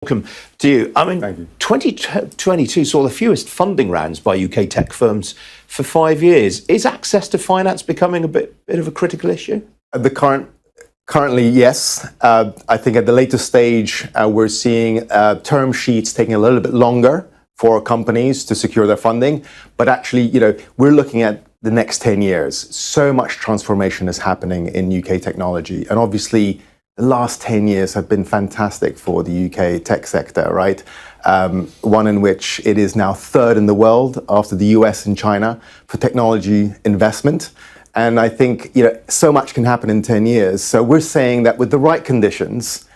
Welcome to you. I mean, Thank you. 2022 saw the fewest funding rounds by UK tech firms for 5 years. Is access to finance becoming a bit of a critical issue? Currently, yes. I think at the later stage, we're seeing term sheets taking a little bit longer for companies to secure their funding. But actually, we're looking at the next 10 years. So much transformation is happening in UK technology. And obviously, the last 10 years have been fantastic for the UK tech sector, right? One in which it is now third in the world after the US and China for technology investment. And I think, so much can happen in 10 years. So we're saying that with the right conditions,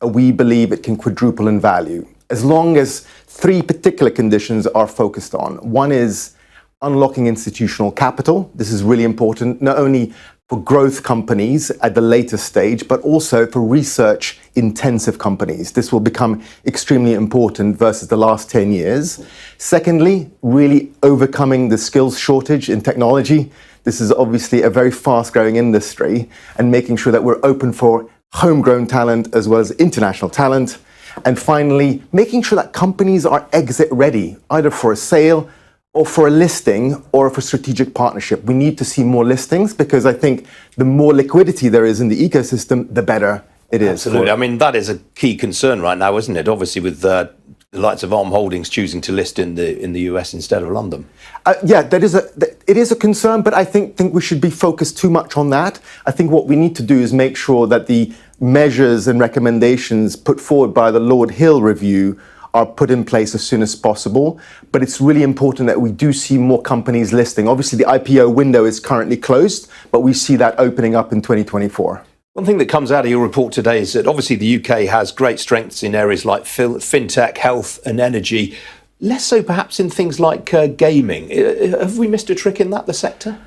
we believe it can quadruple in value. As long as three particular conditions are focused on. One is unlocking institutional capital. This is really important, not only for growth companies at the later stage, but also for research-intensive companies. This will become extremely important versus the last 10 years. Secondly, really overcoming the skills shortage in technology. This is obviously a very fast-growing industry, and making sure that we're open for homegrown talent as well as international talent. And finally, making sure that companies are exit ready, either for a sale or for a listing or for strategic partnership. We need to see more listings because I think the more liquidity there is in the ecosystem, the better it is. Absolutely. I mean, that is a key concern right now, isn't it? Obviously, with the likes of Arm Holdings choosing to list in the US instead of London. It is a concern, but I think we should be focused too much on that. I think what we need to do is make sure that the measures and recommendations put forward by the Lord Hill review are put in place as soon as possible. But it's really important that we do see more companies listing. Obviously, the IPO window is currently closed, but we see that opening up in 2024. One thing that comes out of your report today is that obviously the UK has great strengths in areas like fintech, health and energy, less so perhaps in things like gaming. Have we missed a trick in the sector?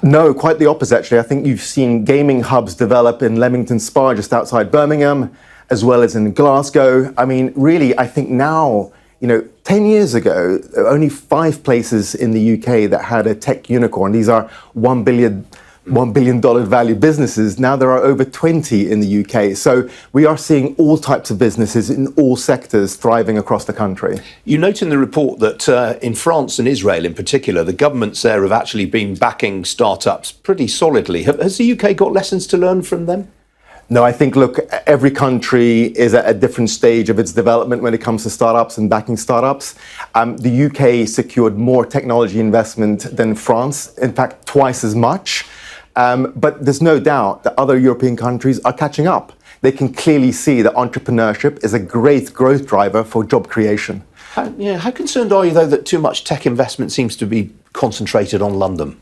No, quite the opposite, actually. I think you've seen gaming hubs develop in Leamington Spa, just outside Birmingham, as well as in Glasgow. I mean, really, I think now, 10 years ago, there were only 5 places in the UK that had a tech unicorn. These are $1 billion value businesses. Now there are over 20 in the UK. So we are seeing all types of businesses in all sectors thriving across the country. You note in the report that in France and Israel in particular, the governments there have actually been backing startups pretty solidly. Has the UK got lessons to learn from them? No, I think, look, every country is at a different stage of its development when it comes to startups and backing startups. The UK secured more technology investment than France, in fact, twice as much. But there's no doubt that other European countries are catching up. They can clearly see that entrepreneurship is a great growth driver for job creation. How concerned are you, though, that too much tech investment seems to be concentrated on London?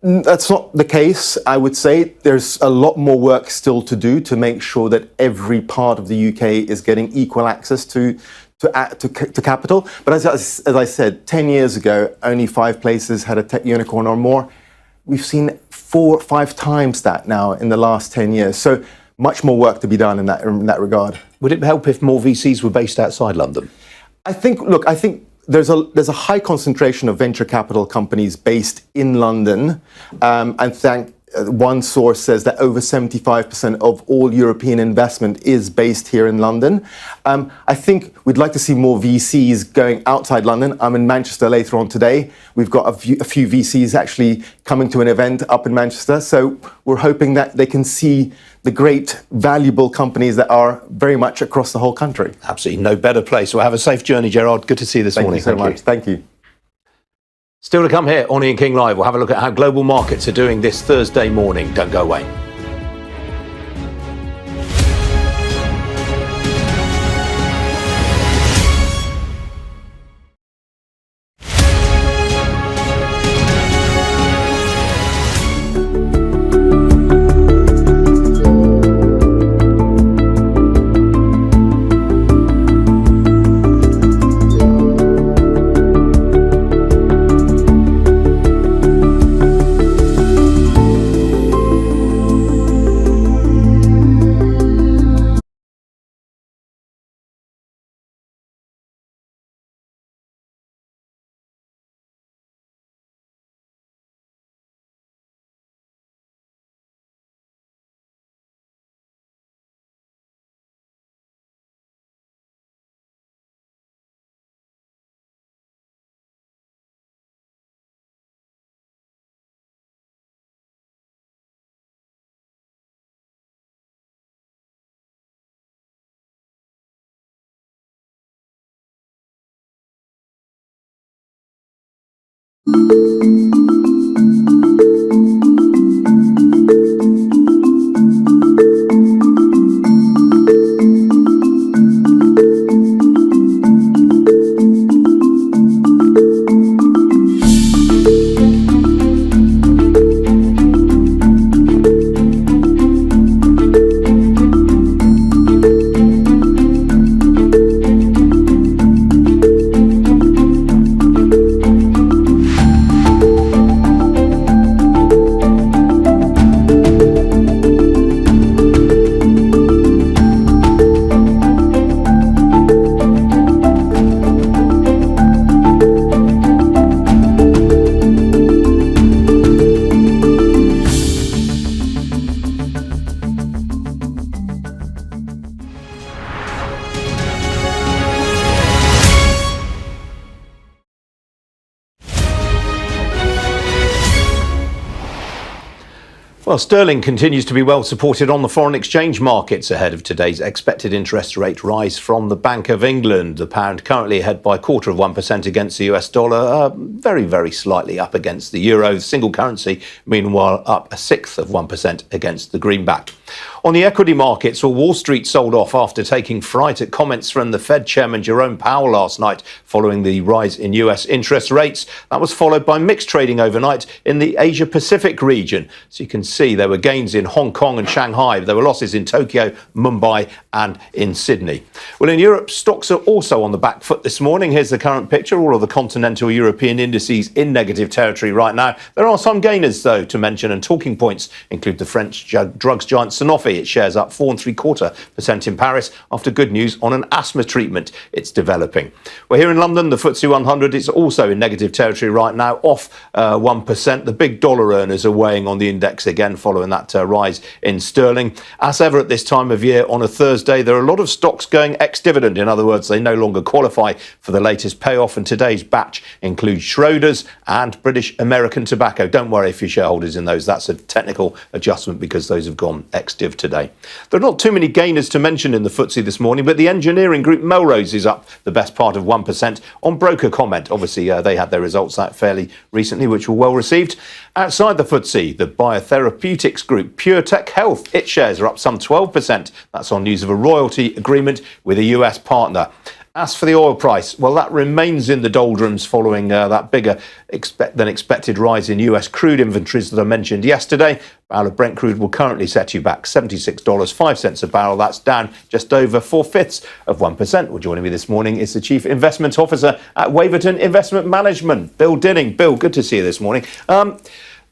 That's not the case, I would say. There's a lot more work still to do to make sure that every part of the UK is getting equal access to capital. But as I said, 10 years ago, only 5 places had a tech unicorn or more. We've seen 4 or 5 times that now in the last 10 years. So much more work to be done in that regard. Would it help if more VCs were based outside London? I think there's a high concentration of venture capital companies based in London. One source says that over 75% of all European investment is based here in London. I think we'd like to see more VCs going outside London. I'm in Manchester later on today. We've got a few VCs actually coming to an event up in Manchester. So we're hoping that they can see the great, valuable companies that are very much across the whole country. Absolutely no better place. Well, have a safe journey, Gerard. Good to see you this morning. Thank you so much. Thank you. Still to come here on Ian King Live. We'll have a look at how global markets are doing this Thursday morning. Don't go away. Well, sterling continues to be well supported on the foreign exchange markets ahead of today's expected interest rate rise from the Bank of England. The pound currently ahead by 0.25% against the US dollar, very, very slightly up against the euro. The single currency, meanwhile, up 0.6% against the greenback. On the equity markets, well, Wall Street sold off after taking fright at comments from the Fed Chairman Jerome Powell last night following the rise in US interest rates. That was followed by mixed trading overnight in the Asia-Pacific region. So you can see there were gains in Hong Kong and Shanghai. There were losses in Tokyo, Mumbai and in Sydney. Well, in Europe, stocks are also on the back foot this morning. Here's the current picture. All of the continental European indices in negative territory right now. There are some gainers, though, to mention, and talking points include the French drugs giant Sanofi. Its shares up 4.75% in Paris after good news on an asthma treatment it's developing. Well, here in London, the FTSE 100 is also in negative territory right now, off 1%. The big dollar earners are weighing on the index again following that rise in sterling. As ever at this time of year on a Thursday, there are a lot of stocks going ex-dividend. In other words, they no longer qualify for the latest payoff, and today's batch includes Schroders and British American Tobacco. Don't worry if you're shareholders in those. That's a technical adjustment because those have gone ex-div today. There are not too many gainers to mention in the FTSE this morning, but the engineering group Melrose is up the best part of 1% on broker comment. Obviously, they had their results out fairly recently, which were well received. Outside the FTSE, the biotherapeutics group PureTech Health, its shares are up some 12%. That's on news of a royalty agreement with a US partner. As for the oil price, well, that remains in the doldrums following that bigger than expected rise in US crude inventories that I mentioned yesterday. A barrel of Brent crude will currently set you back $76.05 a barrel. That's down just over 0.4%. Well, joining me this morning is the Chief Investment Officer at Waverton Investment Management, Bill Dinning. Bill, good to see you this morning.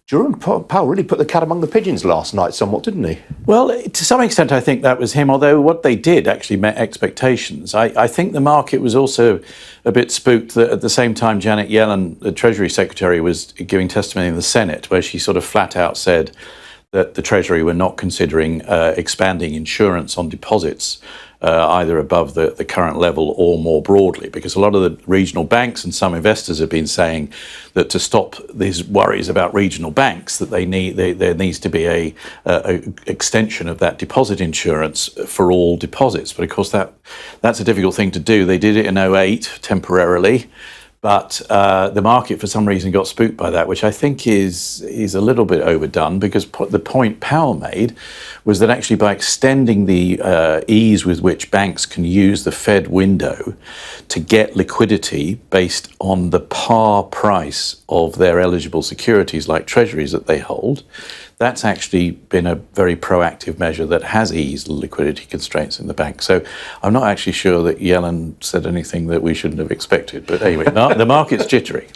Jerome Powell really put the cat among the pigeons last night somewhat, didn't he? Well, to some extent, I think that was him, although what they did actually met expectations. I think the market was also a bit spooked that at the same time Janet Yellen, the Treasury Secretary, was giving testimony in the Senate, where she sort of flat out said that the Treasury were not considering expanding insurance on deposits either above the current level or more broadly, because a lot of the regional banks and some investors have been saying that to stop these worries about regional banks, that there needs to be a extension of that deposit insurance for all deposits. But of course that's a difficult thing to do. They did it in 2008 temporarily. But the market, for some reason, got spooked by that, which I think is a little bit overdone, because the point Powell made was that actually by extending the ease with which banks can use the Fed window to get liquidity based on the par price of their eligible securities like treasuries that they hold, that's actually been a very proactive measure that has eased liquidity constraints in the bank. So I'm not actually sure that Yellen said anything that we shouldn't have expected. But anyway, the market's jittery.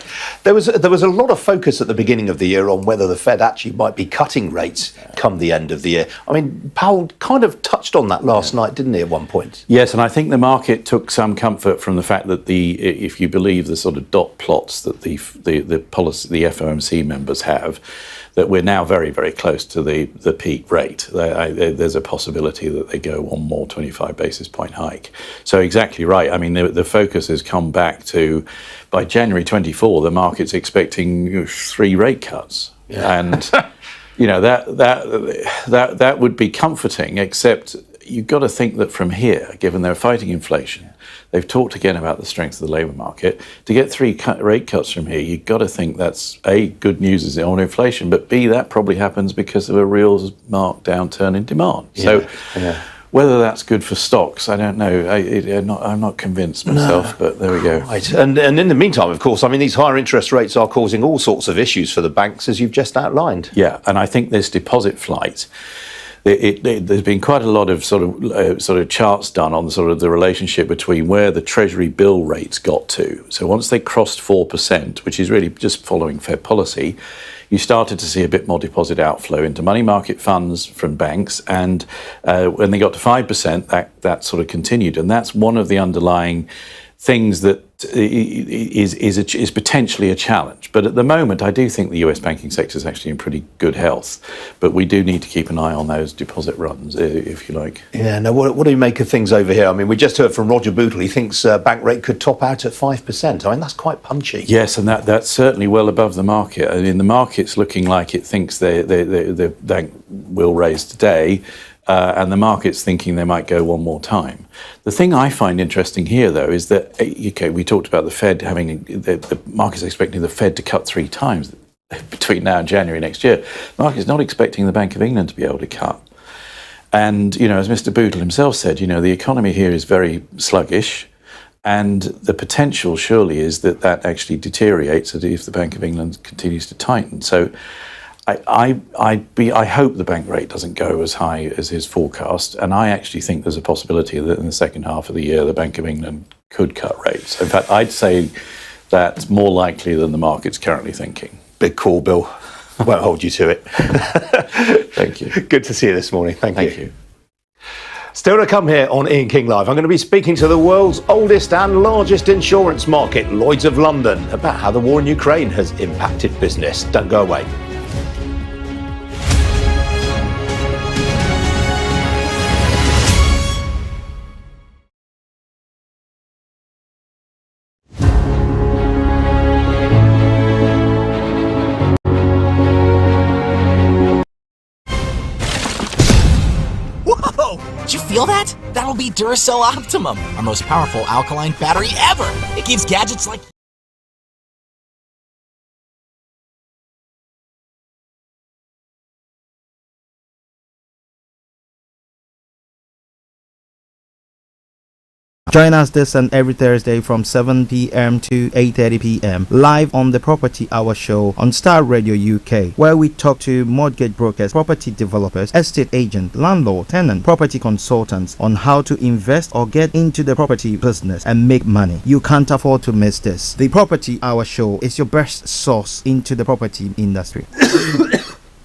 There was a lot of focus at the beginning of the year on whether the Fed actually might be cutting rates come the end of the year. I mean, Powell kind of touched on that last night, didn't he, at one point? Yes, and I think the market took some comfort from the fact that if you believe the sort of dot plots that the FOMC members have, that we're now very, very close to the peak rate. There's a possibility that they go one more 25 basis point hike. So exactly right. I mean, the focus has come back to, by January 24, the market's expecting 3 rate cuts. Yeah. And, that would be comforting, except you've got to think that from here, given they're fighting inflation, they've talked again about the strength of the labour market. To get three rate cuts from here, you've got to think that's A, good news is on inflation, but B, that probably happens because of a real marked downturn in demand. Whether that's good for stocks, I don't know. I'm not convinced myself, but there we go. Right. And in the meantime, of course, I mean, these higher interest rates are causing all sorts of issues for the banks, as you've just outlined. Yeah, and I think this deposit flight, there's been quite a lot of sort of charts done on sort of the relationship between where the Treasury bill rates got to. So once they crossed 4%, which is really just following Fed policy, you started to see a bit more deposit outflow into money market funds from banks, and when they got to 5%, that sort of continued, and that's one of the underlying things that is potentially a challenge. But at the moment, I do think the US banking sector is actually in pretty good health, but we do need to keep an eye on those deposit runs, if you like. Yeah, now what do you make of things over here? I mean, we just heard from Roger Bootle. He thinks bank rate could top out at 5%. I mean, that's quite punchy. Yes, and that's certainly well above the market. I mean, the market's looking like it thinks the bank will raise today, and the market's thinking they might go one more time. The thing I find interesting here, though, is that we talked about the Fed the market's expecting the Fed to cut 3 times between now and January next year. The market's not expecting the Bank of England to be able to cut. And, as Mr. Bootle himself said, the economy here is very sluggish, and the potential surely is that actually deteriorates if the Bank of England continues to tighten. So I hope the bank rate doesn't go as high as his forecast, and I actually think there's a possibility that in the second half of the year the Bank of England could cut rates. In fact, I'd say that's more likely than the market's currently thinking. Big call, Bill. I won't hold you to it. Thank you. Good to see you this morning. Thank you. you. Still to come here on Ian King Live, I'm going to be speaking to the world's oldest and largest insurance market, Lloyd's of London, about how the war in Ukraine has impacted business. Don't go away. Did you feel that? That'll be Duracell Optimum, our most powerful alkaline battery ever. It gives gadgets like... Join us this and every Thursday from 7 p.m. to 8:30 p.m. live on the Property Hour Show on Starr Radio UK, where we talk to mortgage brokers, property developers, estate agents, landlord, tenant, property consultants on how to invest or get into the property business and make money. You can't afford to miss this. The Property Hour Show is your best source into the property industry.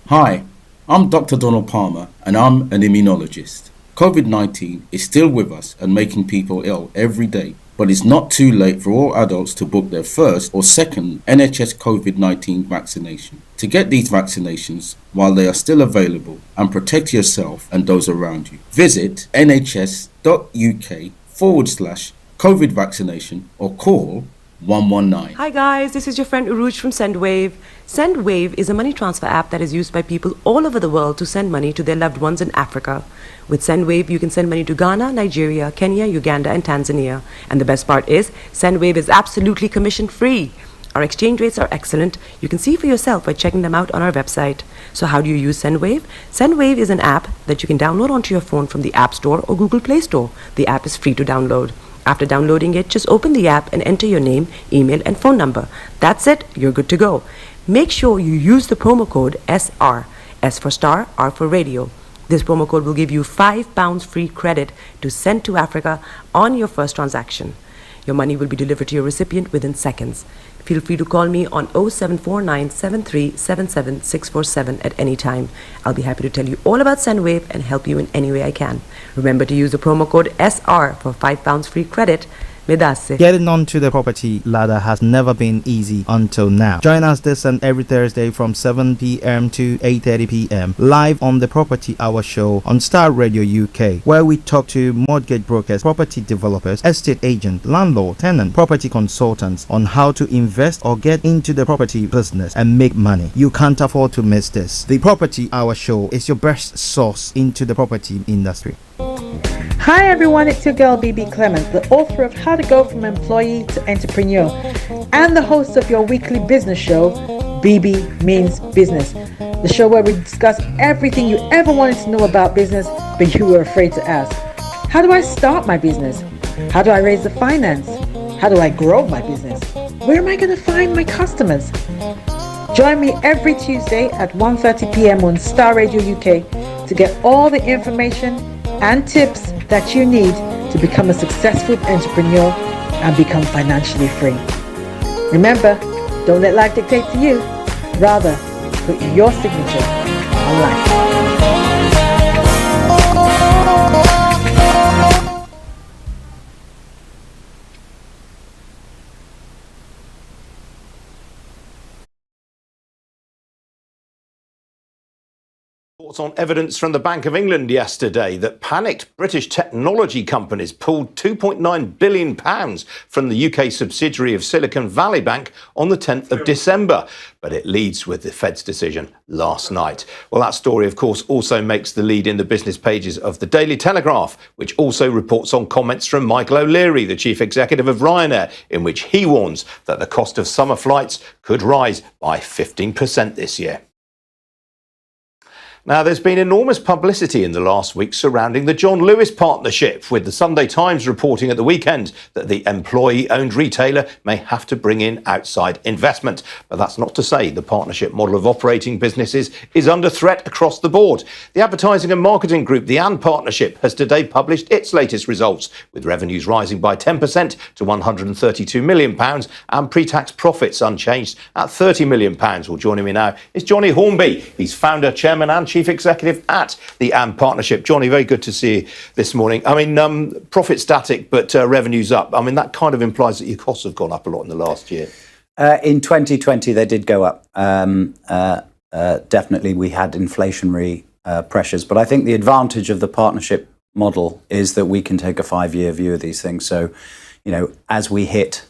Hi, I'm Dr. Donald Palmer and I'm an immunologist. COVID-19 is still with us and making people ill every day, but it's not too late for all adults to book their first or second NHS COVID-19 vaccination. To get these vaccinations while they are still available and protect yourself and those around you, visit nhs.uk/COVID vaccination or call 119. Hi guys, this is your friend Uruj from SendWave. SendWave is a money transfer app that is used by people all over the world to send money to their loved ones in Africa. With SendWave, you can send money to Ghana, Nigeria, Kenya, Uganda, and Tanzania. And the best part is, SendWave is absolutely commission-free. Our exchange rates are excellent. You can see for yourself by checking them out on our website. So how do you use SendWave? SendWave is an app that you can download onto your phone from the App Store or Google Play Store. The app is free to download. After downloading it, just open the app and enter your name, email, and phone number. That's it, you're good to go. Make sure you use the promo code SR, S for Star, R for Radio. This promo code will give you £5 free credit to send to Africa on your first transaction. Your money will be delivered to your recipient within seconds. Feel free to call me on 0749 7377 647 at any time. I'll be happy to tell you all about SendWave and help you in any way I can. Remember to use the promo code SR for £5 free credit. Getting onto the property ladder has never been easy until now. Join us this and every Thursday from 7 p.m. to 8:30 p.m. live on the Property Hour Show on Starr Radio UK, where we talk to mortgage brokers, property developers, estate agents, landlord, tenant, property consultants on how to invest invest or get into the property business and make money. You can't afford to miss this. The Property Hour Show is your best source into the property industry. Hi everyone, it's your girl BB Clemens, the author of How to Go From Employee to Entrepreneur and the host of your weekly business show, BB Means Business, the show where we discuss everything you ever wanted to know about business but you were afraid to ask. How do I start my business? How do I raise the finance? How do I grow my business? Where am I going to find my customers? Join me every Tuesday at 1:30 p.m. on Starr Radio UK to get all the information and tips that you need to become a successful entrepreneur and become financially free. Remember, don't let life dictate to you. Rather, put your signature on life. Reports on evidence from the Bank of England yesterday that panicked British technology companies pulled £2.9 billion from the UK subsidiary of Silicon Valley Bank on the 10th of December. But it leads with the Fed's decision last night. Well, that story, of course, also makes the lead in the business pages of the Daily Telegraph, which also reports on comments from Michael O'Leary, the chief executive of Ryanair, in which he warns that the cost of summer flights could rise by 15% this year. Now, there's been enormous publicity in the last week surrounding the John Lewis partnership, with the Sunday Times reporting at the weekend that the employee-owned retailer may have to bring in outside investment. But that's not to say the partnership model of operating businesses is under threat across the board. The advertising and marketing group, the AND Partnership, has today published its latest results, with revenues rising by 10% to £132 million and pre-tax profits unchanged at £30 million. Well, joining me now is Johnny Hornby. He's founder, chairman and chief executive at the AND Partnership. Johnny, very good to see you this morning. I mean, profit static, but revenues up. I mean, that kind of implies that your costs have gone up a lot in the last year. In 2020, they did go up. Definitely, we had inflationary pressures. But I think the advantage of the partnership model is that we can take a 5-year view of these things. So, you know, as we hit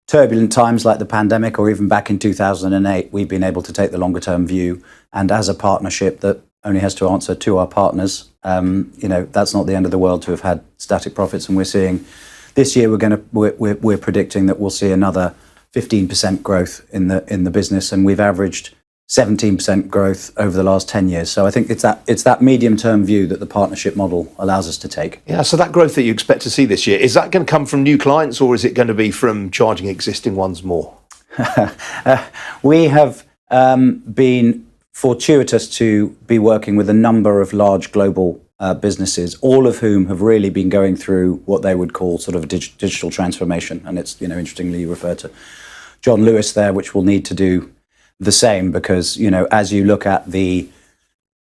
turbulent times like the pandemic or even back in 2008, we've been able to take the longer term view. And as a partnership that only has to answer to our partners, you know, that's not the end of the world to have had static profits. And we're seeing this year, we're predicting that we'll see another 15% growth in the business. And we've averaged 17% growth over the last 10 years. So I think it's that medium-term view that the partnership model allows us to take. Yeah, so that growth that you expect to see this year, is that going to come from new clients or is it going to be from charging existing ones more? We have been fortuitous to be working with a number of large global businesses, all of whom have really been going through what they would call sort of digital transformation. And it's, you know, interestingly, you refer to John Lewis there, which will need to do the same because, you know, as you look at the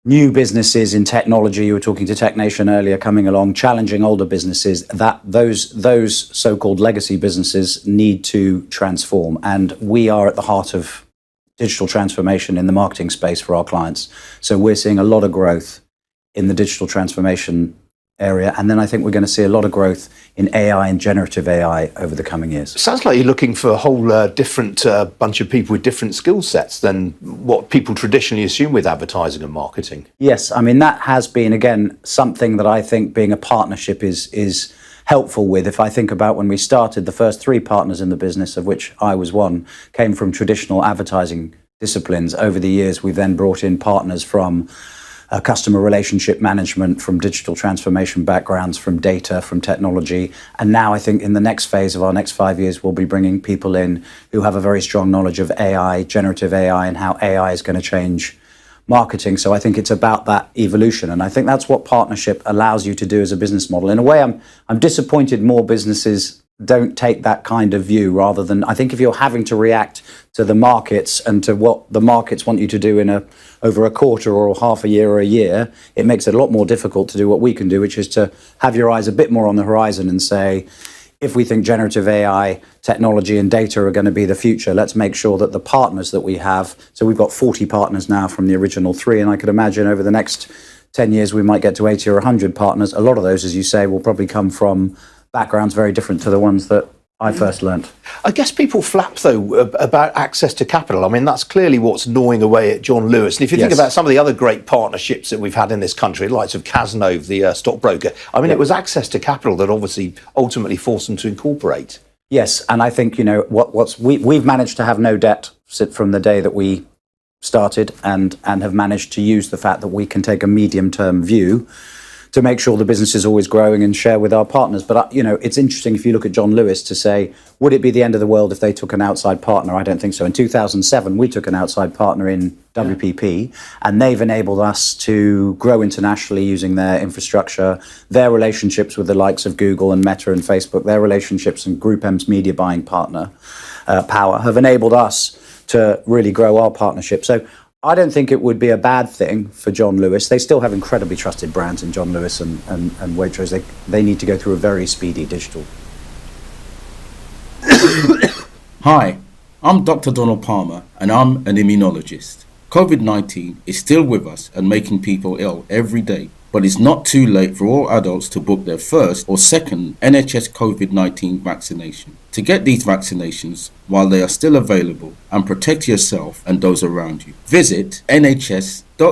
new businesses in technology, you were talking to Tech Nation earlier, coming along, challenging older businesses, that those so-called legacy businesses need to transform. And we are at the heart of digital transformation in the marketing space for our clients. So we're seeing a lot of growth in the digital transformation area. And then I think we're going to see a lot of growth in AI and generative AI over the coming years. Sounds like you're looking for a whole different bunch of people with different skill sets than what people traditionally assume with advertising and marketing. Yes, I mean, that has been, again, something that I think being a partnership is helpful with. If I think about when we started, the first 3 partners in the business, of which I was one, came from traditional advertising disciplines. Over the years, we've then brought in partners from customer relationship management, from digital transformation backgrounds, from data, from technology. And now I think in the next phase of our next 5 years, we'll be bringing people in who have a very strong knowledge of AI, generative AI, and how AI is going to change marketing. So I think it's about that evolution. And I think that's what partnership allows you to do as a business model. In a way, I'm disappointed more businesses don't take that kind of view, rather than, I think if you're having to react to the markets and to what the markets want you to do over a quarter or half a year or a year, it makes it a lot more difficult to do what we can do, which is to have your eyes a bit more on the horizon and say, if we think generative AI, technology and data are going to be the future, let's make sure that the partners that we have, so we've got 40 partners now from the original 3, and I could imagine over the next 10 years we might get to 80 or 100 partners. A lot of those, as you say, will probably come from backgrounds very different to the ones that I first learnt. I guess people flap, though, about access to capital. I mean, that's clearly what's gnawing away at John Lewis. And if you think about some of the other great partnerships that we've had in this country, the likes of Cazenove, the stockbroker, I mean, it was access to capital that obviously ultimately forced them to incorporate. Yes, and I think, we've managed to have no debt from the day that we started and have managed to use the fact that we can take a medium-term view to make sure the business is always growing and share with our partners. But, it's interesting if you look at John Lewis to say, would it be the end of the world if they took an outside partner? I don't think so. In 2007, we took an outside partner in WPP, and they've enabled us to grow internationally using their infrastructure, their relationships with the likes of Google and Meta and Facebook, their relationships and Group M's media buying partner, power, have enabled us to really grow our partnership. So I don't think it would be a bad thing for John Lewis. They still have incredibly trusted brands in John Lewis and Waitrose. They need to go through a very speedy digital. Hi, I'm Dr. Donald Palmer, and I'm an immunologist. COVID-19 is still with us and making people ill every day, but it's not too late for all adults to book their first or second NHS COVID-19 vaccination. To get these vaccinations while they are still available and protect yourself and those around you, visit nhs.uk/COVID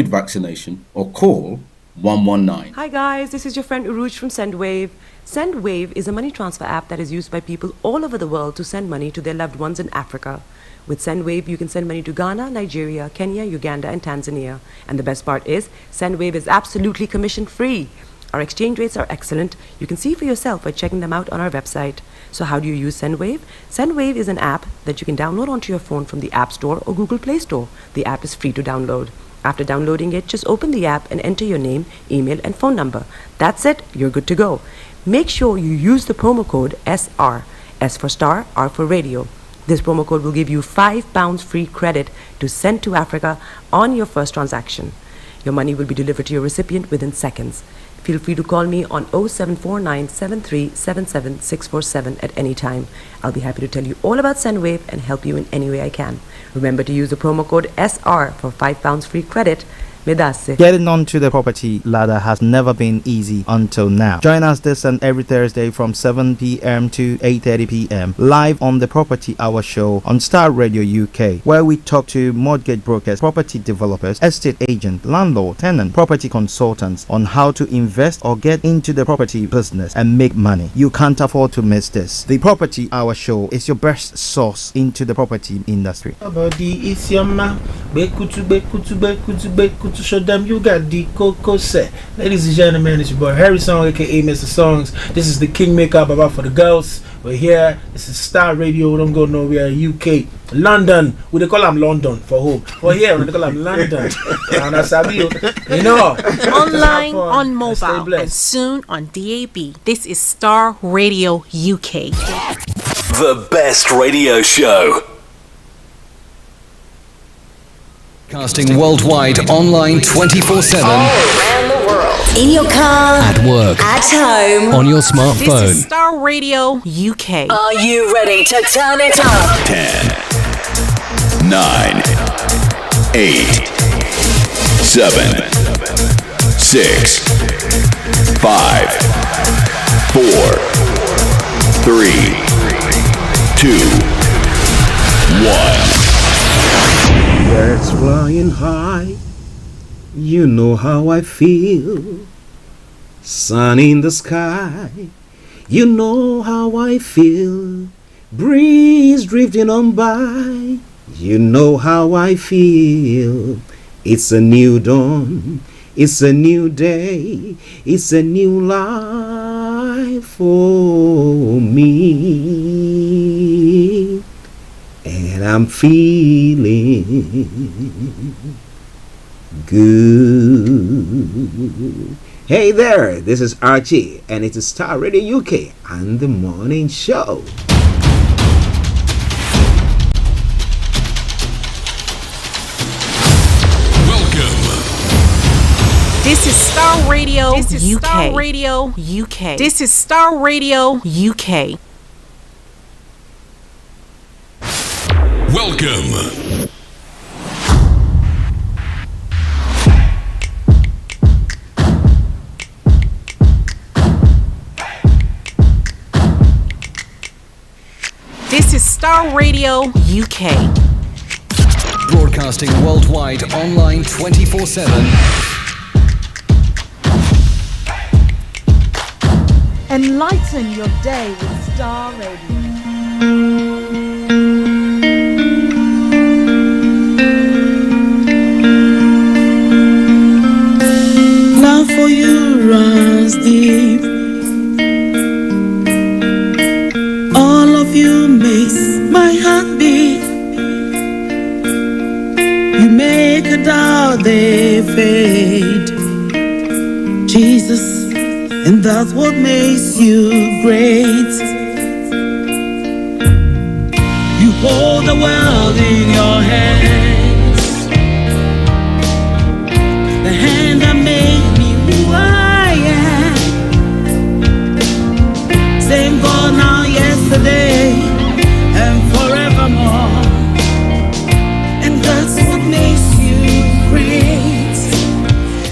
vaccination or call 119. Hi guys, this is your friend Uruj from SendWave. SendWave is a money transfer app that is used by people all over the world to send money to their loved ones in Africa. With SendWave, you can send money to Ghana, Nigeria, Kenya, Uganda, and Tanzania. And the best part is, SendWave is absolutely commission-free. Our exchange rates are excellent. You can see for yourself by checking them out on our website. So how do you use SendWave? SendWave is an app that you can download onto your phone from the App Store or Google Play Store. The app is free to download. After downloading it, just open the app and enter your name, email, and phone number. That's it. You're good to go. Make sure you use the promo code SR. S for Starr, R for Radio. This promo code will give you £5 free credit to send to Africa on your first transaction. Your money will be delivered to your recipient within seconds. Feel free to call me on 0749 7377 647 at any time. I'll be happy to tell you all about SendWave and help you in any way I can. Remember to use the promo code SR for £5 free credit. Getting onto the property ladder has never been easy until now. Join us this and every Thursday from 7 p.m. to 8:30 p.m. live on the Property Hour Show on Starr Radio UK, where we talk to mortgage brokers, property developers, estate agents, landlord, tenant, property consultants on how to invest or get into the property business and make money. You can't afford to miss this. The Property Hour Show is your best source into the property industry. To show them you got the cocoa set. Ladies and gentlemen, it's your boy Harry Song, aka Mr. Songs. This is the Kingmaker Baba for the girls. We're here. This is Starr Radio. We don't go nowhere. UK, London. We they call them London for home. For here, we they call them London. And that's how you know. Online, on mobile, and soon on DAB. This is Starr Radio UK. The best radio show. Casting worldwide, online 24/7. All around the world. In your car. At work. At home. On your smartphone. This is Starr Radio UK. Are you ready to turn it up? 10, 9, 8, 7, 6, 5, 4, 3, 2, 1. Birds flying high, you know how I feel. Sun in the sky, you know how I feel. Breeze drifting on by, you know how I feel. It's a new dawn, it's a new day, it's a new life for me. And I'm feeling good. Hey there, this is Archie, and it's a Starr Radio UK and the morning show. This is Starr Radio UK. Starr Radio UK. This is Starr Radio UK. Welcome. This is Starr Radio UK. Broadcasting worldwide, online 24/7. Enlighten your day with Starr Radio. Love for you runs deep. All of you makes my heart beat. You make a doubt they fade, Jesus, and that's what makes you great. You hold the world in your hands, the hand that made me who I am. Same God now, yesterday, and forevermore. And that's what makes you great.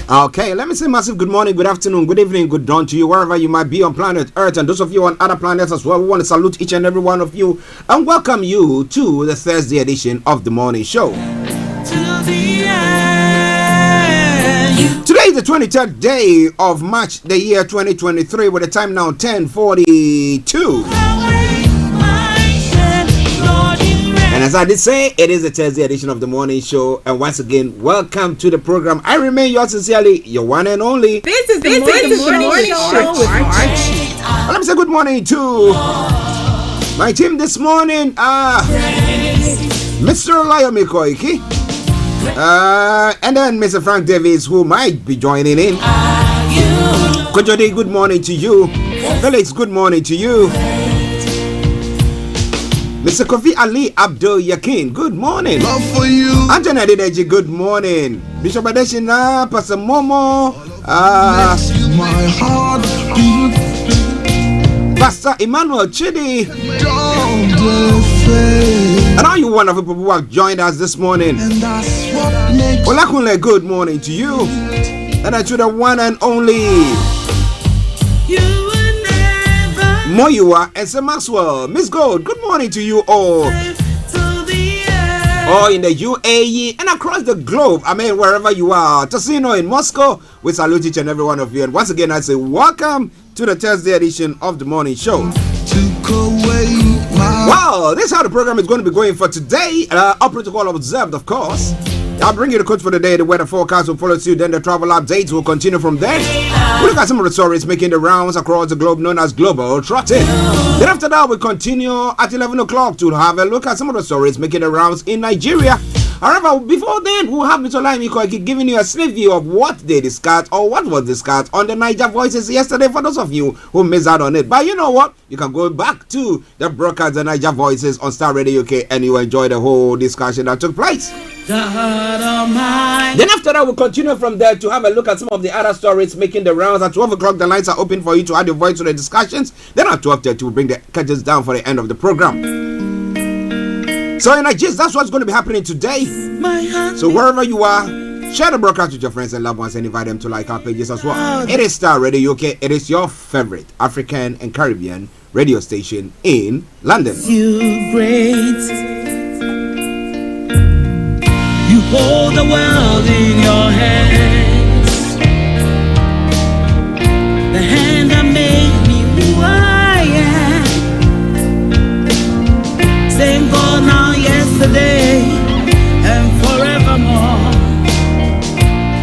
Okay, let me say massive good morning, good afternoon, good evening, good dawn to you, wherever you might be on planet Earth, and those of you on other planets as well. We want to salute each and every one of you and welcome you to the Thursday edition of the morning show. Today is the 23rd day of March, the year 2023, with the time now 10:42. And as I did say, it is the Thursday edition of the morning show. And once again, welcome to the program. I remain yours sincerely, your one and only. This is the morning show with Archie. Well, let me say good morning to my team this morning. Mr. Olayomi Koiki. And then Mr. Frank Davis, who might be joining in. Kojode, good morning to you. Felix, good morning to you. Mr. Kofi Ali Abdul Yakin, good morning. Love for you. Anthony Adedeji, good morning. Bishop Adeshina, Pastor Momo, my heart beat. Pastor Emmanuel Chidi, and all you wonderful people who have joined us this morning. Olakunle, good morning to you. And to the one and only Moyua and Sir Maxwell. Miss Gold, good morning to you all. All in the UAE and across the globe. I mean, wherever you are. Tosino in Moscow, we salute each and every one of you. And once again, I say welcome to the Thursday edition of the morning show. Wow, this is how the program is going to be going for today. All protocol observed, of course. I'll bring you the quotes for the day. The weather forecast will follow suit. Then the travel updates will continue from there. We'll look at some of the stories making the rounds across the globe, known as Global Trotting. Then after that, we'll continue at 11 o'clock to have a look at some of the stories making the rounds in Nigeria. However, before then, we'll have Mr. Olayomi Koiki giving you a sneak view of what they discussed or what was discussed on the Niger Voices yesterday for those of you who missed out on it. But you know what? You can go back to the broadcast, the Niger Voices on Starr Radio UK, and you enjoy the whole discussion that took place. Then after that, we'll continue from there to have a look at some of the other stories making the rounds. At 12 o'clock, the lines are open for you to add your voice to the discussions. Then at 12:30, we'll bring the curtains down for the end of the program. So in Nigeria, that's what's going to be happening today. So wherever you are, share the broadcast with your friends and loved ones and invite them to like our pages as well. It is Starr Radio UK. It is your favorite African and Caribbean radio station in London. You great. You hold the world in your hands, the hand that made me who I am. Same God now, yesterday, and forevermore.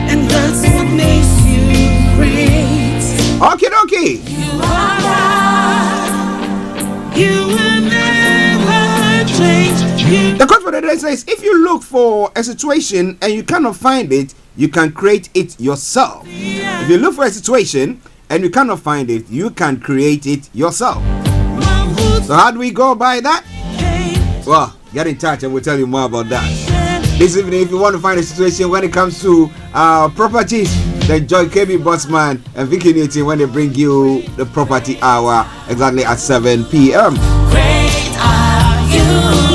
And that's what makes you great. Okie dokie. You are right. You will never change. The quote for the day says, if you look for a situation and you cannot find it, you can create it yourself. If you look for a situation and you cannot find it, you can create it yourself. So how do we go by that? Well, get in touch and we'll tell you more about that. This evening, if you want to find a situation when it comes to properties, then join KB Bossman and Vicky Newton when they bring you the property hour exactly at 7 p.m. Great are you,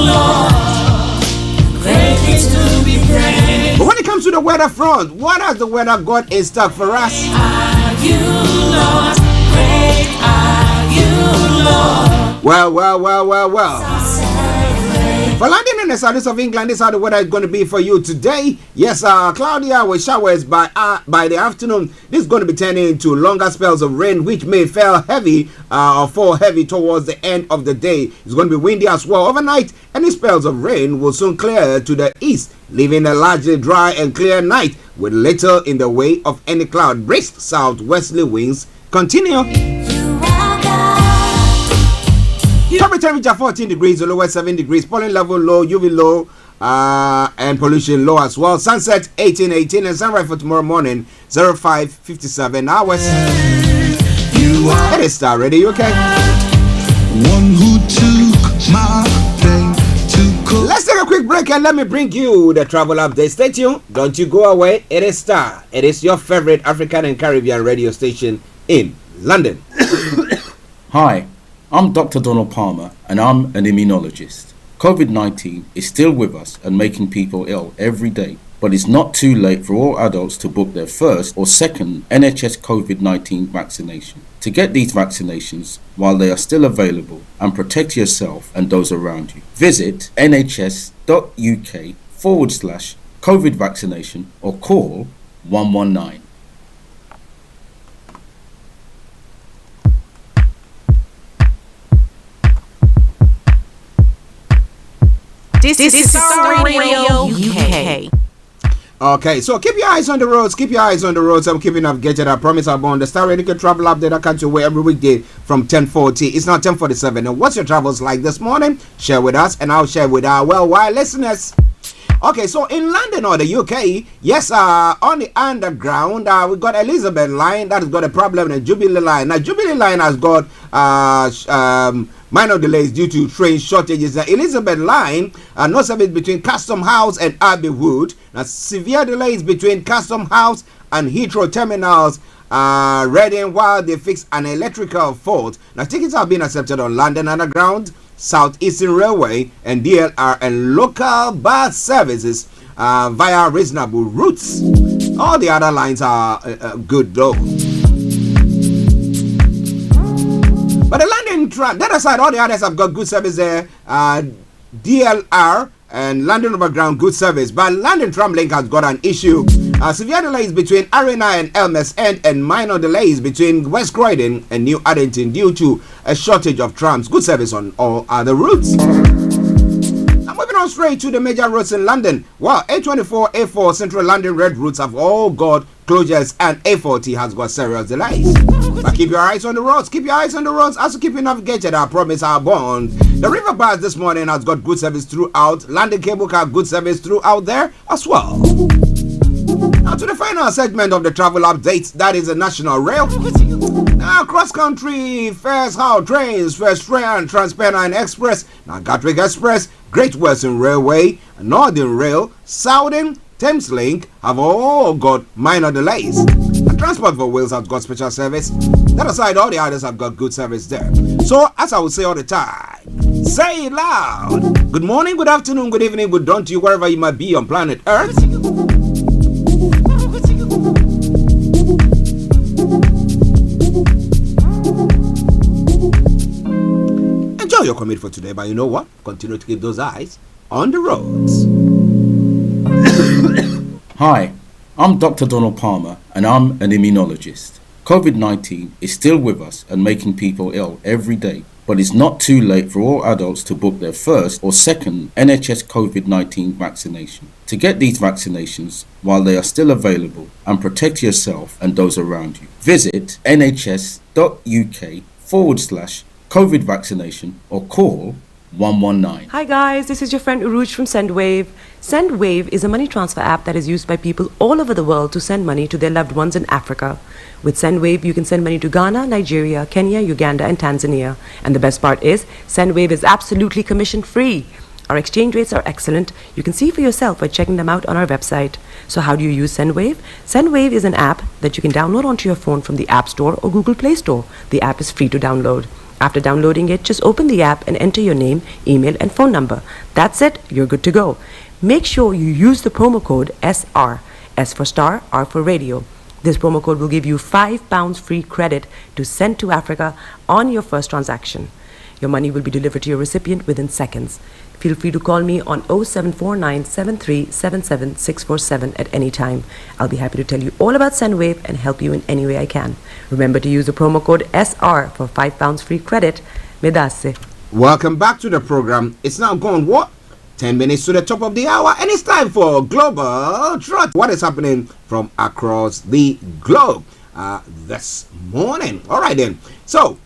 Lord. Great is to be praised. But when it comes to the weather front, what has the weather got in stock for us? Are you, Lord? Great are you, Lord. Well. For London and the southeast of England, this is how the weather is going to be for you today. Yes, cloudy with showers by the afternoon. This is going to be turning into longer spells of rain, which may fall heavy towards the end of the day. It's going to be windy as well. Overnight, any spells of rain will soon clear to the east, leaving a largely dry and clear night with little in the way of any cloud. Brisk southwesterly winds continue. Top temperature 14 degrees, the lowest 7 degrees. Pollen level low, UV low, and pollution low as well. Sunset 18, and sunrise for tomorrow morning 05:57 hours. It is Starr Radio, okay? One who took my pain to cook. Let's take a quick break and let me bring you the travel update. Stay tuned. Don't you go away. It is Starr. It is your favorite African and Caribbean radio station in London. Hi, I'm Dr. Donald Palmer, and I'm an immunologist. COVID-19 is still with us and making people ill every day, but it's not too late for all adults to book their first or second NHS COVID-19 vaccination. To get these vaccinations while they are still available and protect yourself and those around you, visit nhs.uk/COVID vaccination or call 119. This is Starr Radio UK. Okay, so keep your eyes on the roads. Keep your eyes on the roads. I'm keeping updated. I promise I'll be on the Starr Radio travel update. I can't wait every weekday from 10:40. It's now 10:47. And what's your travels like this morning? Share with us, and I'll share with our worldwide listeners. Okay, so in London or the UK, yes, on the underground, we got Elizabeth Line that has got a problem, and Jubilee Line. Now, Jubilee Line has got minor delays due to train shortages. Now, Elizabeth Line, no service between Custom House and Abbey Wood. Now, severe delays between Custom House and Heathrow terminals. Reading while they fix an electrical fault. Now, tickets are being accepted on London Underground, Southeastern Railway, and DLR, and local bus services via reasonable routes. All the other lines are good though. But the London tram, the other side, all the others have got good service there. DLR and London Overground, good service. But London Tram Link has got an issue. Severe delays between Arena and Elmes End, and minor delays between West Croydon and New Addington due to a shortage of trams. Good service on all other routes. I'm moving on straight to the major roads in London. Well, A24, A4, Central London Red routes have all got closures, and A40 has got serious delays. But keep your eyes on the roads. Keep your eyes on the roads. Also keep you navigated. I promise our bond. The River Bus this morning has got good service throughout. London Cable Car, good service throughout there as well. Now to the final segment of the travel updates, that is the National Rail. Now cross-country fares, how trains, First Train, TransPennine Express, now Gatwick Express, Great Western Railway, Northern Rail, Southern, Thames Link have all got minor delays. And Transport for Wales has got special service. That aside, all the others have got good service there. So, as I will say all the time, say it loud. Good morning, good afternoon, good evening, good dawn to you wherever you might be on planet Earth. Enjoy your commute for today, but you know what? Continue to keep those eyes on the roads. Hi, I'm Dr. Donald Palmer, and I'm an immunologist. COVID-19 is still with us and making people ill every day, but it's not too late for all adults to book their first or second NHS COVID-19 vaccination. To get these vaccinations while they are still available and protect yourself and those around you, visit nhs.uk/COVID vaccination or call 119. Hi guys, this is your friend Uruj from SendWave. SendWave is a money transfer app that is used by people all over the world to send money to their loved ones in Africa. With SendWave, you can send money to Ghana, Nigeria, Kenya, Uganda, and Tanzania. And the best part is, SendWave is absolutely commission-free. Our exchange rates are excellent. You can see for yourself by checking them out on our website. So how do you use SendWave? SendWave is an app that you can download onto your phone from the App Store or Google Play Store. The app is free to download. After downloading it, just open the app and enter your name, email, and phone number. That's it, you're good to go. Make sure you use the promo code SR, S for Star, R for Radio. This promo code will give you £5 free credit to send to Africa on your first transaction. Your money will be delivered to your recipient within seconds. Feel free to call me on 0749 7377 647 at any time. I'll be happy to tell you all about SendWave and help you in any way I can. Remember to use the promo code SR for £5 free credit. Medasse. Welcome back to the program. It's now gone what? 10 minutes to the top of the hour, and it's time for Global Trot. What is happening from across the globe this morning? All right then. So,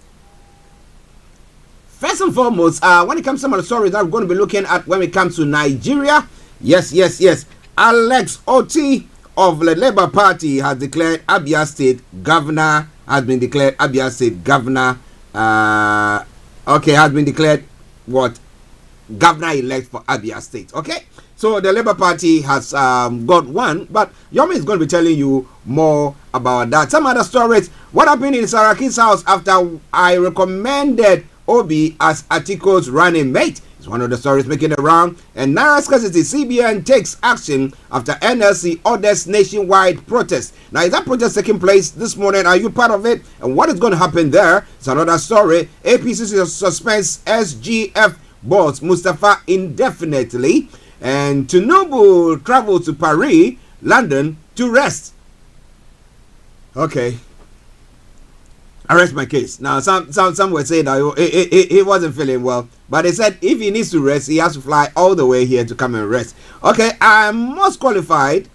first and foremost, when it comes to some of the stories that we're going to be looking at when it comes to Nigeria, yes. Alex Oti of the Labour Party has declared Abia State governor. Has been declared what? Governor-elect for Abia State. Okay, so the Labour Party has got one, but Yomi is going to be telling you more about that. Some other stories. What happened in Saraki's house after I recommended Obi as Atiko's running mate? It's one of the stories making the round. And Naira scarcity, CBN takes action after NLC orders nationwide protest. Now, is that protest taking place this morning? Are you part of it? And what is going to happen there? It's another story. APC suspends SGF boss Mustafa indefinitely. And Tinubu travels to Paris, London to rest. Okay. Arrest my case. Now, some were saying that he wasn't feeling well, but they said if he needs to rest, he has to fly all the way here to come and rest. Okay, I'm most qualified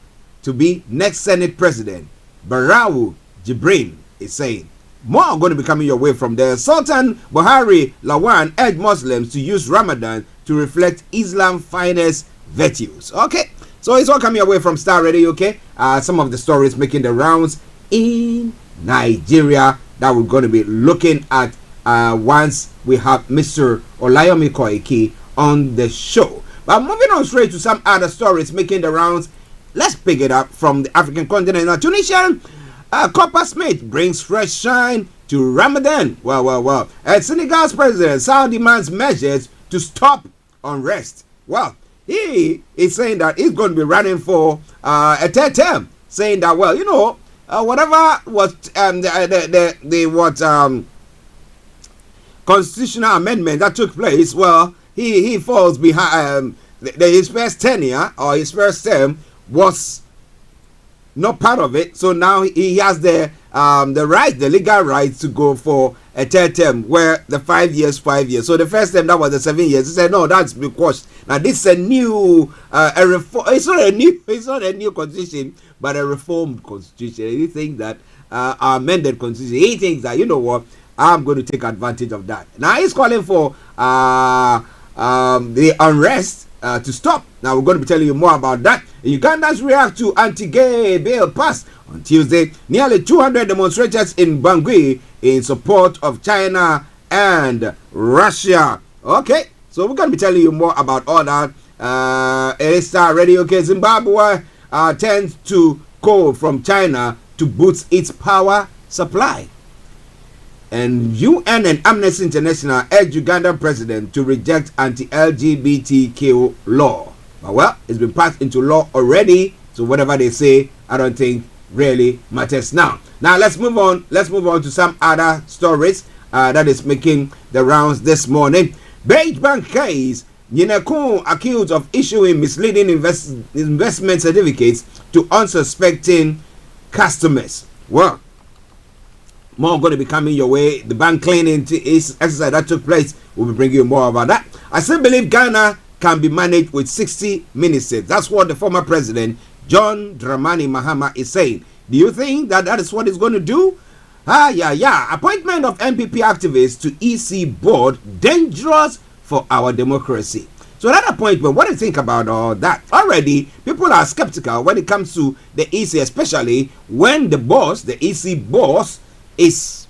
to be next Senate President. Barau Jibrin is saying. More are going to be coming your way from there. Sultan Buhari Lawan urged Muslims to use Ramadan to reflect Islam's finest virtues. Okay, so it's all coming away from Starr Radio. Okay, some of the stories making the rounds in Nigeria that we're going to be looking at once we have Mr. Olayomi Koiki on the show. But moving on straight to some other stories making the rounds, let's pick it up from the African continent. Now, Tunisian coppersmith brings fresh shine to Ramadan. Well. And Senegal's president Sall demands measures to stop unrest. Well, he is saying that he's going to be running for a third term, saying that, well, you know, whatever was constitutional amendment that took place, well, he falls behind. His first tenure or his first term was not part of it, so now he has the legal right to go for a third term, where the 5 years. So the first term, that was the 7 years. He said, no, that's been quashed. Now this is a new reform. It's not a new constitution, but a reformed constitution. He thinks that our amended constitution. He thinks that, you know what, I'm going to take advantage of that. Now he's calling for the unrest to stop. Now we're going to be telling you more about that. Ugandans react to anti-gay bill passed on Tuesday. Nearly 200 demonstrators in Bangui in support of China and Russia. Okay, so we're going to be telling you more about all that. It is Starr Radio. Okay, Zimbabwe tends to coal from China to boost its power supply. And UN and Amnesty International urge Ugandan president to reject anti-LGBTQ law. Well, it's been passed into law already, so whatever they say, I don't think really matters now. Now let's move on. Let's move on to some other stories that is making the rounds this morning. Beige Bank case. Yinekun accused of issuing misleading investment certificates to unsuspecting customers. Well, more going to be coming your way. The bank cleaning exercise that took place, we'll be bringing you more about that. I still believe Ghana can be managed with 60 ministers. That's what the former president John Dramani Mahama is saying. Do you think that is what he's going to do? Yeah. Appointment of MPP activists to EC board, dangerous for our democracy. So that appointment, what do you think about all that? Already, people are skeptical when it comes to the EC, especially when the boss, the EC boss, is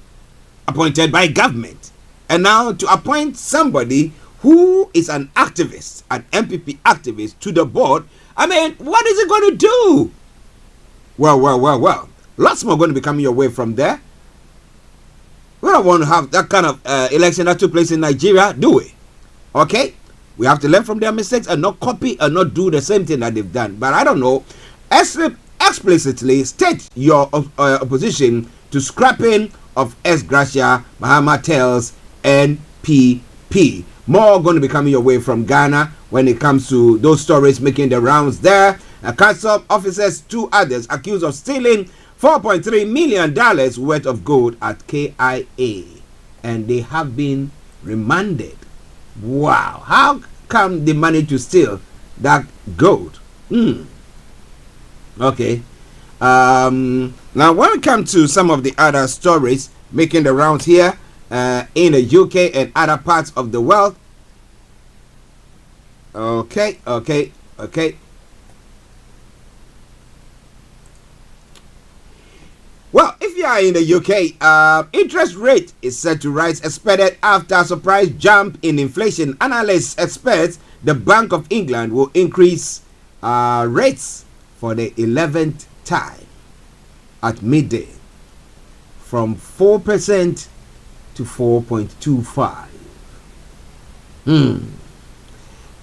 appointed by government. And now to appoint somebody who is an activist, an MPP activist, to the board, I mean, what is it going to do? Well. Lots more going to be coming your way from there. We don't want to have that kind of election that took place in Nigeria, do we? Okay? We have to learn from their mistakes and not copy and not do the same thing that they've done. But I don't know. Explicitly state your opposition to scrapping of ex gratia, Mahama tells NPP. GDP. More going to be coming your way from Ghana when it comes to those stories making the rounds there. Council officers, 2 others accused of stealing $4.3 million worth of gold at KIA, and they have been remanded. Wow, how come they managed to steal that gold? Okay. Now when we come to some of the other stories making the rounds here in the UK and other parts of the world. Okay. Well, if you are in the UK, interest rate is set to rise, expected after a surprise jump in inflation. Analysts expect the Bank of England will increase rates for the 11th time at midday from 4% to 4.25.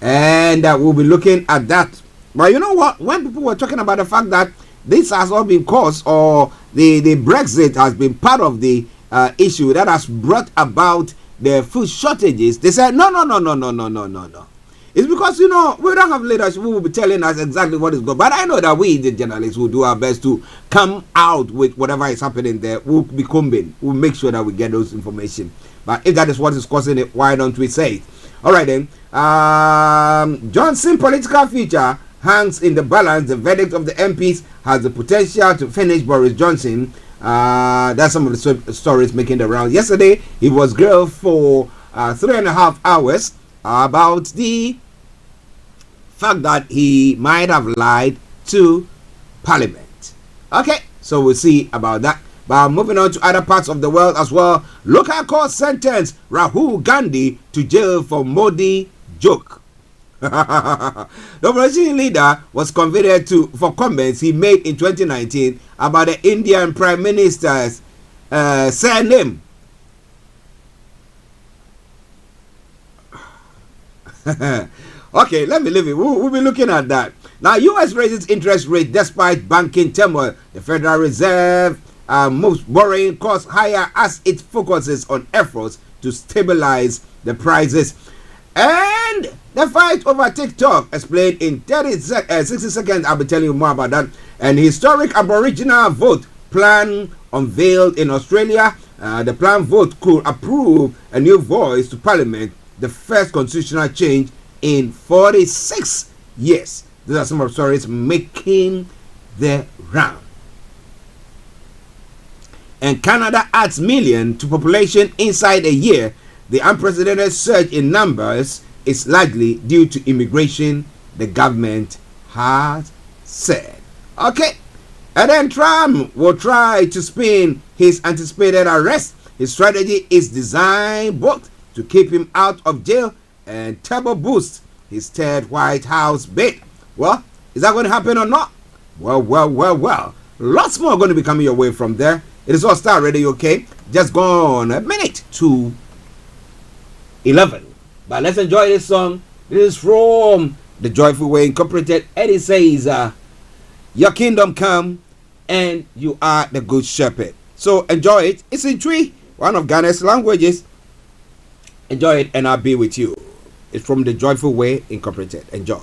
And we'll be looking at that. But you know what? When people were talking about the fact that this has all been caused, or the Brexit has been part of the issue that has brought about the food shortages, they said, no. It's because, we don't have leaders who will be telling us exactly what is going on. But I know that we, the journalists, will do our best to come out with whatever is happening there. We'll be combing. We'll make sure that we get those information. But if that is what is causing it, why don't we say it? All right, then. Johnson's political future hangs in the balance. The verdict of the MPs has the potential to finish Boris Johnson. That's some of the stories making the rounds. Yesterday, he was grilled for 3.5 hours about the fact that he might have lied to Parliament. Okay, so we'll see about that. But moving on to other parts of the world as well. Local court sentenced Rahul Gandhi to jail for Modi joke. The opposition leader was convicted for comments he made in 2019 about the Indian Prime Minister's surname. Okay, let me leave it. We'll be looking at that. Now, U.S. raises interest rate despite banking turmoil. The Federal Reserve moves borrowing costs higher as it focuses on efforts to stabilize the prices. And the fight over TikTok, explained in 60 seconds. I'll be telling you more about that. And historic Aboriginal vote plan unveiled in Australia. The planned vote could approve a new voice to Parliament, the first constitutional change in 46 years. These are some of the stories making the round. And Canada adds million to population inside a year. The unprecedented surge in numbers is likely due to immigration, the government has said. Okay, and then Trump will try to spin his anticipated arrest. His strategy is designed both to keep him out of jail and turbo boost his third White House bid. Well, is that going to happen or not? Well. Lots more going to be coming your way from there. It is all Starr Radio, okay? Just gone a minute to 11. But let's enjoy this song. This is from The Joyful Way Incorporated. Eddie says, your kingdom come and you are the good shepherd. So enjoy it. It's in Twi, one of Ghana's languages. Enjoy it and I'll be with you. It's from The Joyful Way Incorporated. Enjoy.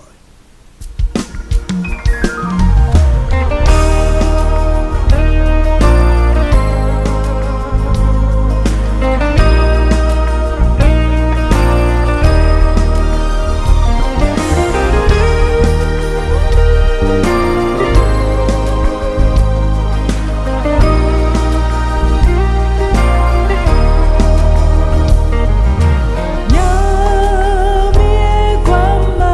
Nyame kwamba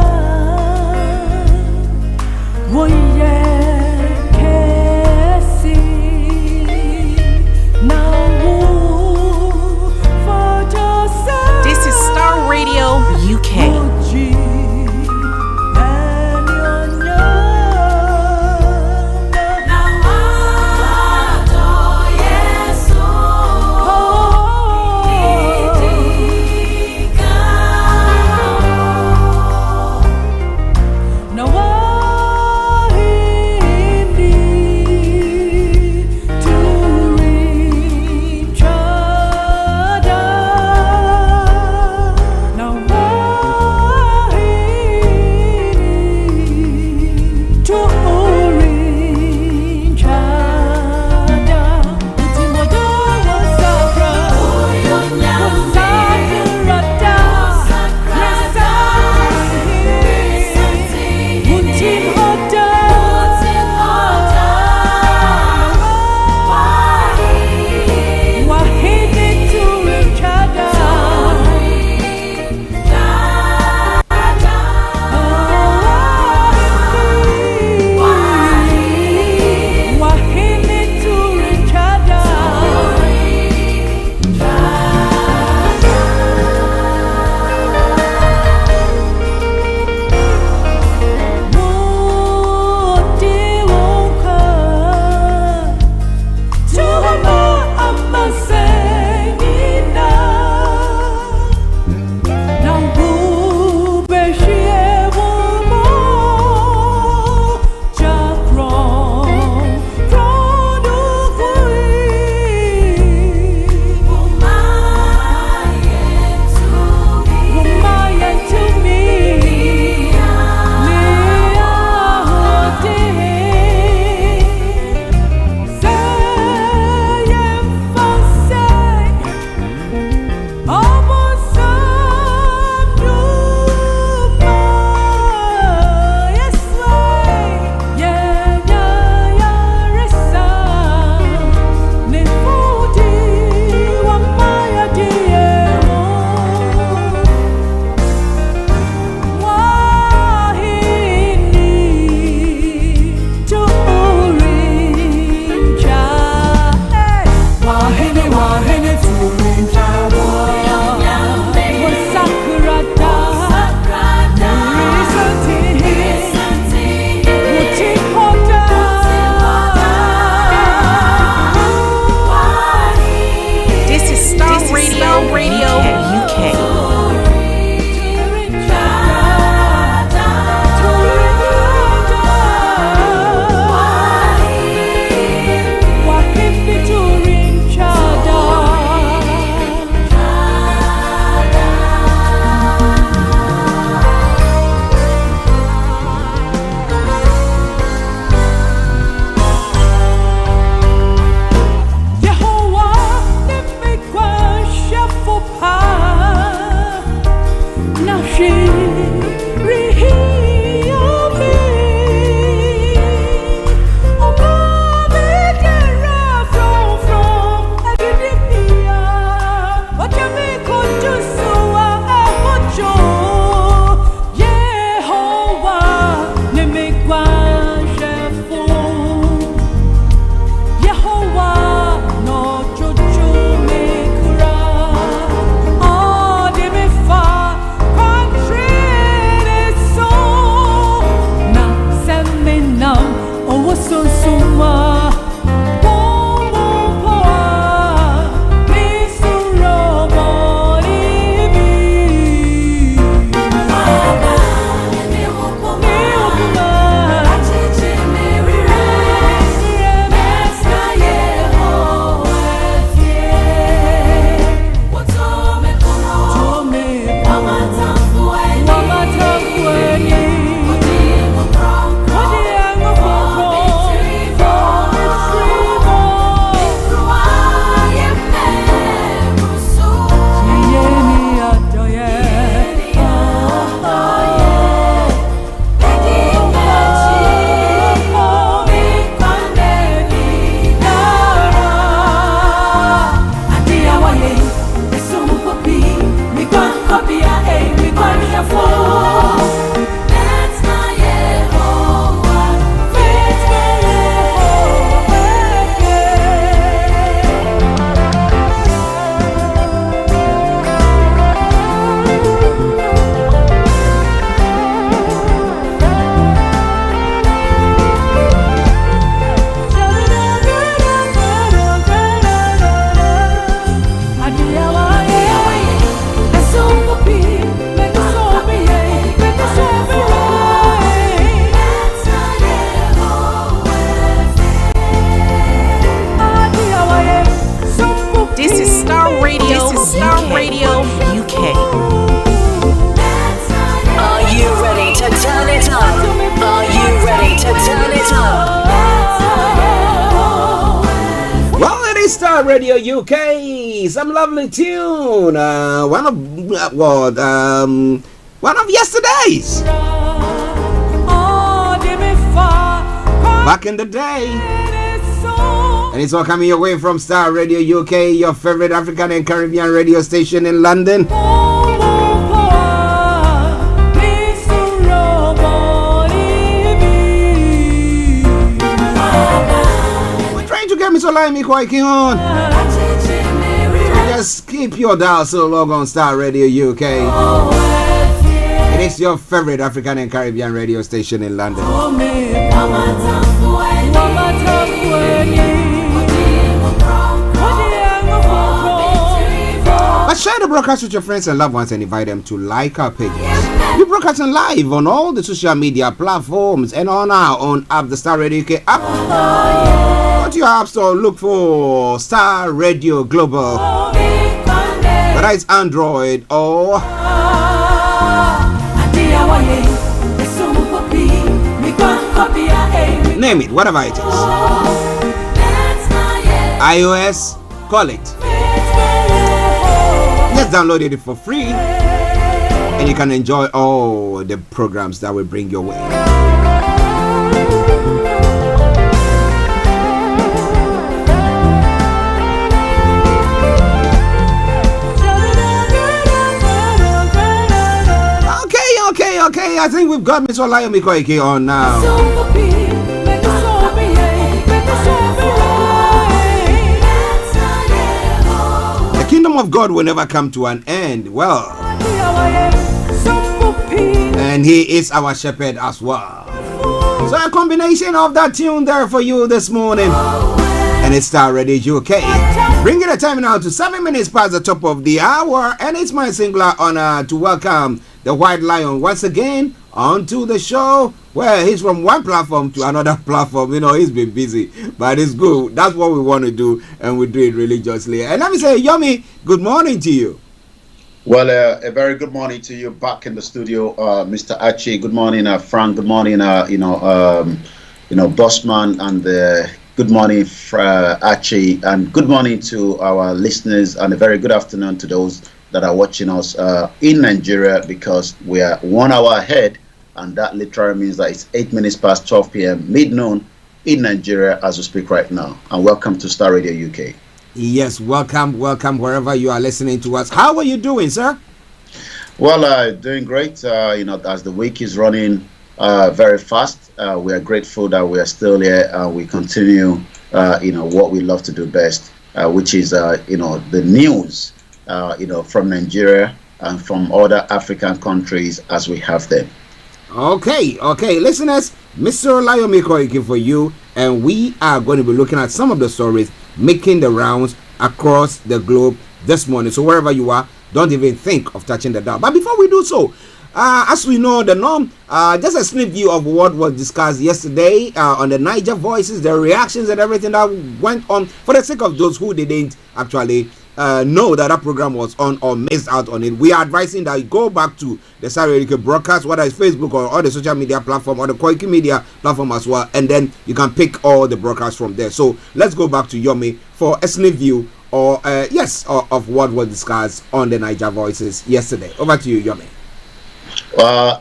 Radio UK. Some lovely tune. One of yesterday's. Back in the day. And it's all coming your way from Starr Radio UK, your favorite African and Caribbean radio station in London. Mr. Olayomi Kwaiki on. So just keep your dial so long on Starr Radio UK. It is your favorite African and Caribbean radio station in London. But share the broadcast with your friends and loved ones and invite them to like our pages. We're broadcasting live on all the social media platforms and on our own app, the Starr Radio UK app. Go to your app store, look for Starr Radio Global. Whether it's Android or name it, whatever it is. iOS, call it. Just download it for free and you can enjoy all the programs that will bring your way. Okay, I think we've got Mr. Olayomi Kwaiki on now. The kingdom of God will never come to an end. Well, and he is our shepherd as well. So a combination of that tune there for you this morning. And it's Starr Radio UK. Bringing the time now to 7 minutes past the top of the hour. And it's my singular honor to welcome the White Lion once again onto the show. Well, he's from one platform to another platform. You know, he's been busy, but it's good. That's what we want to do, and we do it religiously. And let me say, Yomi, good morning to you. Well, a very good morning to you back in the studio, Mr. Archie. Good morning, Frank. Good morning, Bossman, and good morning, Archie, and good morning to our listeners, and a very good afternoon to those that are watching us in Nigeria, because we are 1 hour ahead, and that literally means that it's 8 minutes past 12 p.m. mid-noon in Nigeria as we speak right now. And welcome to Starr Radio UK. Yes, welcome wherever you are listening to us. How are you doing, sir? Well, doing great. As the week is running very fast, we are grateful that we are still here, and we continue, what we love to do best, which is, the news. From Nigeria and from other African countries as we have them. Okay, listeners, Mr. Olayomi Kwaiki for you, and we are going to be looking at some of the stories making the rounds across the globe this morning. So wherever you are, don't even think of touching the dial. But before we do so, as we know the norm, just a sneak view of what was discussed yesterday on the Niger Voices, the reactions and everything that went on, for the sake of those who didn't actually know that program was on or missed out on it. We are advising that you go back to the Starr Radio broadcast, whether it's Facebook or all the social media platform or the Kwaiki Media platform as well, and then you can pick all the broadcasts from there. So let's go back to Yomi for a sneak view of what was discussed on the Niger Voices yesterday. Over to you, Yomi.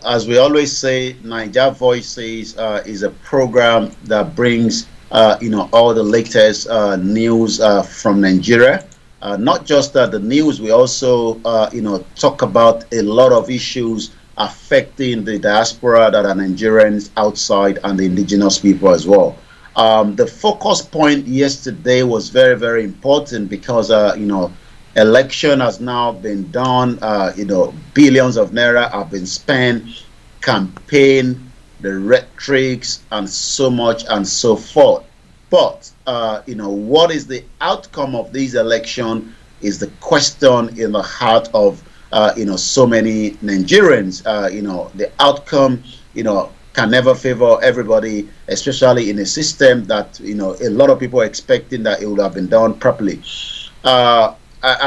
As we always say, Niger Voices is a program that brings all the latest news from Nigeria. Not just the news, we also talk about a lot of issues affecting the diaspora that are Nigerians outside and the indigenous people as well. The focus point yesterday was very, very important because election has now been done. Billions of naira have been spent, campaign, the rhetorics, and so much and so forth. But what is the outcome of this election is the question in the heart of so many Nigerians. The outcome can never favor everybody, especially in a system that a lot of people are expecting that it would have been done properly. I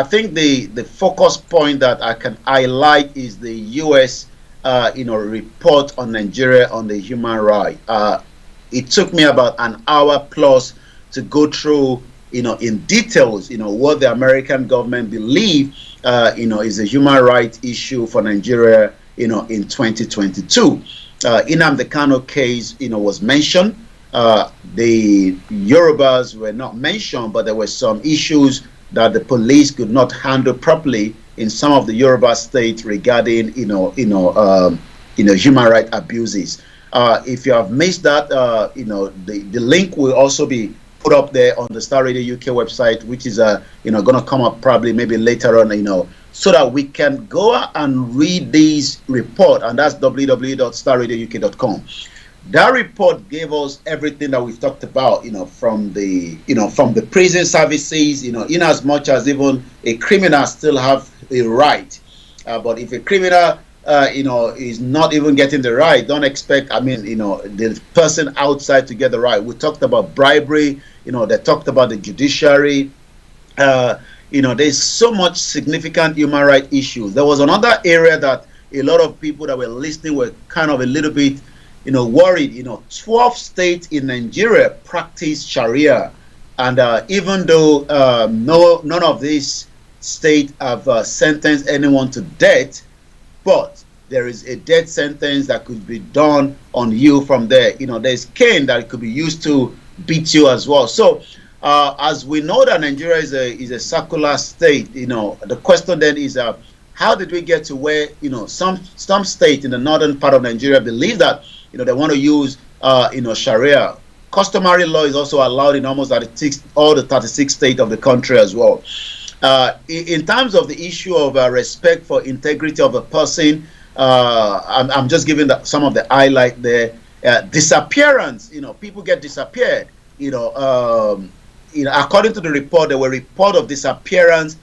think the focus point that I can highlight is the U.S. report on Nigeria on the human rights. It took me about an hour plus to go through in details, what the American government believe, is a human rights issue for Nigeria, in 2022. Nnamdi Kanu case, was mentioned. The Yorubas were not mentioned, but there were some issues that the police could not handle properly in some of the Yoruba states regarding, human rights abuses. If you have missed that, the link will also be put up there on the Star Radio UK website, which is going to come up probably maybe later on, so that we can go and read this report, and that's www.starradiouk.com. That report gave us everything that we've talked about, from the prison services, in as much as even a criminal still have a right, but if a criminal is not even getting the right, don't expect, the person outside to get the right. We talked about bribery, they talked about the judiciary. There's so much significant human rights issues. There was another area that a lot of people that were listening were kind of a little bit, worried. 12 states in Nigeria practice Sharia, and even though none of these states have sentenced anyone to death, but there is a death sentence that could be done on you from there. There's cane that could be used to beat you as well. So as we know that Nigeria is a secular state, the question then is, how did we get to where, some state in the northern part of Nigeria believe that, they want to use, Sharia. Customary law is also allowed in almost all the 36 states of the country as well. In terms of the issue of respect for integrity of a person, I'm just giving some of the highlight there. Disappearance, people get disappeared. According to the report, there were reports of disappearance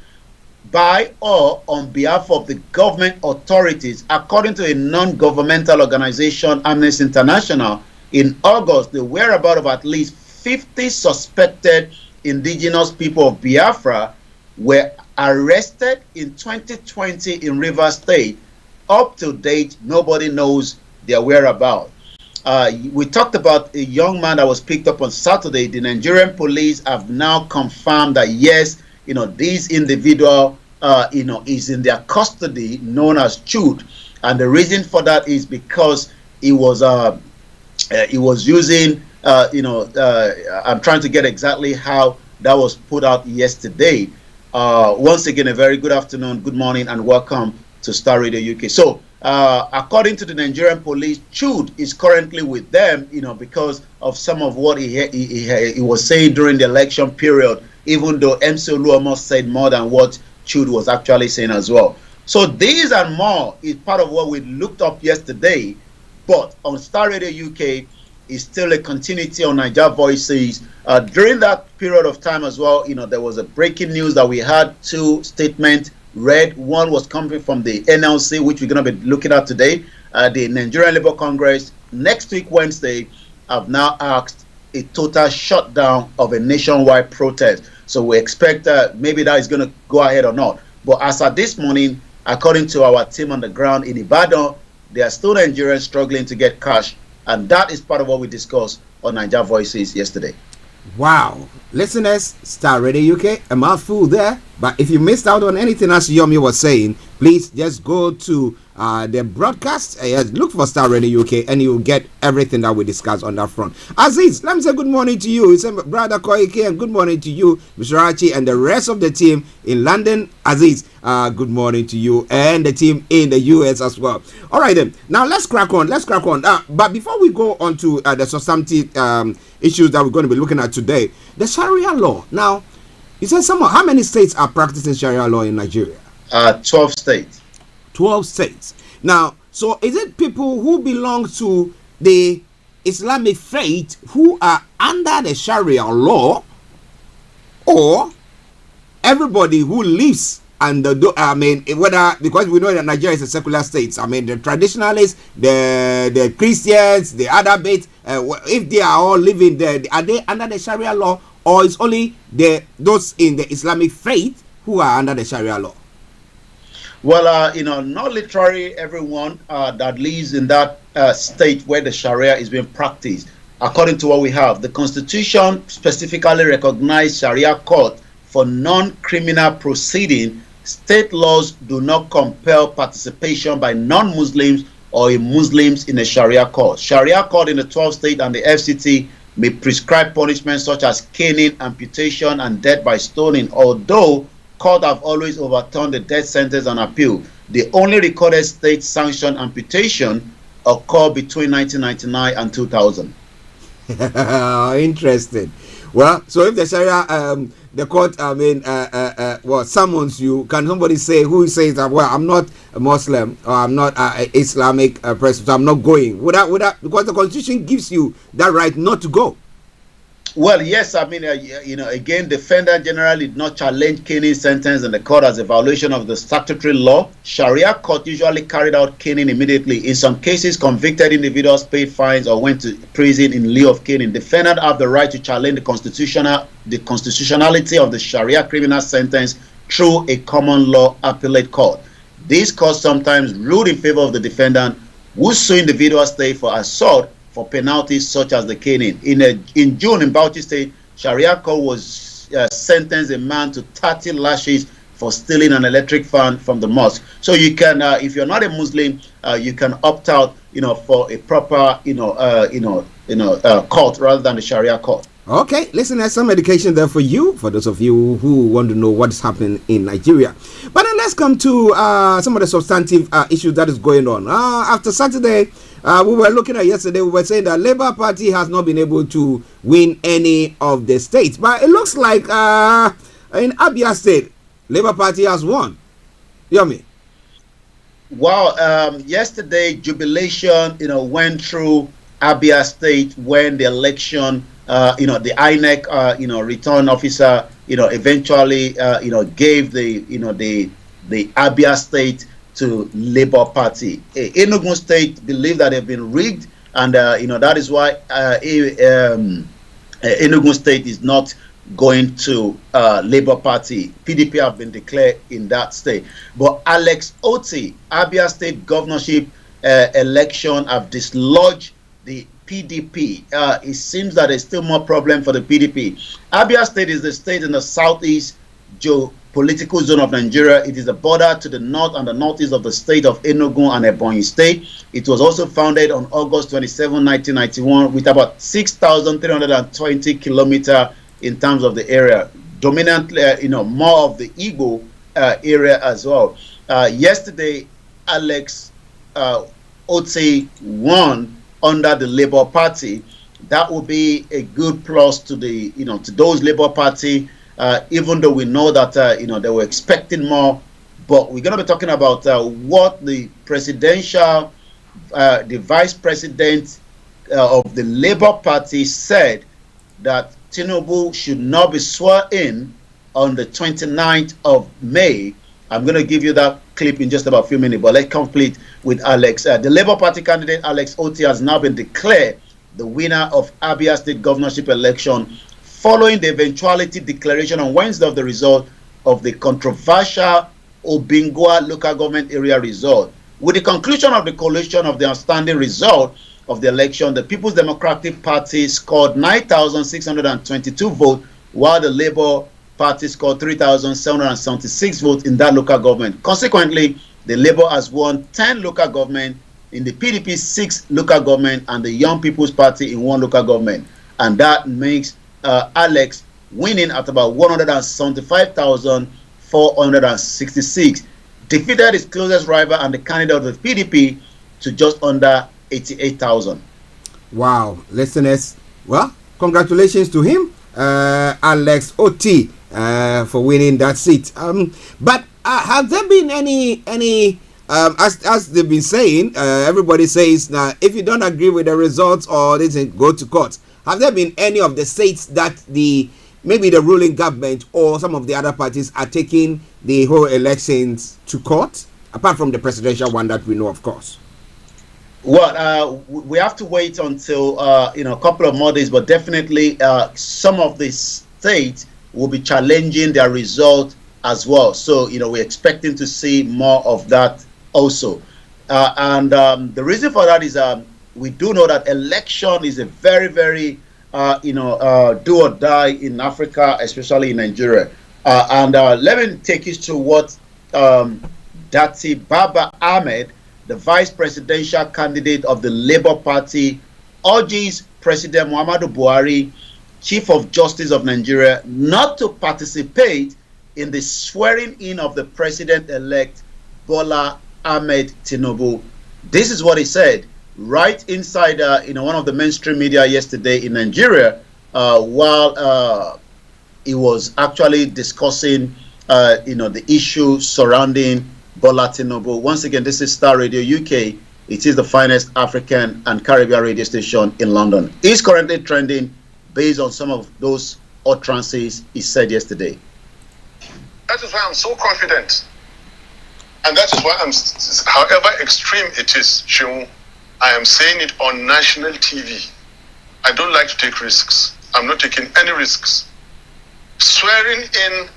by or on behalf of the government authorities. According to a non-governmental organization, Amnesty International, in August, the whereabouts of at least 50 suspected indigenous people of Biafra were arrested in 2020 in Rivers State. Up to date, nobody knows their whereabouts. We talked about a young man that was picked up on Saturday. The Nigerian police have now confirmed that yes, this individual, is in their custody, known as Jude, and the reason for that is because he was using, I'm trying to get exactly how that was put out yesterday. Once again, a very good afternoon, good morning, and welcome to Star Radio UK. So, according to the Nigerian police, Jude is currently with them, because of some of what he was saying during the election period, even though MC Oluomo said more than what Jude was actually saying as well. So these and more is part of what we looked up yesterday, but on Star Radio UK is still a continuity on Niger Voices. During that period of time as well, there was a breaking news that we had two statements read. One was coming from the NLC, which we're going to be looking at today. The Nigerian Labour Congress, next week, Wednesday, have now asked a total shutdown of a nationwide protest. So we expect maybe that is going to go ahead or not. But as of this morning, according to our team on the ground in Ibadan, there are still Nigerians struggling to get cash. And that is part of what we discussed on Niger Voices yesterday. Wow. Listeners, Star Radio UK, a mouthful there. But if you missed out on anything as Yomi was saying, please just go to the broadcast, look for Star Radio UK, and you will get everything that we discussed on that front. Aziz, let me say good morning to you. It's Brother Koike, and good morning to you, Mr. Archie, and the rest of the team in London. Aziz, good morning to you, and the team in the US as well. All right, then. Now, let's crack on. But before we go on to the substantive issues that we're going to be looking at today, the Sharia law. Now, you said how many states are practicing Sharia law in Nigeria? 12 states. 12 states. Now, so is it people who belong to the Islamic faith who are under the Sharia law, or everybody who lives under, whether, because we know that Nigeria is a secular state, the traditionalists, the Christians, the other bits, if they are all living there, are they under the Sharia law, or is only those in the Islamic faith who are under the Sharia law? Well, not literally everyone that lives in that state where the Sharia is being practiced. according to what we have, the Constitution specifically recognized Sharia court for non-criminal proceeding. State laws do not compel participation by non-Muslims or Muslims in a Sharia court. Sharia court in the 12 states and the FCT may prescribe punishments such as caning, amputation, and death by stoning, although courts have always overturned the death sentence on appeal. The only recorded state-sanctioned amputation occurred between 1999 and 2000. Interesting. Well, so if the Sharia, the court, summons you, can somebody say, who says that, well, I'm not a Muslim or I'm not an Islamic person, so I'm not going? Because the Constitution gives you that right not to go. Well, yes, I mean, again, defendant generally did not challenge caning sentence in the court as a violation of the statutory law. Sharia court usually carried out caning immediately. In some cases, convicted individuals paid fines or went to prison in lieu of caning. Defendant have the right to challenge the constitutionality of the Sharia criminal sentence through a common law appellate court. These courts sometimes ruled in favor of the defendant, who sue individual state for assault for penalties such as the caning. In June in Bauchi State, Sharia court was sentenced a man to 30 lashes for stealing an electric fan from the mosque. So you can, if you're not a Muslim, you can opt out, for a proper, court rather than the Sharia court. Okay, listen, there's some education there for you, for those of you who want to know what's happening in Nigeria. But then let's come to some of the substantive issues that is going on. After Saturday, we were looking at yesterday, we were saying that Labour Party has not been able to win any of the states. But it looks like in Abia State, Labour Party has won. Yomi. Well, yesterday, jubilation, went through Abia State when the election, the INEC, return officer, eventually, gave the Abia State to Labour Party. Enugu State believe that they've been rigged, and that is why Enugu State is not going to Labour Party. PDP have been declared in that state. But Alex Oti, Abia State governorship election have dislodged the PDP. It seems that there's still more problem for the PDP. Abia State is the state in the southeast geopolitical zone of Nigeria. It is a border to the north and the northeast of the state of Enugu and Ebonyi State. It was also founded on August 27, 1991, with about 6,320 kilometers in terms of the area. Dominantly, more of the Igbo area as well. Yesterday, Alex Oti won under the Labour Party. That will be a good plus to the, to those Labour Party, even though we know that, they were expecting more. But we're going to be talking about what the presidential, the vice president of the Labour Party said, that Tinubu should not be sworn in on the 29th of May. I'm going to give you that clip in just about a few minutes, but let's complete with Alex. The Labour Party candidate, Alex Oti, has now been declared the winner of Abia State governorship election following the eventuality declaration on Wednesday of the result of the controversial Obingwa local government area result. With the conclusion of the collation of the outstanding result of the election, the People's Democratic Party scored 9,622 votes, while the Labour Party scored 3,776 votes in that local government. Consequently, the Labour has won 10 local government, in the PDP 6 local government, and the Young People's Party in 1 local government. And that makes Alex winning at about 175,466. Defeated his closest rival and the candidate of the PDP to just under 88,000. Wow, listeners. Well, congratulations to him, Alex Oti, for winning that seat. But have there been any as they've been saying, everybody says now, if you don't agree with the results or they say go to court. Have there been any of the states that maybe the ruling government or some of the other parties are taking the whole elections to court, apart from the presidential one that we know, of course? Well, we have to wait until a couple of more days, but definitely some of the states will be challenging their result as well. So we're expecting to see more of that also. And the reason for that is we do know that election is a very, very, do or die in Africa, especially in Nigeria. And let me take you to what Dati Baba Ahmed, the vice presidential candidate of the Labour Party, urges President Muhammadu Buhari, Chief of Justice of Nigeria, not to participate in the swearing in of the president-elect Bola Ahmed Tinubu. This is what he said right inside one of the mainstream media yesterday in Nigeria, while he was actually discussing the issue surrounding Bola Tinubu. Once again, this is Starr Radio UK. It is the finest African and Caribbean radio station in London. It's currently trending based on some of those utterances he said yesterday. That is why I'm so confident. And that is why however extreme it is, Sheung, I am saying it on national TV. I don't like to take risks. I'm not taking any risks. Swearing in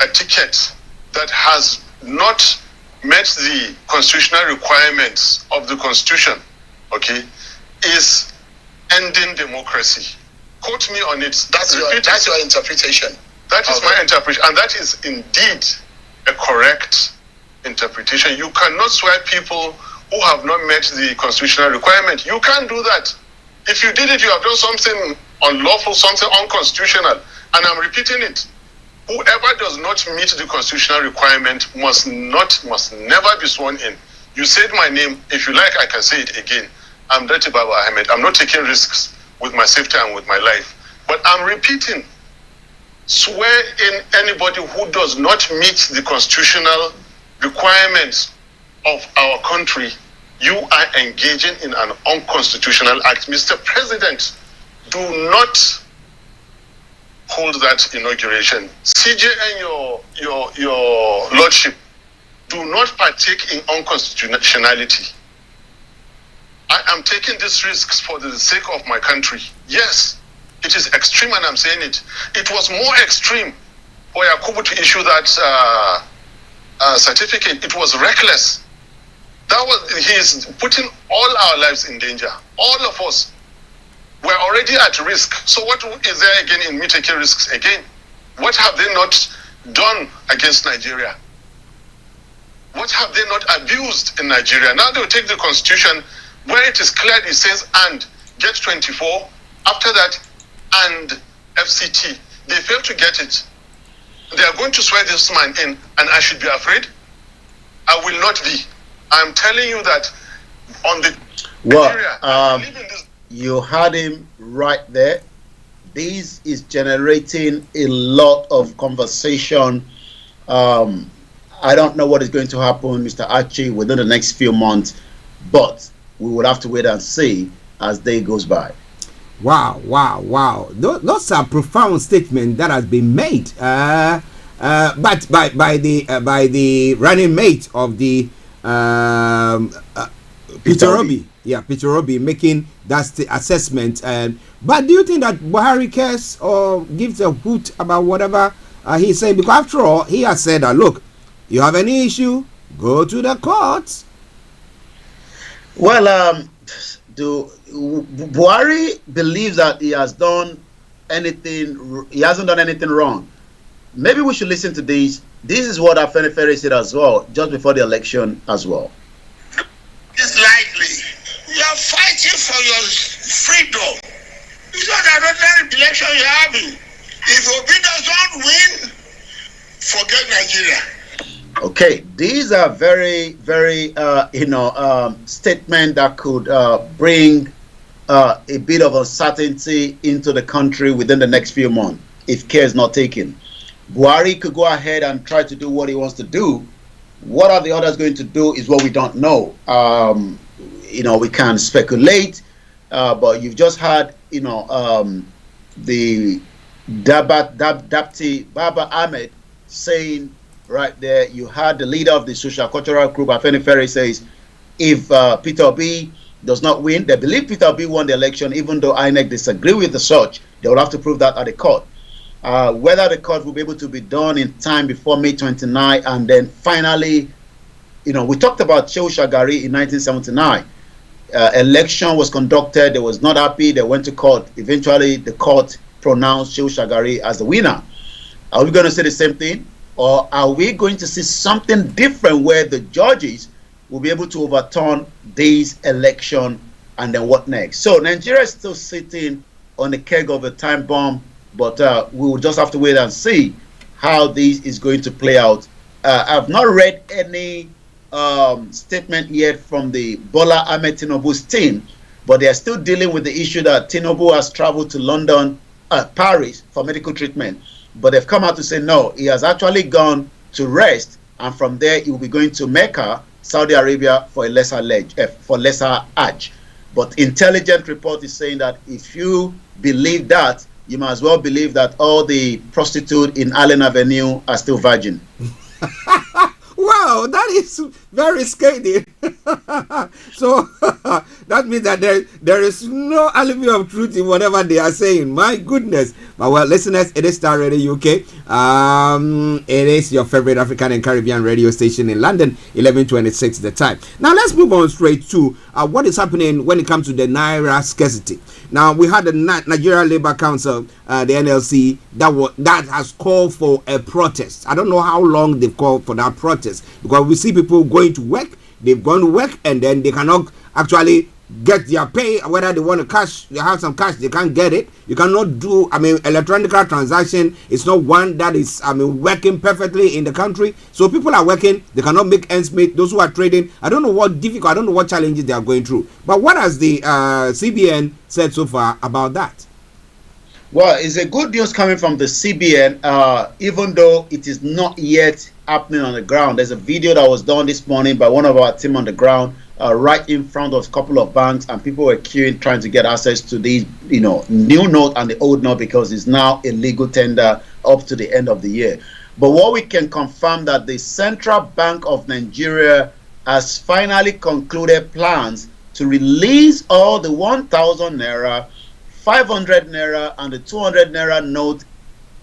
a ticket that has not met the constitutional requirements of the Constitution, okay, is ending democracy. Quote me on it. That's your interpretation. That is my interpretation, and that is indeed a correct interpretation. You cannot swear people who have not met the constitutional requirement. You can't do that. If you did it, you have done something unlawful, something unconstitutional. And I'm repeating it. Whoever does not meet the constitutional requirement must never be sworn in. You said my name. If you like, I can say it again. I'm Dati Baba Ahmed. I'm not taking risks with my safety and with my life. But I'm repeating. Swear in anybody who does not meet the constitutional requirements of our country. You are engaging in an unconstitutional act. Mr. President, do not hold that inauguration. CJ and your lordship, do not partake in unconstitutionality. I am taking these risks for the sake of my country. Yes, it is extreme, and I'm saying it. It was more extreme for Yakubu to issue that certificate. It was reckless. He is putting all our lives in danger. All of us. We're already at risk. So what is there again in me taking risks again? What have they not done against Nigeria? What have they not abused in Nigeria? Now they'll take the constitution where it is clear it says and get 24. After that, and FCT. They fail to get it. They are going to swear this man in, and I should be afraid? I will not be. I'm telling you that on the you had him right there. This is generating a lot of conversation. I don't know what is going to happen, Mr. Archie, within the next few months, but we will have to wait and see as day goes by. Wow. Those are profound statements that has been made but by the running mate of the Peter Obi. Yeah, Peter Obi making that assessment. But do you think that Buhari cares or gives a hoot about whatever he's saying? Because after all, he has said that, look, you have any issue, go to the courts. Well, Buhari believes that he hasn't done anything wrong. Maybe we should listen to this. This is what Afenifere said as well, just before the election as well. It's likely. You are fighting for your freedom. It's not an ordinary election you're having. If Obi doesn't win, forget Nigeria. Okay, these are very, very, statement that could bring a bit of uncertainty into the country within the next few months if care is not taken. Buhari could go ahead and try to do what he wants to do. What are the others going to do is what we don't know. We can speculate, but you've just had, the Dapti Baba Ahmed saying right there, you had the leader of the social cultural group, Afenifere, says if Peter Obi does not win, they believe Peter Obi won the election, even though INEC disagree with the search. They will have to prove that at the court. Whether the court will be able to be done in time before May 29, and then finally, we talked about Shehu Shagari in 1979. election was conducted. They was not happy. They went to court. Eventually, the court pronounced Shehu Shagari as the winner. Are we going to say the same thing? Or are we going to see something different where the judges will be able to overturn this election, and then what next? So Nigeria is still sitting on the keg of a time bomb, but we will just have to wait and see how this is going to play out. I've not read any statement yet from the Bola Ahmed Tinubu's team, but they are still dealing with the issue that Tinubu has traveled to London, Paris for medical treatment. But they've come out to say no, he has actually gone to rest, and from there he will be going to Mecca, Saudi Arabia, for a lesser Hajj. But intelligent report is saying that if you believe that, you might as well believe that all the prostitutes in Allen Avenue are still virgin. Wow, that is very scathing. So that means that there is no element of truth in whatever they are saying. My goodness. But well, listeners, it is Starr Radio UK. It is your favorite African and Caribbean radio station in London, 11:26 the time. Now let's move on straight to what is happening when it comes to the Naira scarcity. Now we had the Nigeria Labour Council, the NLC, that has called for a protest. I don't know how long they've called for that protest, because we see people going to work. They've gone to work and then they cannot actually get their pay. Whether they want to cash, they have some cash, they can't get it. You cannot do, electronic transaction is not one that is, working perfectly in the country. So people are working, they cannot make ends meet. Those who are trading, I don't know what challenges they are going through. But what has the CBN said so far about that? Well, it's a good news coming from the CBN, even though it is not yet happening on the ground. There's a video that was done this morning by one of our team on the ground, right in front of a couple of banks, and people were queuing trying to get access to the new note and the old note, because it's now a legal tender up to the end of the year. But what we can confirm that the Central Bank of Nigeria has finally concluded plans to release all the 1,000 naira, 500 naira and the 200 naira note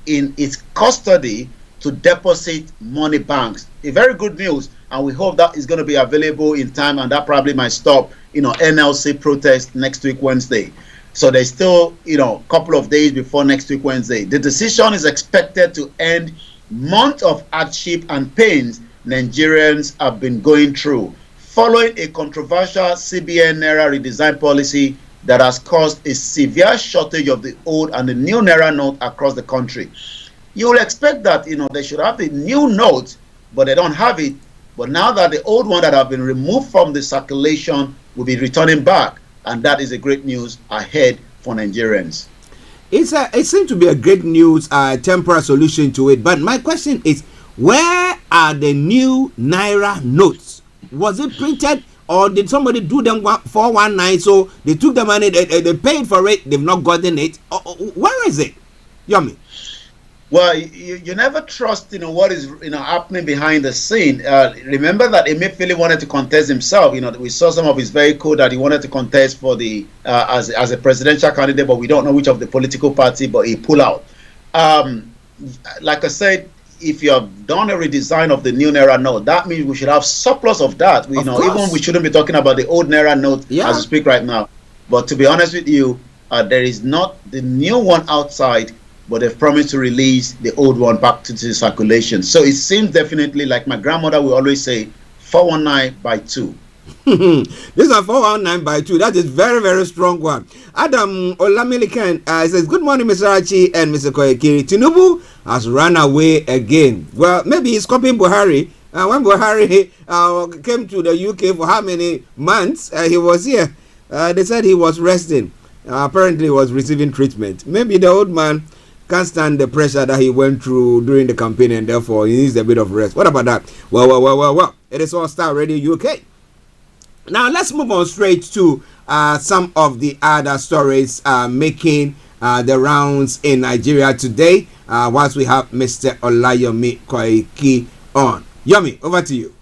in its custody to deposit money banks. A very good news, and we hope that is going to be available in time, and that probably might stop NLC protest next week Wednesday. So there's still a couple of days before next week Wednesday. The decision is expected to end months of hardship and pains Nigerians have been going through following a controversial CBN Naira redesign policy that has caused a severe shortage of the old and the new Naira note across the country. You will expect that they should have the new note, but they don't have it. But now that the old one that have been removed from the circulation will be returning back, and that is a great news ahead for Nigerians. It seems to be a great news, temporary solution to it. But my question is, where are the new Naira notes? Was it printed, or did somebody do them 419? So they took the money, they paid for it, they've not gotten it. Where is it? Yomi. Well, you never trust what is happening behind the scene. Remember that Emefiele wanted to contest himself. We saw some of his vehicle that he wanted to contest for the as a presidential candidate, but we don't know which of the political party, but he pulled out. Like I said, if you have done a redesign of the new Naira note, that means we should have surplus of that. Even we shouldn't be talking about the old Naira note as we speak right now. But to be honest with you, there is not the new one outside, but they've promised to release the old one back to the circulation. So it seems definitely, like my grandmother will always say, 419 by 2. This is a 419 by 2. That is very, very strong one. Adam Olamilikan says, good morning, Mr. Archie and Mr. Koyekiri. Tinubu has run away again. Well, maybe he's copying Buhari. When Buhari came to the UK for how many months, he was here. They said he was resting. Apparently he was receiving treatment. Maybe the old man can't stand the pressure that he went through during the campaign, and therefore he needs a bit of rest. What about that? Well. It is all Starr Radio UK. Now let's move on straight to some of the other stories making the rounds in Nigeria today. Whilst we have Mr. Olayomi Koiki on. Yomi, over to you.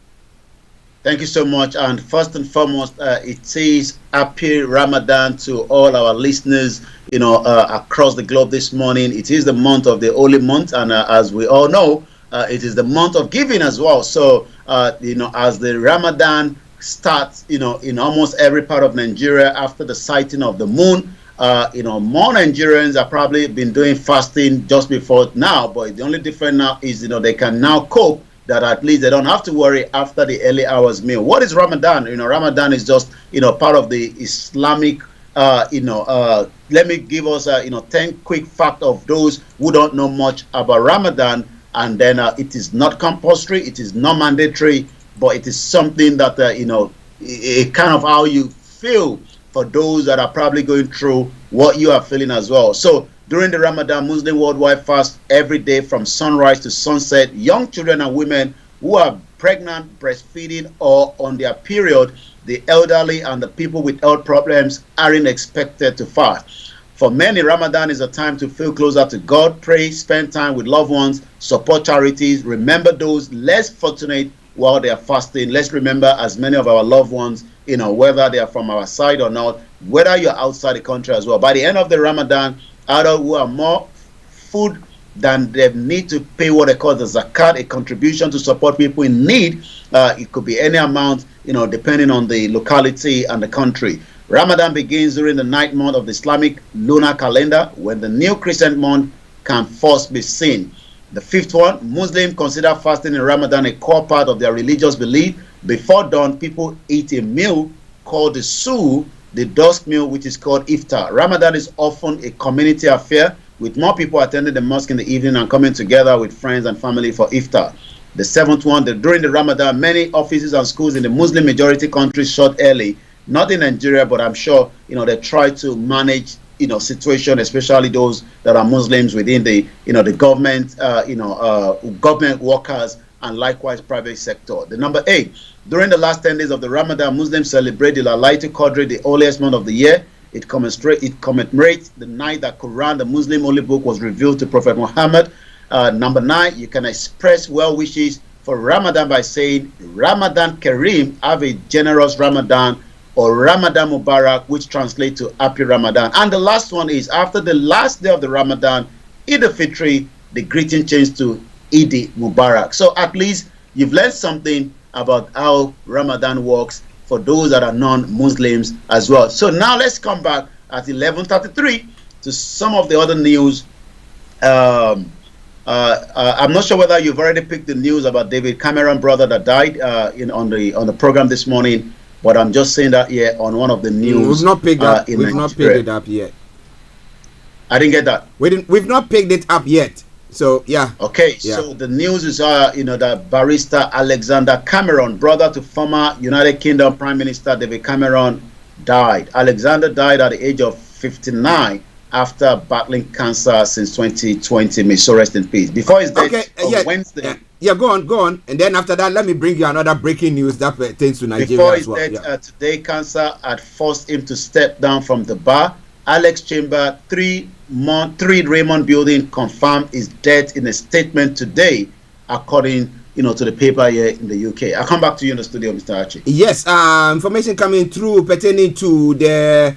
Thank you so much. And first and foremost, it is happy Ramadan to all our listeners, across the globe this morning. It is the month of the holy month, and as we all know, it is the month of giving as well. So, as the Ramadan starts, in almost every part of Nigeria after the sighting of the moon. More Nigerians have probably been doing fasting just before now, but the only difference now is, they can now cope, that at least they don't have to worry after the early hours meal. What is Ramadan? Ramadan is just, part of the Islamic, let me give us, 10 quick facts of those who don't know much about Ramadan. And then it is not compulsory, it is not mandatory, but it is something that, it kind of how you feel for those that are probably going through what you are feeling as well. So during the Ramadan, Muslim worldwide fast every day from sunrise to sunset. Young children and women who are pregnant, breastfeeding, or on their period, the elderly and the people with health problems aren't expected to fast. For many, Ramadan is a time to feel closer to God, pray, spend time with loved ones, support charities, remember those less fortunate while they are fasting. Let's remember as many of our loved ones, whether they are from our side or not, whether you're outside the country as well. By the end of the Ramadan, adults who are more food than they need to pay what they call the zakat, a contribution to support people in need. It could be any amount, depending on the locality and the country. Ramadan begins during the 9th month of the Islamic lunar calendar, when the new crescent month can first be seen. The 5th one, Muslims consider fasting in Ramadan a core part of their religious belief. Before dawn, people eat a meal called the suh, the dusk meal, which is called iftar. Ramadan is often a community affair, with more people attending the mosque in the evening and coming together with friends and family for iftar. The 7th one, during the Ramadan, many offices and schools in the Muslim majority countries shut early. Not in Nigeria, but I'm sure, they try to manage, situation, especially those that are Muslims within the, the government, government workers, and likewise private sector. The number 8, during the last 10 days of the Ramadan, Muslims celebrate the Laylatul Qadr, the holiest month of the year. It commemorates the night that Quran, the Muslim holy book, was revealed to Prophet Muhammad. Number 9, you can express well wishes for Ramadan by saying Ramadan Kareem, have a generous Ramadan, or Ramadan Mubarak, which translates to Happy Ramadan. And the last one is, after the last day of the Ramadan, Eid al-Fitr, the greeting changed to Eid Mubarak. So at least you've learned something about how Ramadan works for those that are non-Muslims as well. So now let's come back at 11:33 to some of the other news. I'm not sure whether you've already picked the news about David Cameron's brother that died on the program this morning. But I'm just saying that here on one of the news. We've not picked it up yet. I didn't get that. We've not picked it up yet. So yeah. Okay. Yeah. So the news is that barrister Alexander Cameron, brother to former United Kingdom Prime Minister David Cameron, died. Alexander died at the age of 59 after battling cancer since 2020. May so rest in peace. Before his death on Wednesday. Yeah, go on. And then after that, let me bring you another breaking news that pertains to Nigeria Before as well. His death, today, cancer had forced him to step down from the bar. Alex Chamber, 3 Raymond Building, confirmed his death in a statement today, according to the paper here in the UK. I'll come back to you in the studio, Mr. Archie. Yes, information coming through pertaining to the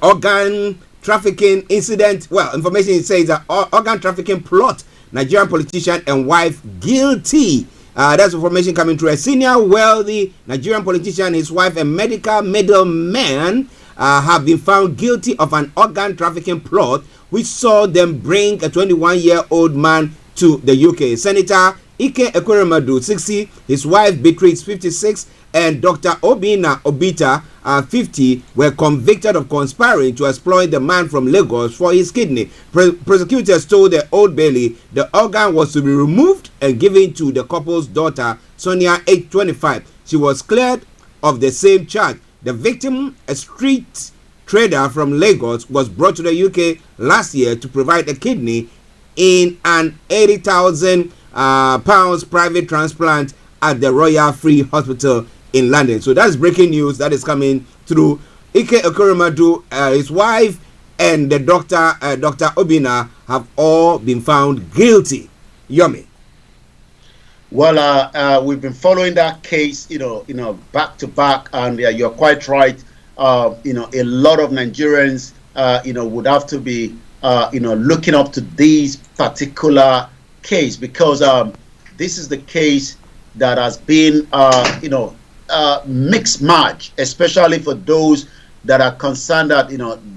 organ trafficking incident. Well, information says that organ trafficking plot, Nigerian politician and wife guilty. That's information coming through. A senior wealthy Nigerian politician, his wife, a medical middleman, have been found guilty of an organ trafficking plot which saw them bring a 21-year-old man to the UK. Senator Ike Ekweremadu, 60, his wife Beatrice, 56, and Dr. Obina Obita, 50, were convicted of conspiring to exploit the man from Lagos for his kidney. Prosecutors told the Old Bailey the organ was to be removed and given to the couple's daughter, Sonia, age 25. She was cleared of the same charge. The victim, a street trader from Lagos, was brought to the UK last year to provide a kidney in an £80,000 private transplant at the Royal Free Hospital in London. So that's breaking news that is coming through. Ike Ekweremadu, his wife, and the Dr. Obina have all been found guilty. Yomi. Well, we've been following that case, back to back, and you're quite right. A lot of Nigerians, would have to be, looking up to this particular case, because this is the case that has been, mixed match, especially for those that are concerned that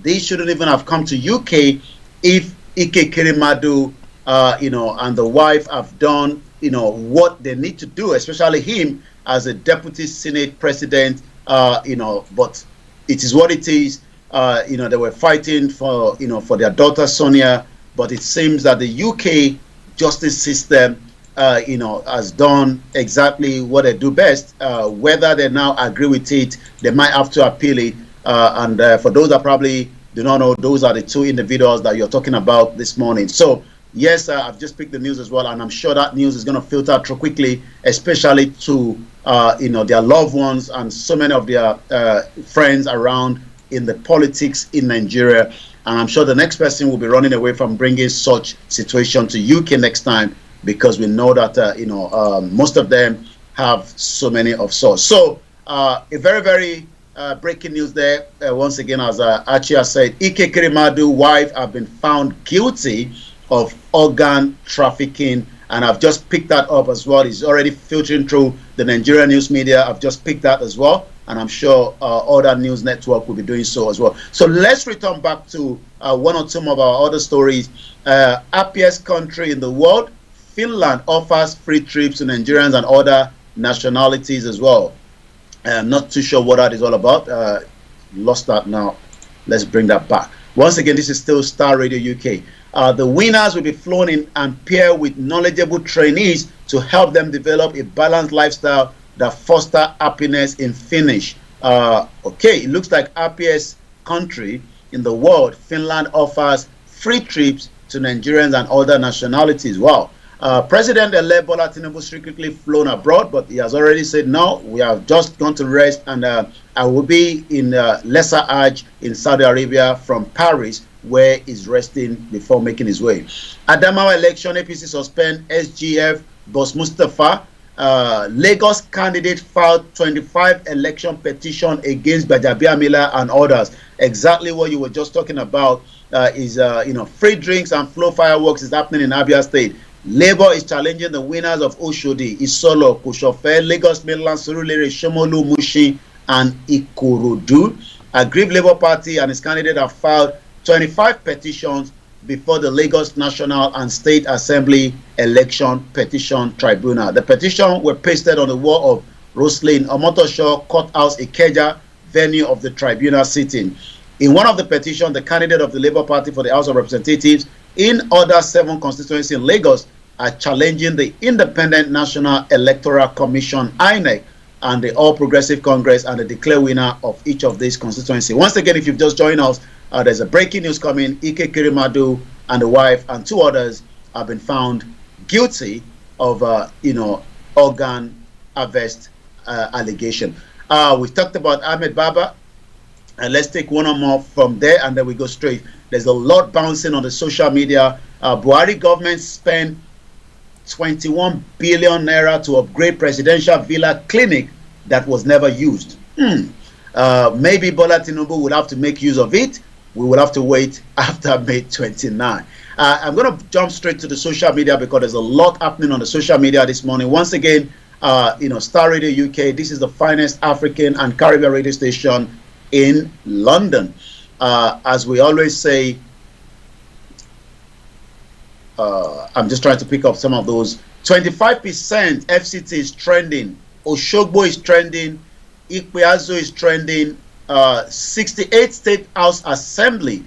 they shouldn't even have come to UK if Ike Kirimadu, and the wife have done what they need to do, especially him as a deputy Senate president. But it is what it is. They were fighting for for their daughter Sonia, but it seems that the UK justice system has done exactly what they do best. Whether they now agree with it, they might have to appeal it. And for those that probably do not know, those are the two individuals that you're talking about this morning. So yes, I've just picked the news as well, and I'm sure that news is going to filter through quickly, especially to their loved ones and so many of their friends around in the politics in Nigeria. And I'm sure the next person will be running away from bringing such situation to UK next time, because we know that most of them have so many of sorts. So a very, very breaking news there. Once again, as Archie has said, Ike Kirimadu wife have been found guilty of organ trafficking, and I've just picked that up as well. It's already filtering through the Nigerian news media. I've just picked that as well, and I'm sure other news network will be doing so as well. So let's return back to one or two of our other stories. Happiest country in the world, Finland offers free trips to Nigerians and other nationalities as well. I'm not too sure what that is all about. Lost that now. Let's bring that back. Once again, this is still Star Radio UK. The winners will be flown in and pair with knowledgeable trainees to help them develop a balanced lifestyle that foster happiness in Finnish. Okay, it looks like happiest country in the world, Finland offers free trips to Nigerians and other nationalities. Wow. President-elect Bola Tinubu strictly flown abroad, but he has already said, no, we have just gone to rest, and I will be in Lesser Hajj in Saudi Arabia from Paris, where he's resting before making his way. Adamawa election, APC suspend SGF Boss Mustafa. Lagos candidate filed 25 election petition against Gbajabiamila and others. Exactly what you were just talking about is free drinks and flow fireworks is happening in Abia State. Labour is challenging the winners of Oshodi, Isolo, Koshofe, Lagos Mainland, Surulere, Shomolu, Mushin, and Ikorodu. Aggrieved Labour Party and its candidate have filed 25 petitions before the Lagos National and State Assembly Election Petition Tribunal. The petition were pasted on the wall of Roslyn Omotosho Courthouse, Ikeja, venue of the tribunal sitting. In one of the petitions, the candidate of the Labour Party for the House of Representatives in other 7 constituencies in Lagos are challenging the Independent National Electoral Commission, INEC, and the All Progressive Congress, and the declare winner of each of these constituencies. Once again, if you've just joined us, there's a breaking news coming. Ike Kirimadu and the wife and 2 others have been found guilty of, organ harvest allegation. We've talked about Ahmed Baba, and let's take one or more from there, and then we go straight. There's a lot bouncing on the social media. Buhari government spent 21 billion naira to upgrade presidential villa clinic that was never used. Maybe Bola Tinubu would have to make use of it. We will have to wait after May 29. I'm going to jump straight to the social media because there's a lot happening on the social media this morning. Once again, Star Radio UK, this is the finest African and Caribbean radio station in London. As we always say, I'm just trying to pick up some of those. 25% FCT is trending. Oshogbo is trending. Ikpeazu is trending. 68 State House Assembly.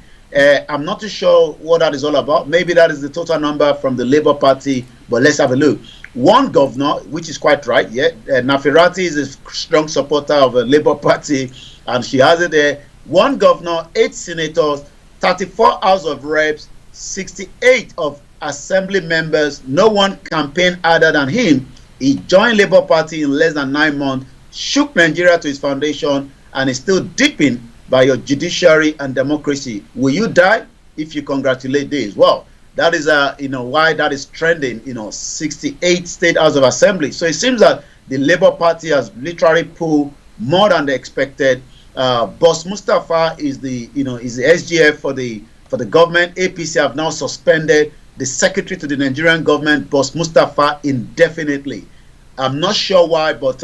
I'm not too sure what that is all about. Maybe that is the total number from the Labour Party, but let's have a look. One governor, which is quite right, Nafirati is a strong supporter of the Labour Party, and she has it there. One governor, 8 senators, 34 House of Reps, 68 of Assembly members. No one campaigned other than him. He joined Labour Party in less than 9 months, shook Nigeria to his foundation, and is still deepened by your judiciary and democracy. Will you die if you congratulate this? Well, that is why that is trending. 68 State House of Assembly. So it seems that the Labour Party has literally pulled more than they expected. Boss Mustafa is the SGF for the government. APC have now suspended the secretary to the Nigerian government, Boss Mustafa, indefinitely. I'm not sure why, but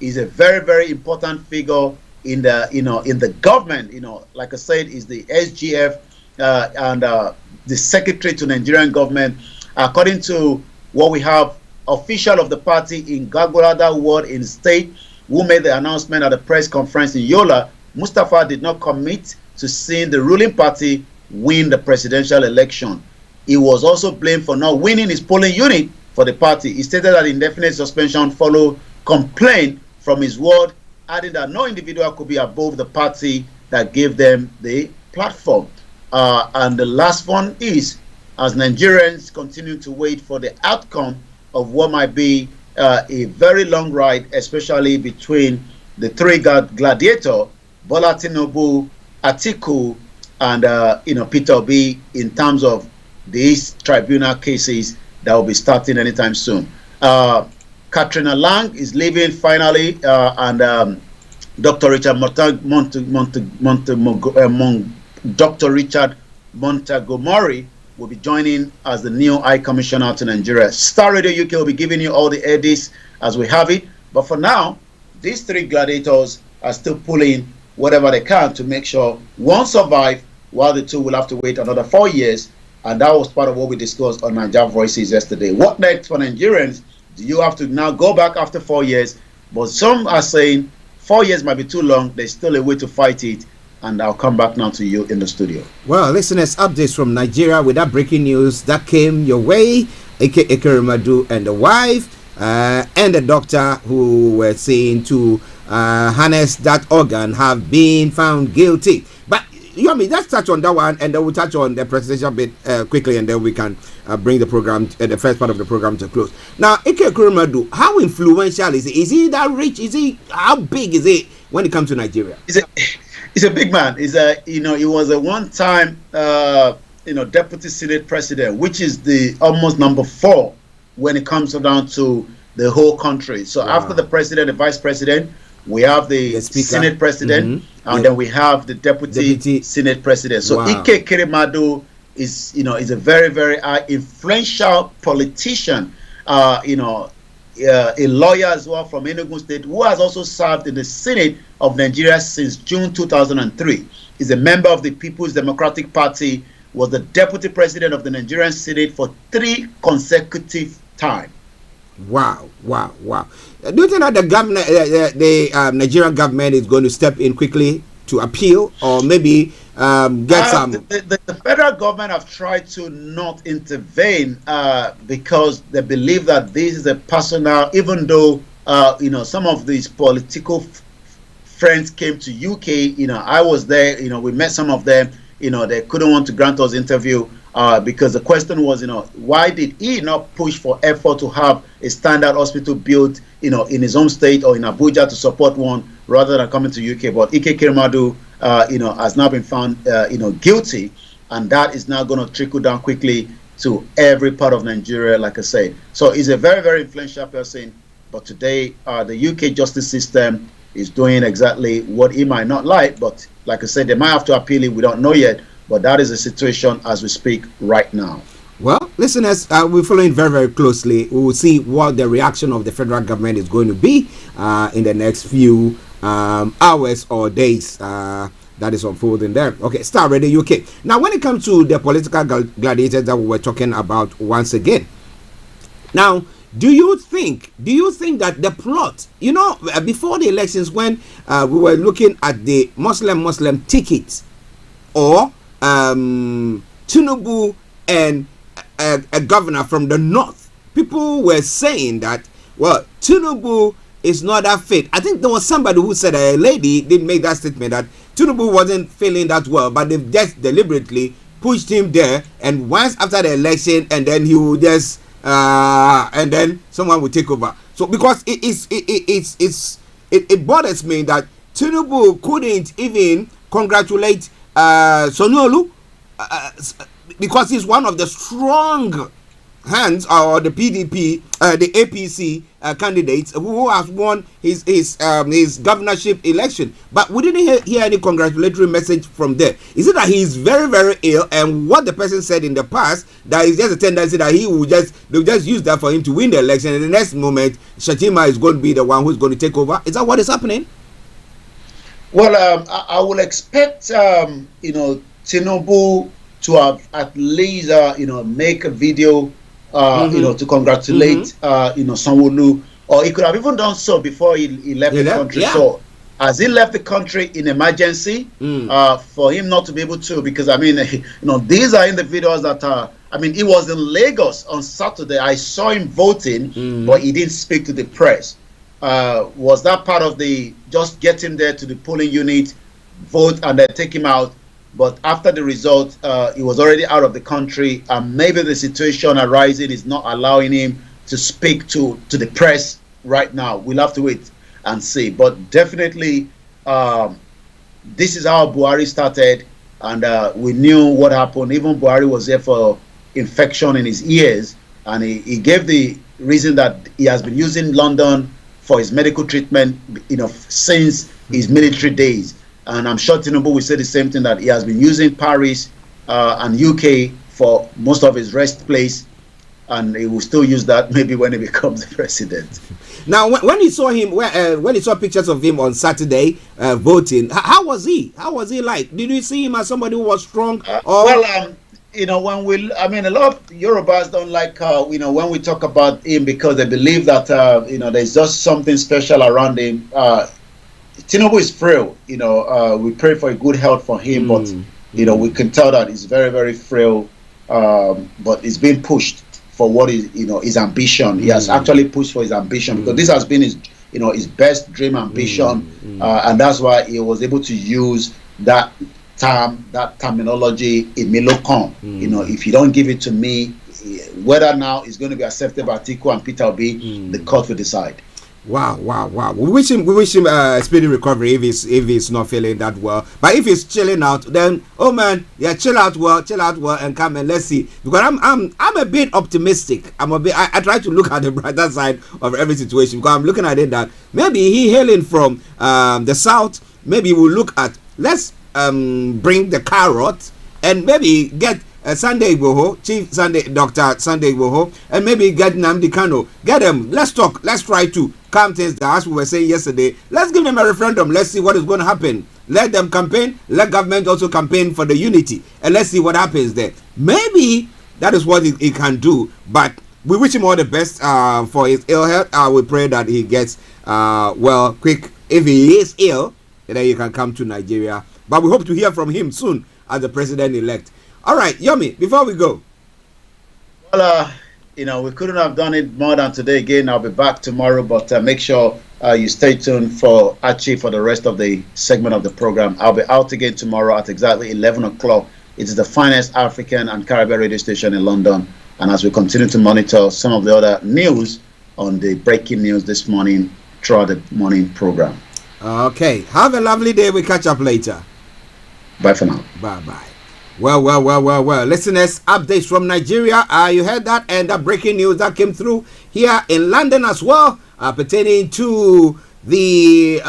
is a very, very important figure in the in the government. Like I said, is the SGF and the secretary to Nigerian government. According to what we have, official of the party in Gagorada ward in the state, who made the announcement at the press conference in Yola, Mustafa did not commit to seeing the ruling party win the presidential election. He was also blamed for not winning his polling unit for the party. He stated that indefinite suspension followed complaint from his ward, adding that no individual could be above the party that gave them the platform. And the last one is, as Nigerians continue to wait for the outcome of what might be a very long ride, especially between the three gladiators, Bola Tinubu, Atiku, and Peter Obi, in terms of these tribunal cases that will be starting anytime soon. Katrina Lang is leaving finally, and Dr. Richard Montgomery will be joining as the new High Commissioner to Nigeria. Star Radio UK will be giving you all the edits as we have it. But for now, these three gladiators are still pulling whatever they can to make sure one survive, while the two will have to wait another 4 years. And that was part of what we discussed on Niger Voices yesterday. What next for Nigerians? Do you have to now go back after 4 years? But some are saying 4 years might be too long. There's still a way to fight it. And I'll come back now to you in the studio. Well, listeners, updates from Nigeria with that breaking news that came your way. Ike Madu and the wife and the doctor who were seen to harness that organ have been found guilty. But let's touch on that one, and then we'll touch on the presidential bit quickly, and then we can bring the program, the first part of the program, to close. Now, Ike Madu, how influential is he? Is he that rich? How big is he when it comes to Nigeria? He's a big man. He was a one-time deputy Senate president, which is the almost number 4 when it comes down to the whole country. So after the president, the vice president, we have the Senate president, and then we have the deputy Senate president. So Ike Madu is a very, very influential politician. A lawyer as well from Enugu State, who has also served in the Senate of Nigeria since June 2003. He's a member of the People's Democratic Party, was the deputy president of the Nigerian Senate for 3 consecutive times. Wow. Do you think that the government, the Nigerian government is going to step in quickly to appeal, or maybe get some? The federal government have tried to not intervene because they believe that this is a personal, even though some of these political friends came to UK. I was there. We met some of them. They couldn't want to grant us interview because the question was, why did he not push for effort to have a standard hospital built, in his home state or in Abuja to support one, rather than coming to UK? But Ike Madu, has now been found, guilty, and that is now going to trickle down quickly to every part of Nigeria, like I said. So he's a very, very influential person. But today, the UK justice system is doing exactly what he might not like. But like I said, they might have to appeal it. We don't know yet. But that is the situation as we speak right now. Well, listeners, we're following very, very closely. We will see what the reaction of the federal government is going to be in the next few hours or days. That is unfolding there. Okay, Star Radio UK. Now, when it comes to the political gladiators that we were talking about once again, now, do you think that the plot, before the elections, when we were looking at the Muslim tickets, or Tinubu and a governor from the north, people were saying that, well, Tinubu is not that fit. I think there was somebody who said, a lady did make that statement, that Tinubu wasn't feeling that well, but they just deliberately pushed him there, and once after the election, and then he would just and then someone would take over. So because it bothers me that Tinubu couldn't even congratulate Sonolu because he's one of the strong hands, or the PDP, the APC candidates who have won his governorship election. But we didn't hear any congratulatory message from there. Is it that he is very, very ill, and what the person said in the past, that is just a tendency that they'll just use that for him to win the election, and the next moment Shatima is going to be the one who's going to take over? Is that what is happening? Well, I will expect Tinubu to have at least make a video to congratulate Sanwo-Olu, or he could have even done so before he left the country. Yeah. So as he left the country in emergency, for him not to be able to, because these are individuals that are, he was in Lagos on Saturday. I saw him voting, but he didn't speak to the press. Was that part of the just get him there to the polling unit, vote, and then take him out? But after the result, he was already out of the country, and maybe the situation arising is not allowing him to speak to the press right now. We'll have to wait and see. But definitely, this is how Buhari started, and we knew what happened. Even Buhari was there for infection in his ears, and he gave the reason that he has been using London for his medical treatment, since his military days. And I'm sure Tinubu will say the same thing, that he has been using Paris and UK for most of his rest place, and he will still use that maybe when he becomes the president. Now, when he saw him, when he saw pictures of him on Saturday voting, how was he? How was he like? Did you see him as somebody who was strong? When a lot of Yorubas don't like, when we talk about him, because they believe that, there's just something special around him. Tinubu is frail, we pray for a good health for him, but, we can tell that he's very, very frail, but he's being pushed for what is, his ambition. He has actually pushed for his ambition, because this has been his best dream ambition, and that's why he was able to use that terminology in Milocon. If you don't give it to me, whether now it's going to be accepted by Atiku and Peter Obi, the court will decide. Wow. We wish him a speedy recovery if he's not feeling that well. But if he's chilling out, then chill out well and come and let's see. Because I'm a bit optimistic. I try to look at the brighter side of every situation, because I'm looking at it that maybe he hailing from the south, maybe we'll look at, let's bring the carrot and maybe get Sunday Igboho, Dr. Sunday Igboho, and maybe get Nnamdi Kanu. Get them. Let's talk. Let's try to calm things down, as we were saying yesterday. Let's give them a referendum. Let's see what is going to happen. Let them campaign. Let government also campaign for the unity, and let's see what happens there. Maybe that is what he can do. But we wish him all the best for his ill health. We pray that he gets well quick. If he is ill, then he can come to Nigeria. But we hope to hear from him soon as the president-elect. All right, Yomi, before we go. Well, we couldn't have done it more than today. Again, I'll be back tomorrow, but make sure you stay tuned for Archie for the rest of the segment of the program. I'll be out again tomorrow at exactly 11 o'clock. It is the finest African and Caribbean radio station in London. And as we continue to monitor some of the other news on the breaking news this morning throughout the morning program. Okay, have a lovely day. We'll catch up later. Bye for now. Bye-bye. Well. Listeners, updates from Nigeria. You heard that, and that breaking news that came through here in London as well, pertaining to the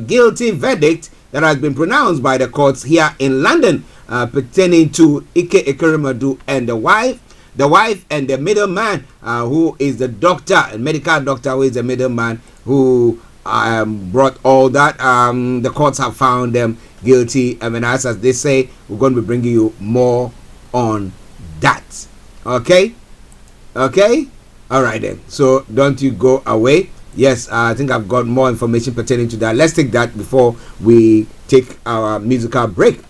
guilty verdict that has been pronounced by the courts here in London, pertaining to Ike Ekweremadu and the wife and the middleman, who is the doctor, a medical doctor who is the middleman who brought all that. The courts have found them guilty. As they say, we're going to be bringing you more on that. Okay? All right then. So don't you go away. Yes, I think I've got more information pertaining to that. Let's take that before we take our musical break.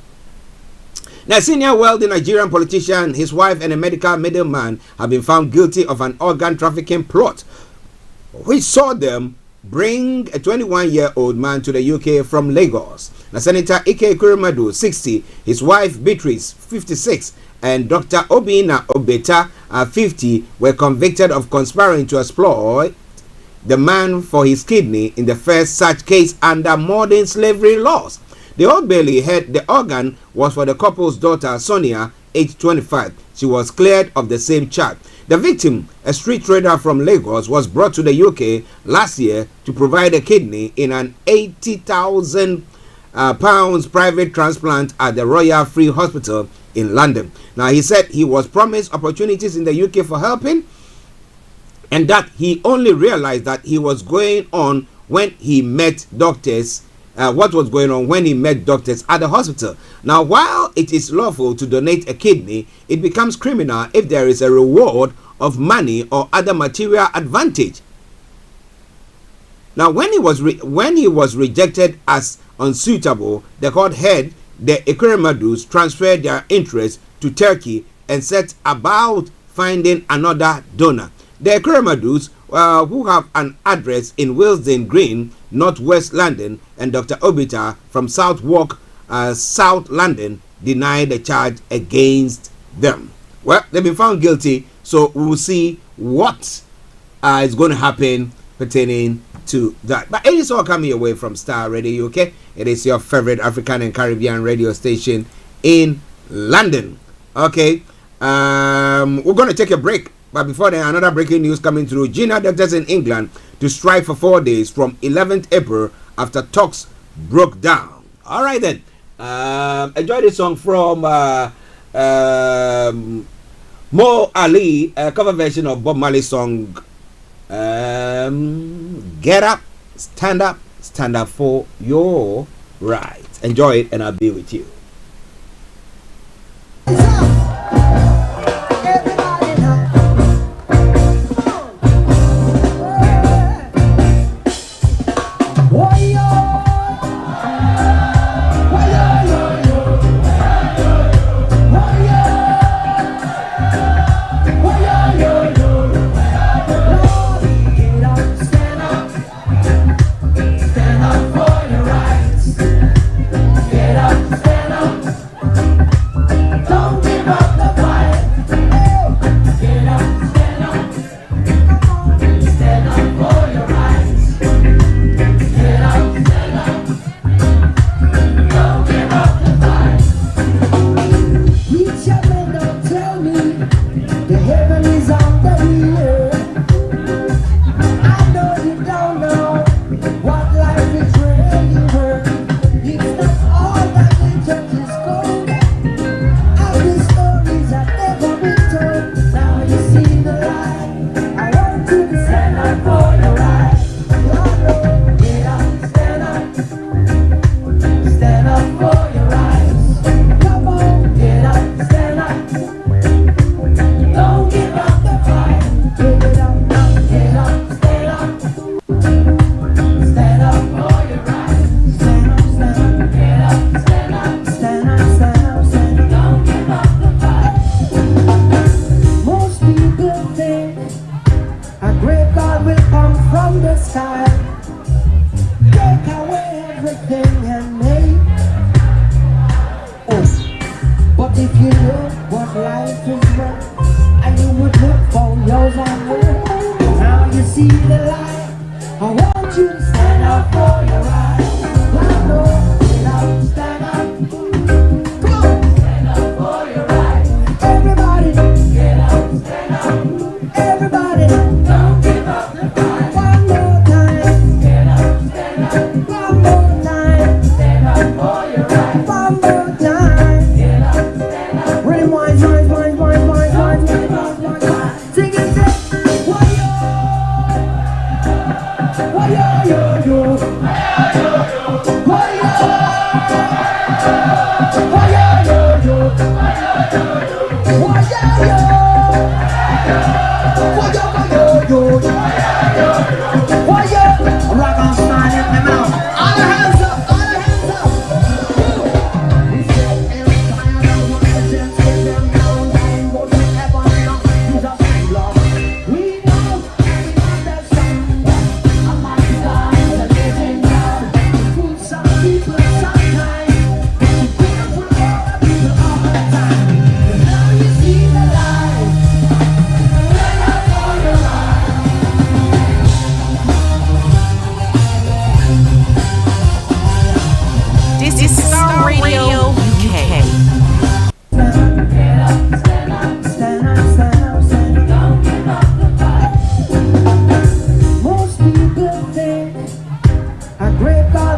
Now, senior wealthy Nigerian politician, his wife, and a medical middleman have been found guilty of an organ trafficking plot, which saw them bring a 21-year-old man to the UK from Lagos. Now, Senator Ike Ekweremadu, 60, his wife Beatrice, 56, and Dr. Obinna Obeta, 50, were convicted of conspiring to exploit the man for his kidney in the first such case under modern slavery laws. The Old Bailey had the organ was for the couple's daughter Sonia aged 25. She was cleared of the same charge. The victim, a street trader from Lagos, was brought to the UK last year to provide a kidney in an £80,000 private transplant at the Royal Free Hospital in London. Now, he said he was promised opportunities in the UK for helping, and that he only realized that he was going on when he met doctors. What was going on when he met doctors at the hospital. Now, while it is lawful to donate a kidney, it becomes criminal if there is a reward of money or other material advantage. Now, when he was rejected as unsuitable, the court heard the Ekweremadus transferred their interest to Turkey and set about finding another donor. The Ekweremadus, who have an address in Willesden Green, Northwest London, and Dr. Obita from Southwark, South London, denied the charge against them. Well, they've been found guilty, so we will see what is going to happen pertaining to that. But it is all coming away from Starr Radio UK. It is your favorite African and Caribbean radio station in London. Okay, we're going to take a break. But before then, another breaking news coming through. GINA doctors in England to strike for 4 days from 11th April after talks broke down. All right then. Enjoy this song from Mo Ali, a cover version of Bob Marley's song, Get Up, Stand Up for Your Rights. Enjoy it and I'll be with you.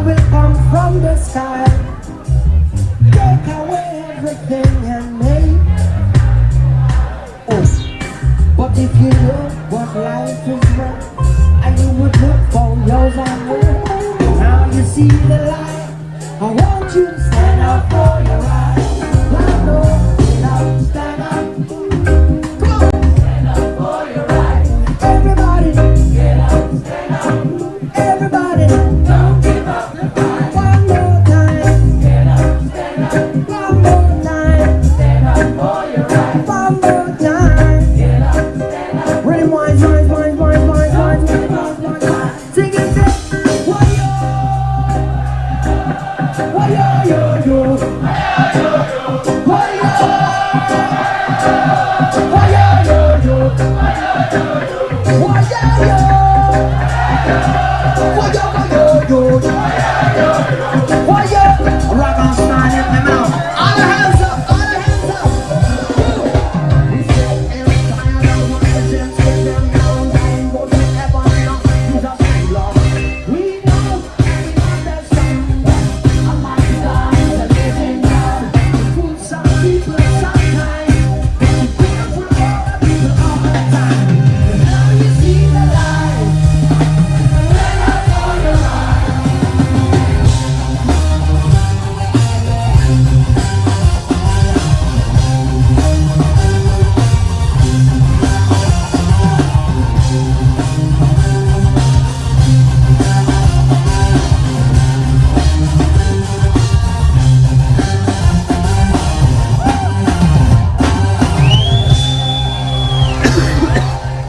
God will come from the sky, take away everything and make. Oh, but if you know what life is worth, and you would look for yours on earth, now you see the light. I want you to stand up for your right. Stand up, stand up. Come on, stand up for your right. Everybody, get up, stand up. Everybody, don't give up the fight. One more time, get up, stand up. One more time, stand up for your right. One more time, get up, stand up. Ready, wine, wine, wine, wine, wine, wine, wine, wine, wine. Sing it, sing.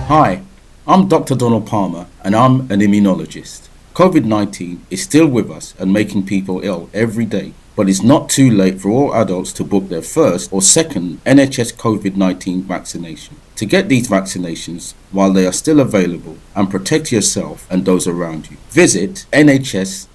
Hi, I'm Dr. Donald Palmer and I'm an immunologist. COVID-19 is still with us and making people ill every day, but it's not too late for all adults to book their first or second NHS COVID-19 vaccination. To get these vaccinations while they are still available and protect yourself and those around you, visit nhs.uk/COVID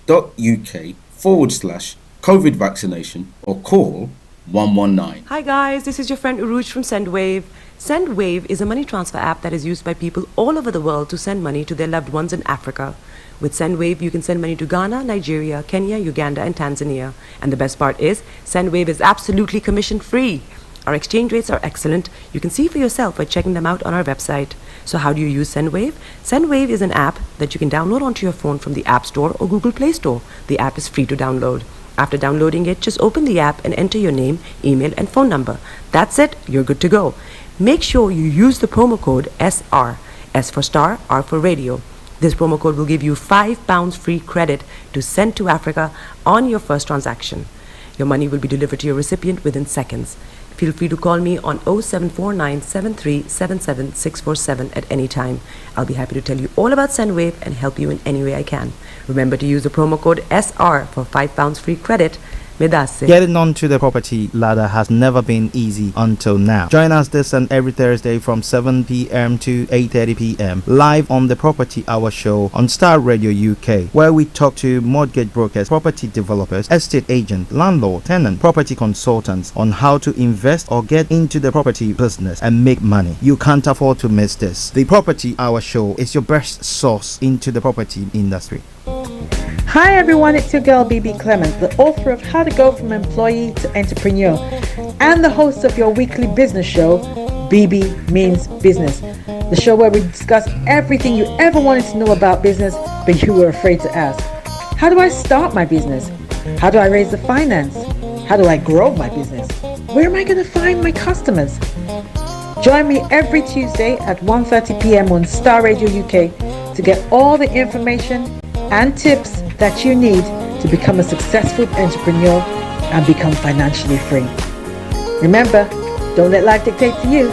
vaccination or call 119. Hi guys, this is your friend Uruj from SendWave. SendWave is a money transfer app that is used by people all over the world to send money to their loved ones in Africa. With SendWave, you can send money to Ghana, Nigeria, Kenya, Uganda, and Tanzania. And the best part is, SendWave is absolutely commission-free. Our exchange rates are excellent. You can see for yourself by checking them out on our website. So how do you use SendWave? SendWave is an app that you can download onto your phone from the App Store or Google Play Store. The app is free to download. After downloading it, just open the app and enter your name, email, and phone number. That's it. You're good to go. Make sure you use the promo code SR, S for Star, R for Radio. This promo code will give you £5 free credit to send to Africa on your first transaction. Your money will be delivered to your recipient within seconds. Feel free to call me on 0749 7377 647 at any time. I'll be happy to tell you all about SendWave and help you in any way I can. Remember to use the promo code SR for £5 free credit. Getting onto the property ladder has never been easy until now. Join us this and every Thursday from 7 p.m. to 8:30 p.m. live on the Property Hour Show on Starr Radio UK, where we talk to mortgage brokers, property developers, estate agents, landlord, tenant, property consultants on how to invest or get into the property business and make money. You can't afford to miss this. The Property Hour Show is your best source into the property industry. Hi everyone, it's your girl BB Clement, the author of How to Go From Employee to Entrepreneur and the host of your weekly business show, BB Means Business, the show where we discuss everything you ever wanted to know about business but you were afraid to ask. How do I start my business? How do I raise the finance? How do I grow my business? Where am I going to find my customers? Join me every Tuesday at 1:30 p.m. on Starr Radio UK to get all the information and tips that you need to become a successful entrepreneur and become financially free. Remember, don't let life dictate to you.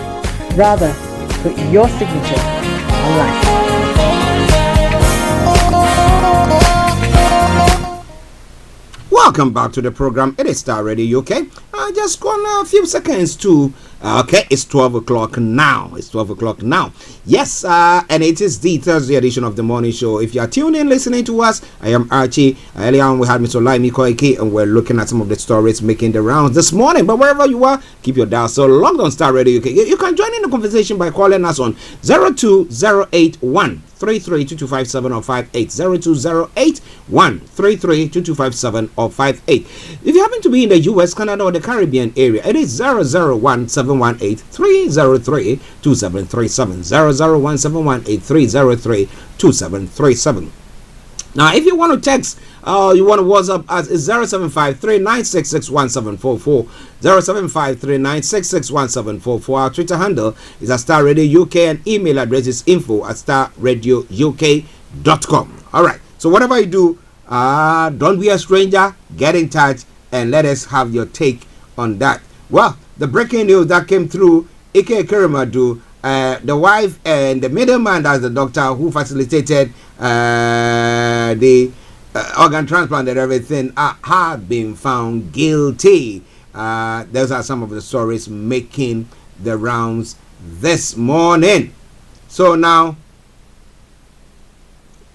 Rather, put your signature on life. Welcome back to the program. It is Starr Radio UK. Just gone a few seconds to Okay, it's 12 o'clock now. It's 12 o'clock now. Yes, and it is the Thursday edition of the morning show. If you are tuned in listening to us, I am Archie. Earlier on, we had Mr. Olayomi Koiki, and we're looking at some of the stories making the rounds this morning. But wherever you are, keep your dial so logged on Starr Radio UK. You can join in the conversation by calling us on 02081 332257 or 58 02081 332257 or 58. If you happen to be in the US, Canada, or the Caribbean area, it is 001-718-303-2737 001-718-303-2737. Now, if you want to text, you want to WhatsApp us, is 075-3966-1744, 075-3966-1744. Our Twitter handle is at Starr Radio UK, and email address is info@starradiouk.com. All right. So whatever you do, don't be a stranger. Get in touch and let us have your take on that. Well, the breaking news that came through, Ike Kerimadu, the wife and the middleman, that's the doctor who facilitated the organ transplant and everything, have been found guilty. Those are some of the stories making the rounds this morning. So now,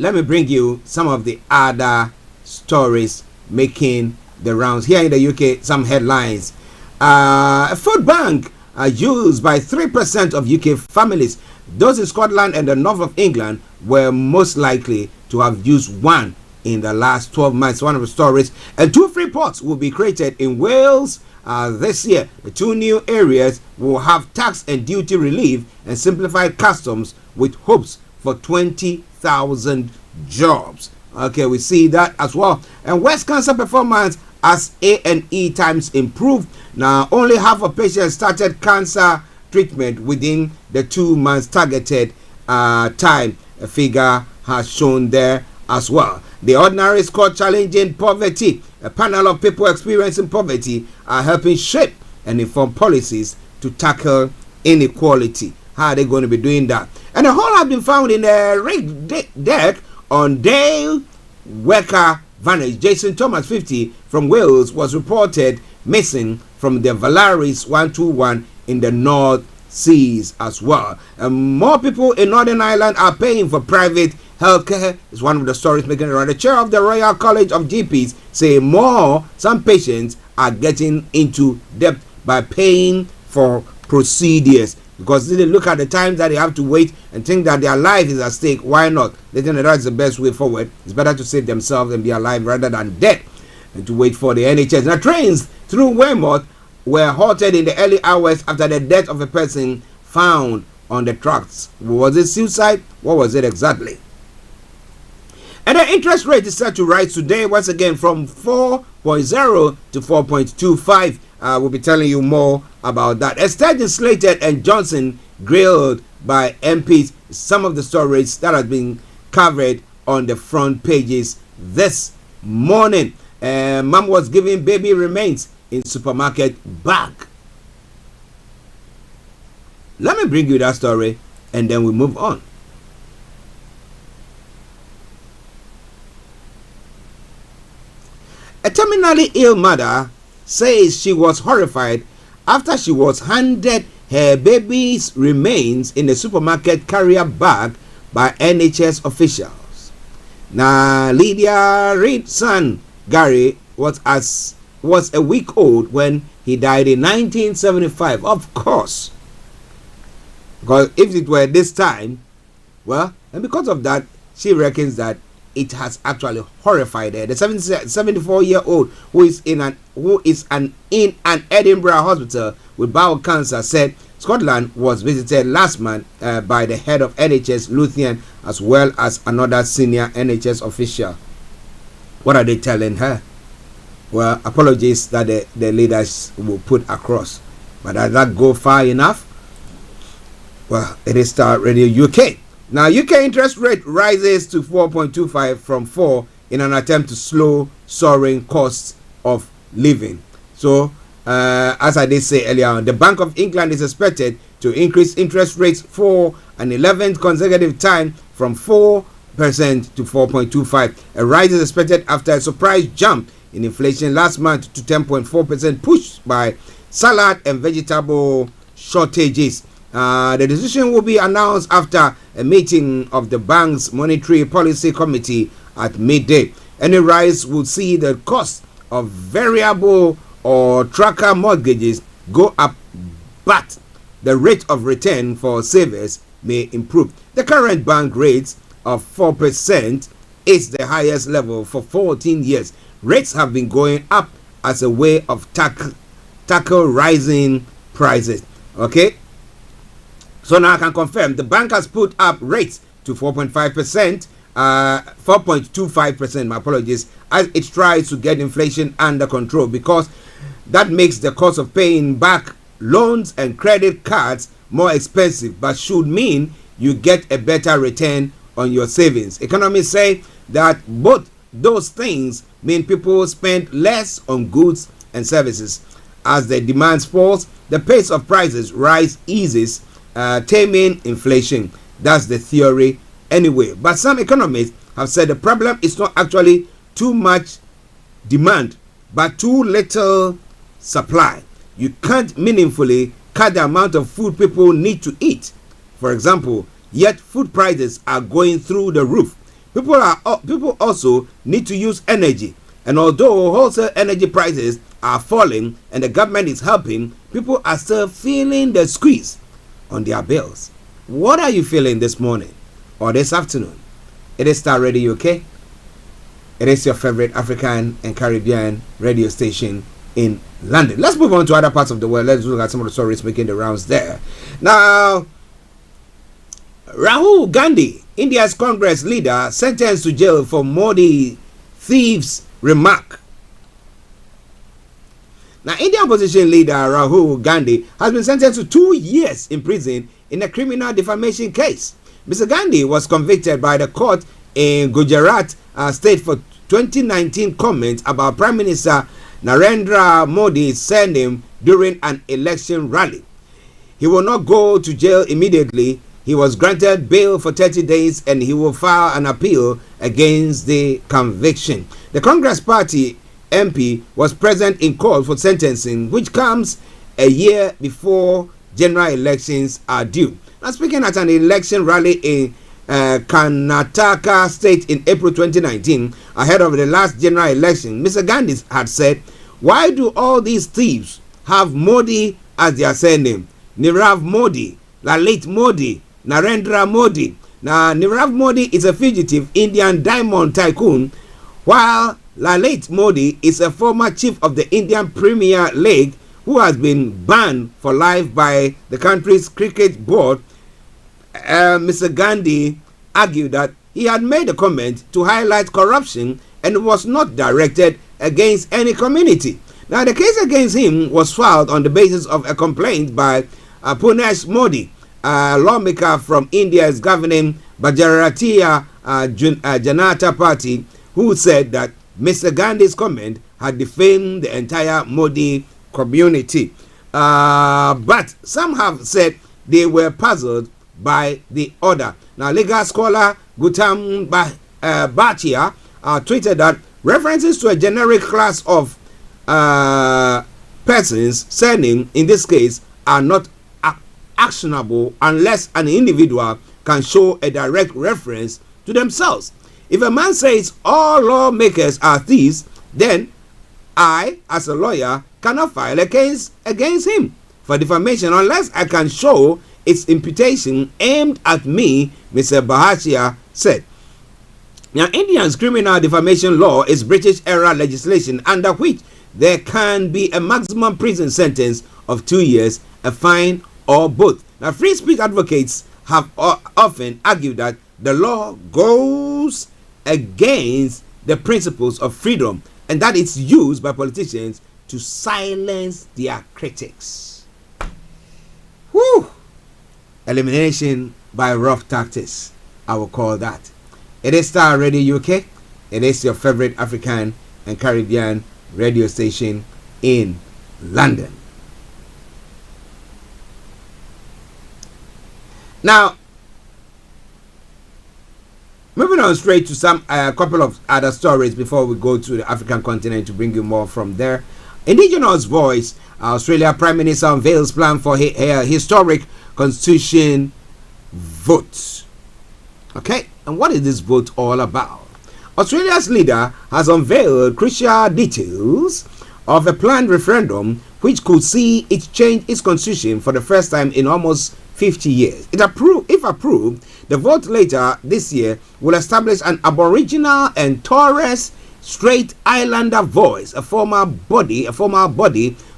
let me bring you some of the other stories making the rounds. Here in the UK, some headlines. A food bank used by 3% of UK families. Those in Scotland and the north of England were most likely to have used one in the last 12 months. One of the stories. And 2 free ports will be created in Wales this year. The 2 new areas will have tax and duty relief and simplified customs with hopes for 20,000 jobs. Okay, we see that as well. And West Cancer performance as A&E times improved. Now, only half of patients started cancer treatment within the 2 months targeted time. A figure has shown there as well. The ordinary score challenging poverty. A panel of people experiencing poverty are helping shape and inform policies to tackle inequality. How are they going to be doing that? And a hole has been found in a rig deck on Dale Worker Vantage. Jason Thomas, 50, from Wales, was reported missing from the Valaris 121 in the North Seas as well. And more people in Northern Ireland are paying for private healthcare. Is one of the stories making it around. The chair of the Royal College of GPs say some patients are getting into debt by paying for procedures, because they look at the time that they have to wait and think that their life is at stake. Why not? They think that that's the best way forward. It's better to save themselves and be alive rather than dead and to wait for the NHS. Now, trains through Weymouth were halted in the early hours after the death of a person found on the tracks. Was it suicide? What was it exactly? And the interest rate is set to rise today once again from 4.0 to 4.25. We'll be telling you more about that. Sturgeon slated and Johnson grilled by MPs. Some of the stories that have been covered on the front pages this morning. Mom was giving baby remains in supermarket bag. Let me bring you that story and then we move on. A terminally ill mother says she was horrified after she was handed her baby's remains in a supermarket carrier bag by NHS officials. Now, Lydia Reid's son Gary was a week old when he died in 1975. Of course, because if it were this time, well, and because of that, she reckons that it has actually horrified her. The 74-year-old who is in an Edinburgh hospital with bowel cancer said Scotland was visited last month by the head of NHS Lothian as well as another senior NHS official. What are they telling her? Well, apologies that the leaders will put across. But does that go far enough? Well, it is Starr Radio UK. Now, UK interest rate rises to 4.25 from 4 in an attempt to slow soaring costs of living. So, as I did say earlier on, the Bank of England is expected to increase interest rates for an 11th consecutive time from 4% to 4.25. A rise is expected after a surprise jump in inflation last month to 10.4%, pushed by salad and vegetable shortages. The decision will be announced after a meeting of the bank's monetary policy committee at midday. Any rise would see the cost of variable or tracker mortgages go up, but the rate of return for savers may improve. The current bank rate of 4% is the highest level for 14 years. Rates have been going up as a way of tackle rising prices. Okay, so now I can confirm the bank has put up rates to 4.5%, 4.25%, my apologies, as it tries to get inflation under control, because that makes the cost of paying back loans and credit cards more expensive, but should mean you get a better return on your savings. Economists say that both those things mean people spend less on goods and services. As the demand falls, the pace of prices rise eases, taming inflation. That's the theory anyway. But some economists have said the problem is not actually too much demand, but too little supply. You can't meaningfully cut the amount of food people need to eat, for example, yet food prices are going through the roof. People also need to use energy, and although wholesale energy prices are falling and the government is helping, people are still feeling the squeeze on their bills. What are you feeling this morning or this afternoon? It is Starr Radio UK. It is your favorite African and Caribbean radio station in London. Let's move on to other parts of the world. Let's look at some of the stories making the rounds there. Now, Rahul Gandhi, India's Congress leader, sentenced to jail for Modi thieves remark. Now, Indian opposition leader Rahul Gandhi has been sentenced to 2 years in prison in a criminal defamation case. Mr. Gandhi was convicted by the court in Gujarat state for 2019 comments about Prime Minister Narendra Modi's surname during an election rally. He will not go to jail immediately. He was granted bail for 30 days and he will file an appeal against the conviction. The Congress Party MP was present in court for sentencing, which comes a year before general elections are due. Now, speaking at an election rally in Karnataka state in April 2019, ahead of the last general election, Mr. Gandhi had said, "Why do all these thieves have Modi as their surname? Nirav Modi, Lalit Modi, Narendra Modi." Now, Nirav Modi is a fugitive Indian diamond tycoon, while Lalit Modi is a former chief of the Indian Premier League who has been banned for life by the country's cricket board. Mr. Gandhi argued that he had made a comment to highlight corruption and was not directed against any community. Now, the case against him was filed on the basis of a complaint by Punesh Modi, a lawmaker from India's governing Bharatiya Janata Party, who said that Mr. Gandhi's comment had defamed the entire Modi community. But some have said they were puzzled by the order. Now, legal scholar Gautam Bhatia tweeted that references to a generic class of persons surname in this case are not actionable unless an individual can show a direct reference to themselves. If a man says all lawmakers are thieves, then I, as a lawyer, cannot file a case against him for defamation unless I can show its imputation aimed at me, Mr. Bhatia said. Now, India's criminal defamation law is British-era legislation under which there can be a maximum prison sentence of 2 years, a fine, or both. Now, free speech advocates have often argued that the law goes against the principles of freedom and that it's used by politicians to silence their critics. Whew! Elimination by rough tactics, I will call that. It is Starr Radio UK. It is your favorite African and Caribbean radio station in London. Now, moving on straight to a couple of other stories before we go to the African continent to bring you more from there. Indigenous Voice. Australia Prime Minister unveils plan for a historic constitution vote. Okay, and what is this vote all about? Australia's leader has unveiled crucial details of a planned referendum which could see it change its constitution for the first time in almost 50 years. If approved, the vote later this year will establish an Aboriginal and Torres Strait Islander voice, a formal body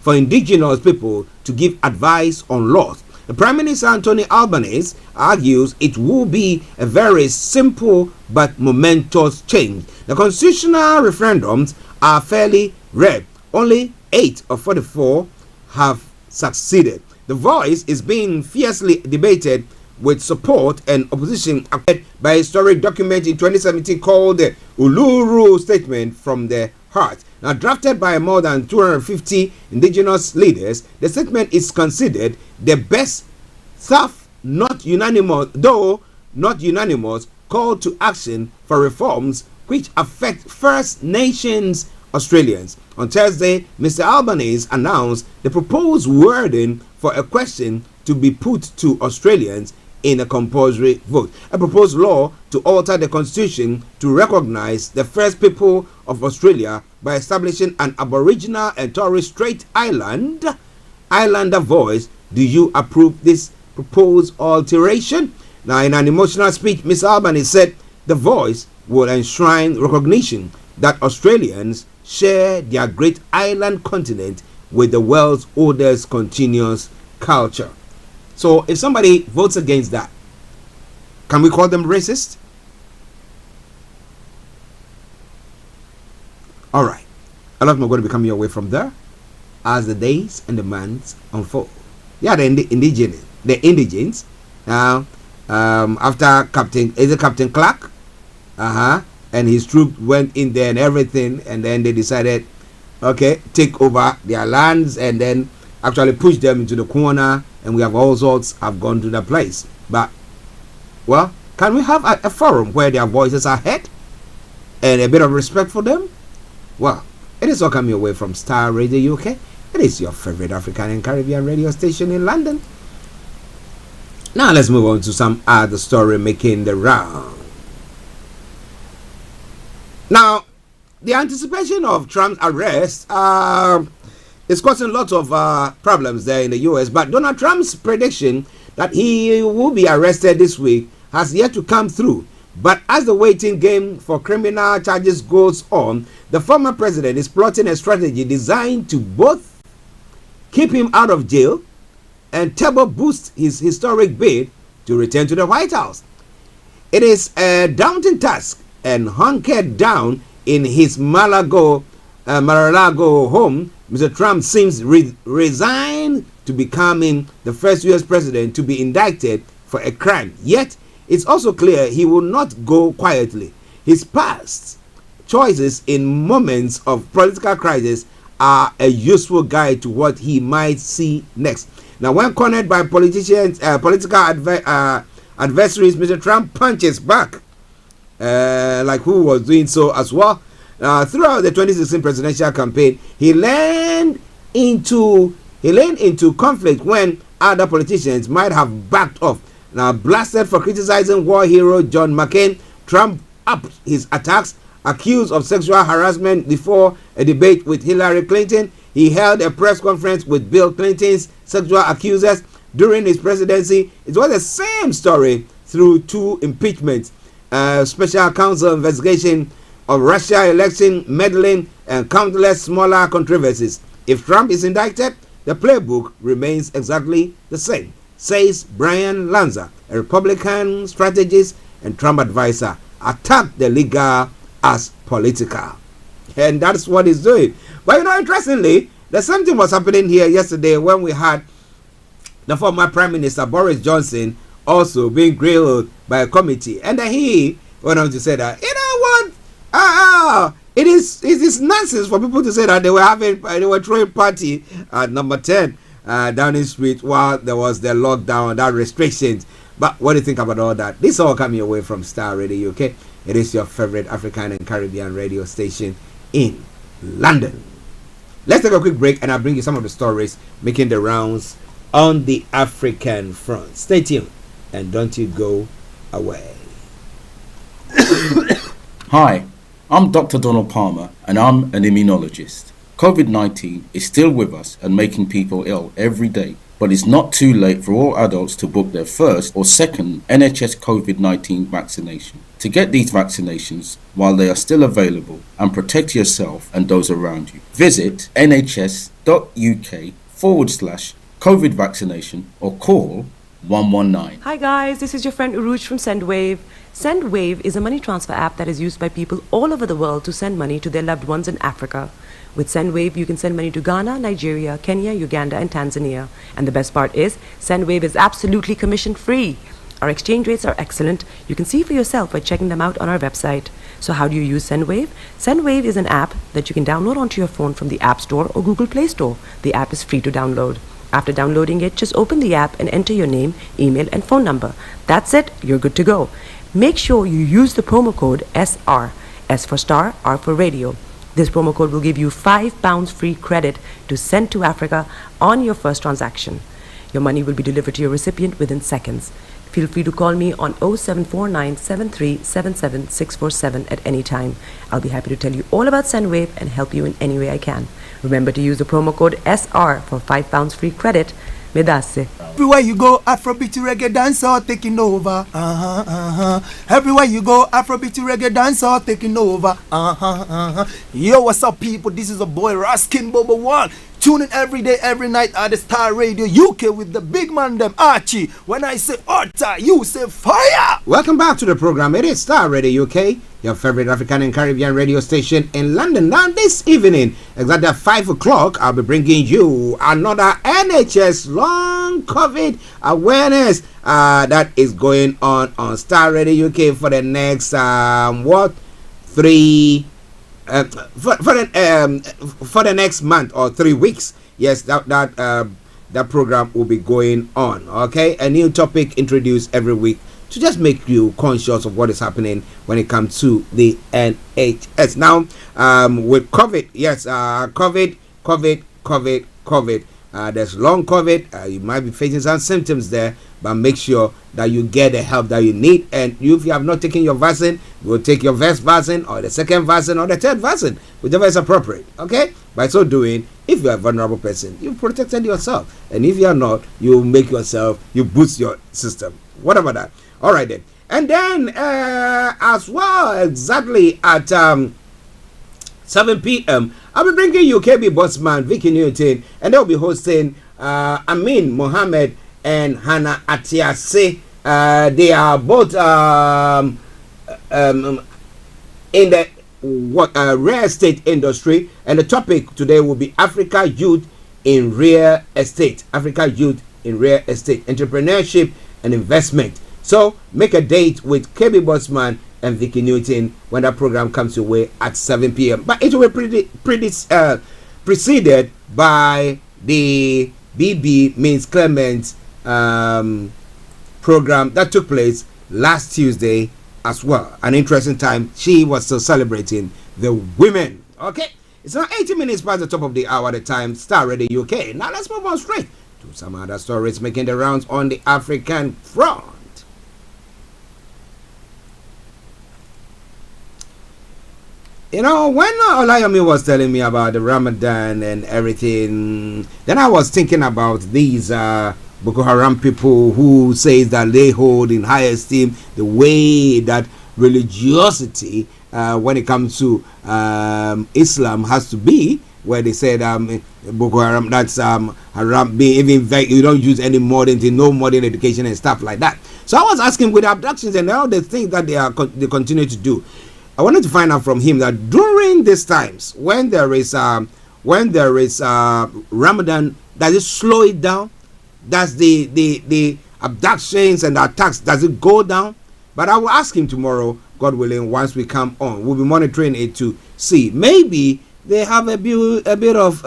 for indigenous people to give advice on laws. The Prime Minister Anthony Albanese argues it will be a very simple but momentous change. The constitutional referendums are fairly rare. Only 8 of 44 have succeeded. The voice is being fiercely debated with support and opposition by a historic document in 2017 called the Uluru Statement from the Heart. Now, drafted by more than 250 indigenous leaders, the statement is considered the best, not unanimous, call to action for reforms which affect First Nations Australians. On Thursday, Mr. Albanese announced the proposed wording for a question to be put to Australians in a compulsory vote. A proposed law to alter the constitution to recognize the first people of Australia by establishing an Aboriginal and Torres Strait Islander voice. Do you approve this proposed alteration? Now, in an emotional speech, Mr. Albanese said the voice will enshrine recognition that Australians share their great island continent with the world's oldest continuous culture. So if somebody votes against that, can we call them racist? All right. A lot more going to be coming your way from there as the days and the months unfold. Yeah, the indigents. Now, after Captain Clark, and his troops went in there and everything, and then they decided, okay, take over their lands and then actually push them into the corner, and we have all sorts have gone to the place. But, well, can we have a forum where their voices are heard and a bit of respect for them? Well, it is all coming away from Starr Radio UK. It is your favorite African and Caribbean radio station in London. Now let's move on to some other story making the round. Now, the anticipation of Trump's arrest is causing lots of problems there in the US, but Donald Trump's prediction that he will be arrested this week has yet to come through. But as the waiting game for criminal charges goes on, the former president is plotting a strategy designed to both keep him out of jail and turbo boost his historic bid to return to the White House. It is a daunting task, and hunkered down in his Mar-a-Lago home, Mr. Trump seems resigned to becoming the first U.S. president to be indicted for a crime. Yet, it's also clear he will not go quietly. His past choices in moments of political crisis are a useful guide to what he might see next. Now, when cornered by politicians, political adversaries, Mr. Trump punches back, like who was doing so as well. Throughout the 2016 presidential campaign, he leaned into conflict when other politicians might have backed off. Now, blasted for criticizing war hero John McCain, Trump upped his attacks, accused of sexual harassment before a debate with Hillary Clinton. He held a press conference with Bill Clinton's sexual accusers during his presidency. It was the same story through 2 impeachments, special counsel investigation of Russia election meddling, and countless smaller controversies. If Trump is indicted, the playbook remains exactly the same, says Brian Lanza, a Republican strategist and Trump advisor. Attack the legal as political. And that's what he's doing. But you know, interestingly, the same thing was happening here yesterday when we had the former Prime Minister Boris Johnson also being grilled by a committee. And then he went on to say that, you know what? It is nonsense for people to say that they were throwing party at number 10 Downing Street while there was the lockdown, that restrictions. But what do you think about all that? This all coming away from Starr Radio UK. It is your favorite African and Caribbean radio station in London. Let's take a quick break and I'll bring you some of the stories making the rounds on the African front. Stay tuned and don't you go away. Hi, I'm Dr. Donald Palmer and I'm an immunologist. COVID-19 is still with us and making people ill every day, but it's not too late for all adults to book their first or second NHS COVID-19 vaccination. To get these vaccinations while they are still available and protect yourself and those around you, visit nhs.uk/COVID vaccination or call 119. Hi guys, this is your friend Uruj from SendWave. SendWave is a money transfer app that is used by people all over the world to send money to their loved ones in Africa. With SendWave, you can send money to Ghana, Nigeria, Kenya, Uganda, and Tanzania. And the best part is, SendWave is absolutely commission-free. Our exchange rates are excellent. You can see for yourself by checking them out on our website. So how do you use SendWave? SendWave is an app that you can download onto your phone from the App Store or Google Play Store. The app is free to download. After downloading it, just open the app and enter your name, email, and phone number. That's it. You're good to go. Make sure you use the promo code SR. S for Star, R for Radio. This promo code will give you £5 free credit to send to Africa on your first transaction. Your money will be delivered to your recipient within seconds. Feel free to call me on 0749 7377 647 at any time. I'll be happy to tell you all about SendWave and help you in any way I can. Remember to use the promo code SR for £5 free credit. Medasse. Everywhere you go, Afrobeat reggae dancehall taking over. Everywhere you go, Afrobeat reggae dancehall taking over. Yo, what's up, people? This is a boy Raskin Bobo One. Tune in every day, every night at the Star Radio UK with the big man them Archie. When I say Otta, you say fire. Welcome back to the program. It is Star Radio UK, your favorite African and Caribbean radio station in London. Now this evening, exactly at 5 o'clock, I'll be bringing you another NHS long COVID awareness that is going on Star Radio UK for the next for the next month or 3 weeks. Yes, that program will be going on. Okay, a new topic introduced every week to just make you conscious of what is happening when it comes to the NHS. Now, with COVID, yes, COVID. There's long COVID. You might be facing some symptoms there, but make sure that you get the help that you need. And if you have not taken your vaccine, you will take your first vaccine or the second vaccine or the third vaccine, whichever is appropriate. Okay? By so doing, if you are a vulnerable person, you've protected yourself. And if you are not, you make yourself, you boost your system. What about that? All right then. And then as well, exactly at 7 p.m., I'll be bringing you KB Bossman, Vicky Newton, and they'll be hosting Amin Mohammed and Hannah Atiase. They are both in the real estate industry, and the topic today will be Africa Youth in Real Estate. Africa Youth in Real Estate, Entrepreneurship and Investment. So make a date with KB Bossman and Vicky Newton when that program comes your way at 7 p.m. But it will be preceded by the BB Means Clement program that took place last Tuesday as well. An interesting time. She was still celebrating the women. Okay, it's now 80 minutes past the top of the hour at the time. Star Radio UK. Now let's move on straight to some other stories making the rounds on the African front. You know, when Olayomi was telling me about the Ramadan and everything, then I was thinking about these Boko Haram people who says that they hold in high esteem the way that religiosity when it comes to Islam has to be, where they said Boko Haram, that's haram, being even you don't use any modern thing, no modern education and stuff like that. So I was asking, with abductions and all the things that they continue to do, I wanted to find out from him that during these times when there is Ramadan, does it slow it down? Does the abductions and the attacks, does it go down? But I will ask him tomorrow, God willing, once we come on. We'll be monitoring it to see. Maybe they have a bit of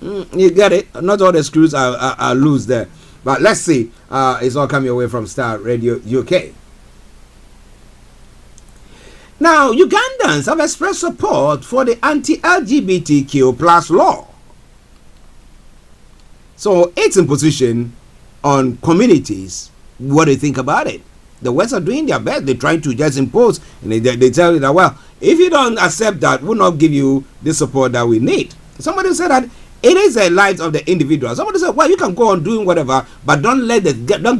you get it. Not all the screws are loose there. But let's see. It's all coming away from Star Radio UK. Now, Uganda Ugandans have expressed support for the anti-LGBTQ plus law. So its imposition on communities, what do you think about it? The West are doing their best. They're trying to just impose, and they tell you that, well, if you don't accept that, we'll not give you the support that we need. Somebody said that it is the lives of the individual. Somebody said, well, you can go on doing whatever, but don't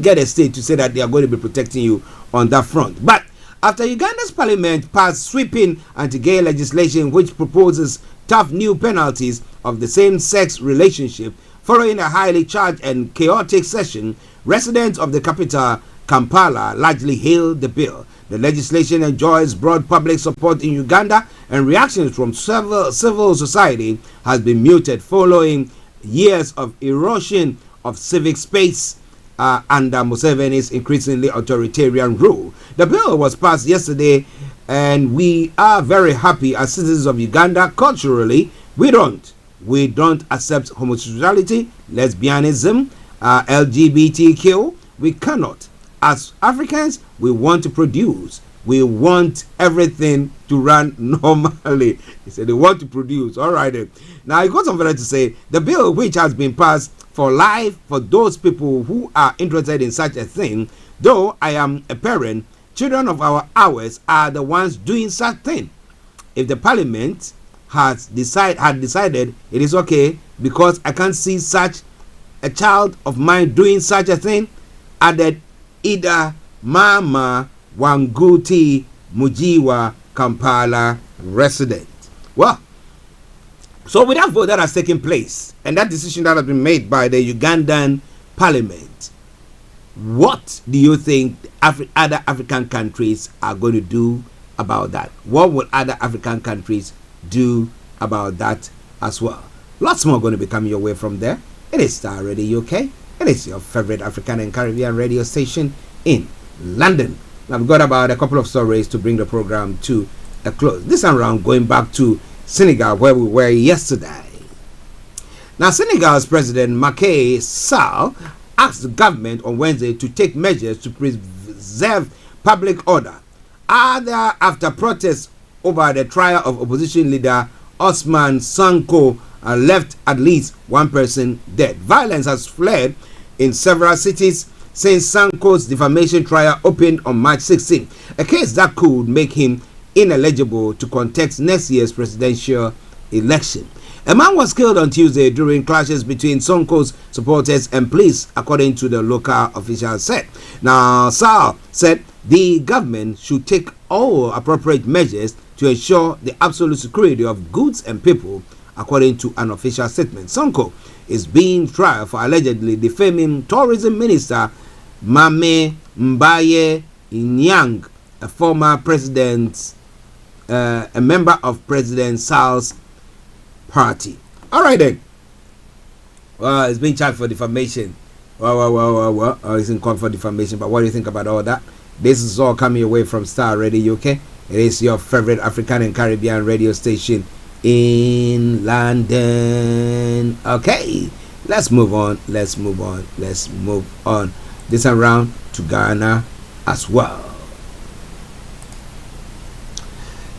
get a state to say that they are going to be protecting you on that front. But after Uganda's parliament passed sweeping anti-gay legislation which proposes tough new penalties of the same-sex relationship following a highly charged and chaotic session, residents of the capital, Kampala, largely hailed the bill. The legislation enjoys broad public support in Uganda, and reactions from civil society has been muted following years of erosion of civic space under Museveni's increasingly authoritarian rule. The bill was passed yesterday, and we are very happy as citizens of Uganda. Culturally, we don't accept homosexuality, lesbianism, LGBTQ. We cannot. As Africans, we want to produce. We want everything to run normally. He said they want to produce. All right. Now, he goes on further to say, the bill which has been passed for life for those people who are interested in such a thing, though I am a parent, children of our hours are the ones doing such thing. If the parliament had decided it is okay because I can't see such a child of mine doing such a thing, added Ida Mama Wanguti Mujiwa, Kampala resident. Well, so with that vote that has taken place and that decision that has been made by the Ugandan parliament, what do you think other African countries are going to do about that? What will other African countries do about that as well? Lots more going to be coming your way from there. It is Starr Radio UK. It is your favorite African and Caribbean radio station in London. Now we've got about a couple of stories to bring the program to a close. This time around, going back to Senegal, where we were yesterday. Now, Senegal's President Macky Sall asked the government on Wednesday to take measures to preserve public order after protests over the trial of opposition leader Ousmane Sonko left at least one person dead. Violence has fled in several cities since Sonko's defamation trial opened on March 16, a case that could make him ineligible to contest next year's presidential election. A man was killed on Tuesday during clashes between Sonko's supporters and police, according to the local officials said. Now, Sall said the government should take all appropriate measures to ensure the absolute security of goods and people, according to an official statement. Sonko is being tried for allegedly defaming tourism minister Mame Mbaye Nyang, a former president, a member of President Sall's party. All right then. Well, it's being charged for defamation. Well. It's in court for defamation. But what do you think about all that? This is all coming away from Starr Radio UK. It is your favorite African and Caribbean radio station in London. Okay, let's move on. This around to Ghana as well.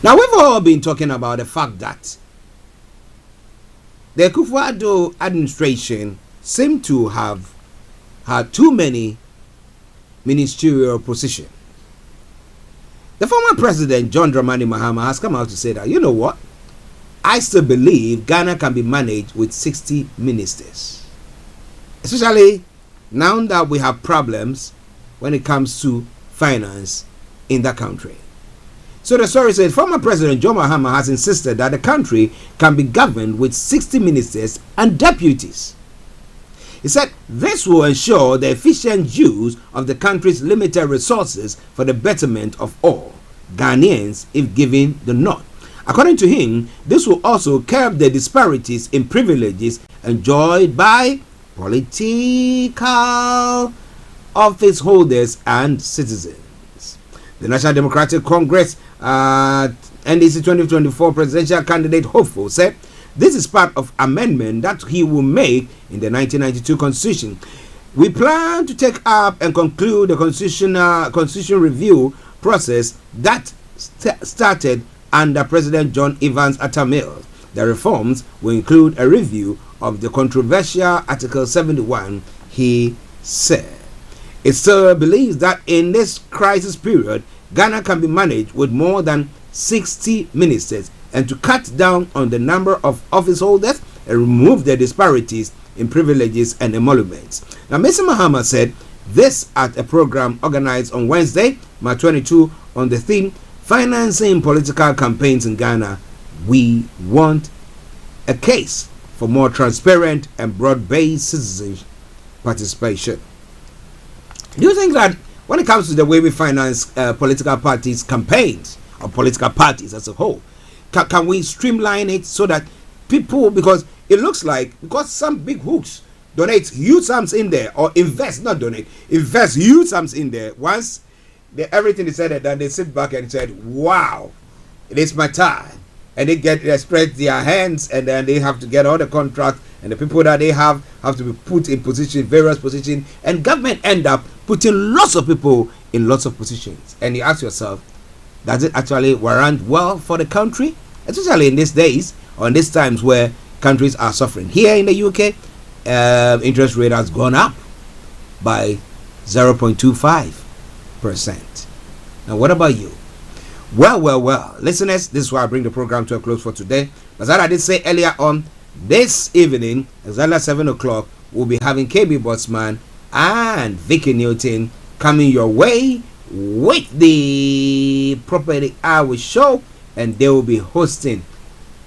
Now, we've all been talking about the fact that the Akufo-Addo administration seem to have had too many ministerial positions. The former president, John Dramani Mahama, has come out to say that, you know what? I still believe Ghana can be managed with 60 ministers. Especially now that we have problems when it comes to finance in that country. So the story says former President John Mahama has insisted that the country can be governed with 60 ministers and deputies. He said this will ensure the efficient use of the country's limited resources for the betterment of all Ghanaians if given the nod. According to him, this will also curb the disparities in privileges enjoyed by political office holders and citizens. The National Democratic Congress NDC 2024 presidential candidate hopeful said this is part of amendment that he will make in the 1992 Constitution. We plan to take up and conclude the constitution review process that started under President John Evans Atta Mills. The reforms will include a review of the controversial Article 71, he said. It still believes that in this crisis period, Ghana can be managed with more than 60 ministers, and to cut down on the number of office holders and remove the disparities in privileges and emoluments. Now, Mr. Mahama said this at a program organized on Wednesday, March 22, on the theme Financing Political Campaigns in Ghana. We want a case for more transparent and broad-based citizen participation. Do you think that when it comes to the way we finance political parties' campaigns, or political parties as a whole, can we streamline it so that people, because it looks like, because some big hooks donate huge sums in there, or invest huge sums in there, once everything is said and done, they sit back and said, wow, it is my time. And they spread their hands, and then they have to get all the contracts, and the people that they have to be put in various positions, and government end up putting lots of people in lots of positions. And you ask yourself, does it actually warrant well for the country? Especially in these days, or in these times where countries are suffering. Here in the UK, interest rate has gone up by 0.25%. Now, what about you? Well, listeners, this is why I bring the program to a close for today. As I did say earlier on, this evening, exactly 7 o'clock, we'll be having KB Botsman and Vicky Newton coming your way with the Property Hour show, and they will be hosting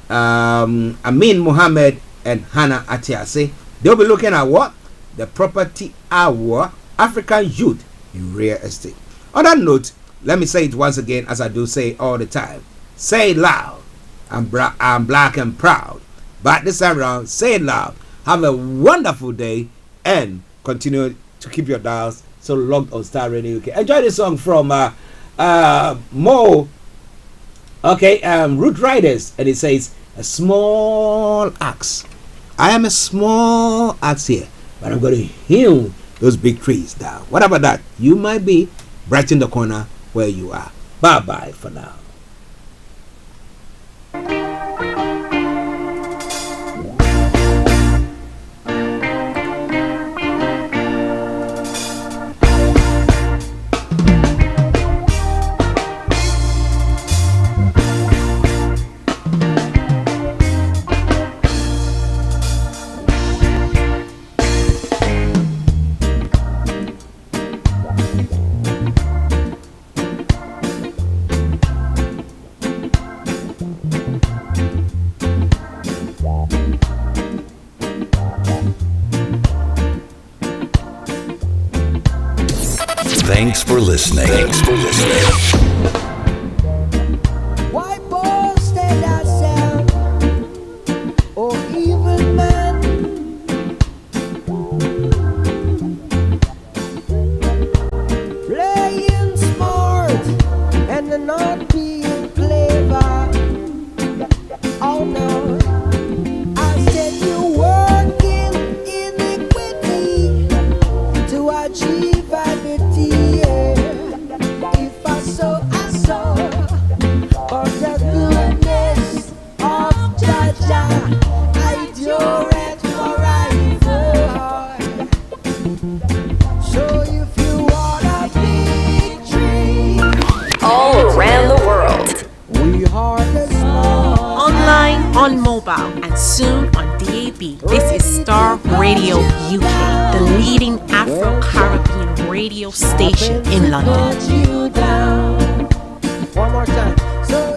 Amin Mohammed and Hannah Atiase. They'll be looking at what? The Property Hour, African Youth in Real Estate. On that note, let me say it once again, as I do say all the time. Say it loud. I'm black and proud. But this time around, say it loud. Have a wonderful day, and continue to keep your dials so logged on Starr Radio UK. Enjoy this song from Mo. Okay, Root Riders, and it says, a small axe. I am a small axe here, but I'm going to heal those big trees down. What about that? You might be right in the corner where you are. Bye-bye for now. Thanks for listening. Why boast at ourselves, or evil man? Playing smart and not being clever. Oh no, I said you're working iniquity to achieve vanity. If I sow, I sow for the goodness of Jaja. I endure it forever. So if you want a victory, All around the world. we are the small. Online, on mobile, and soon on DAB. This is Starr Radio UK, the leading Afro-Caribbean radio station in London. One more time. So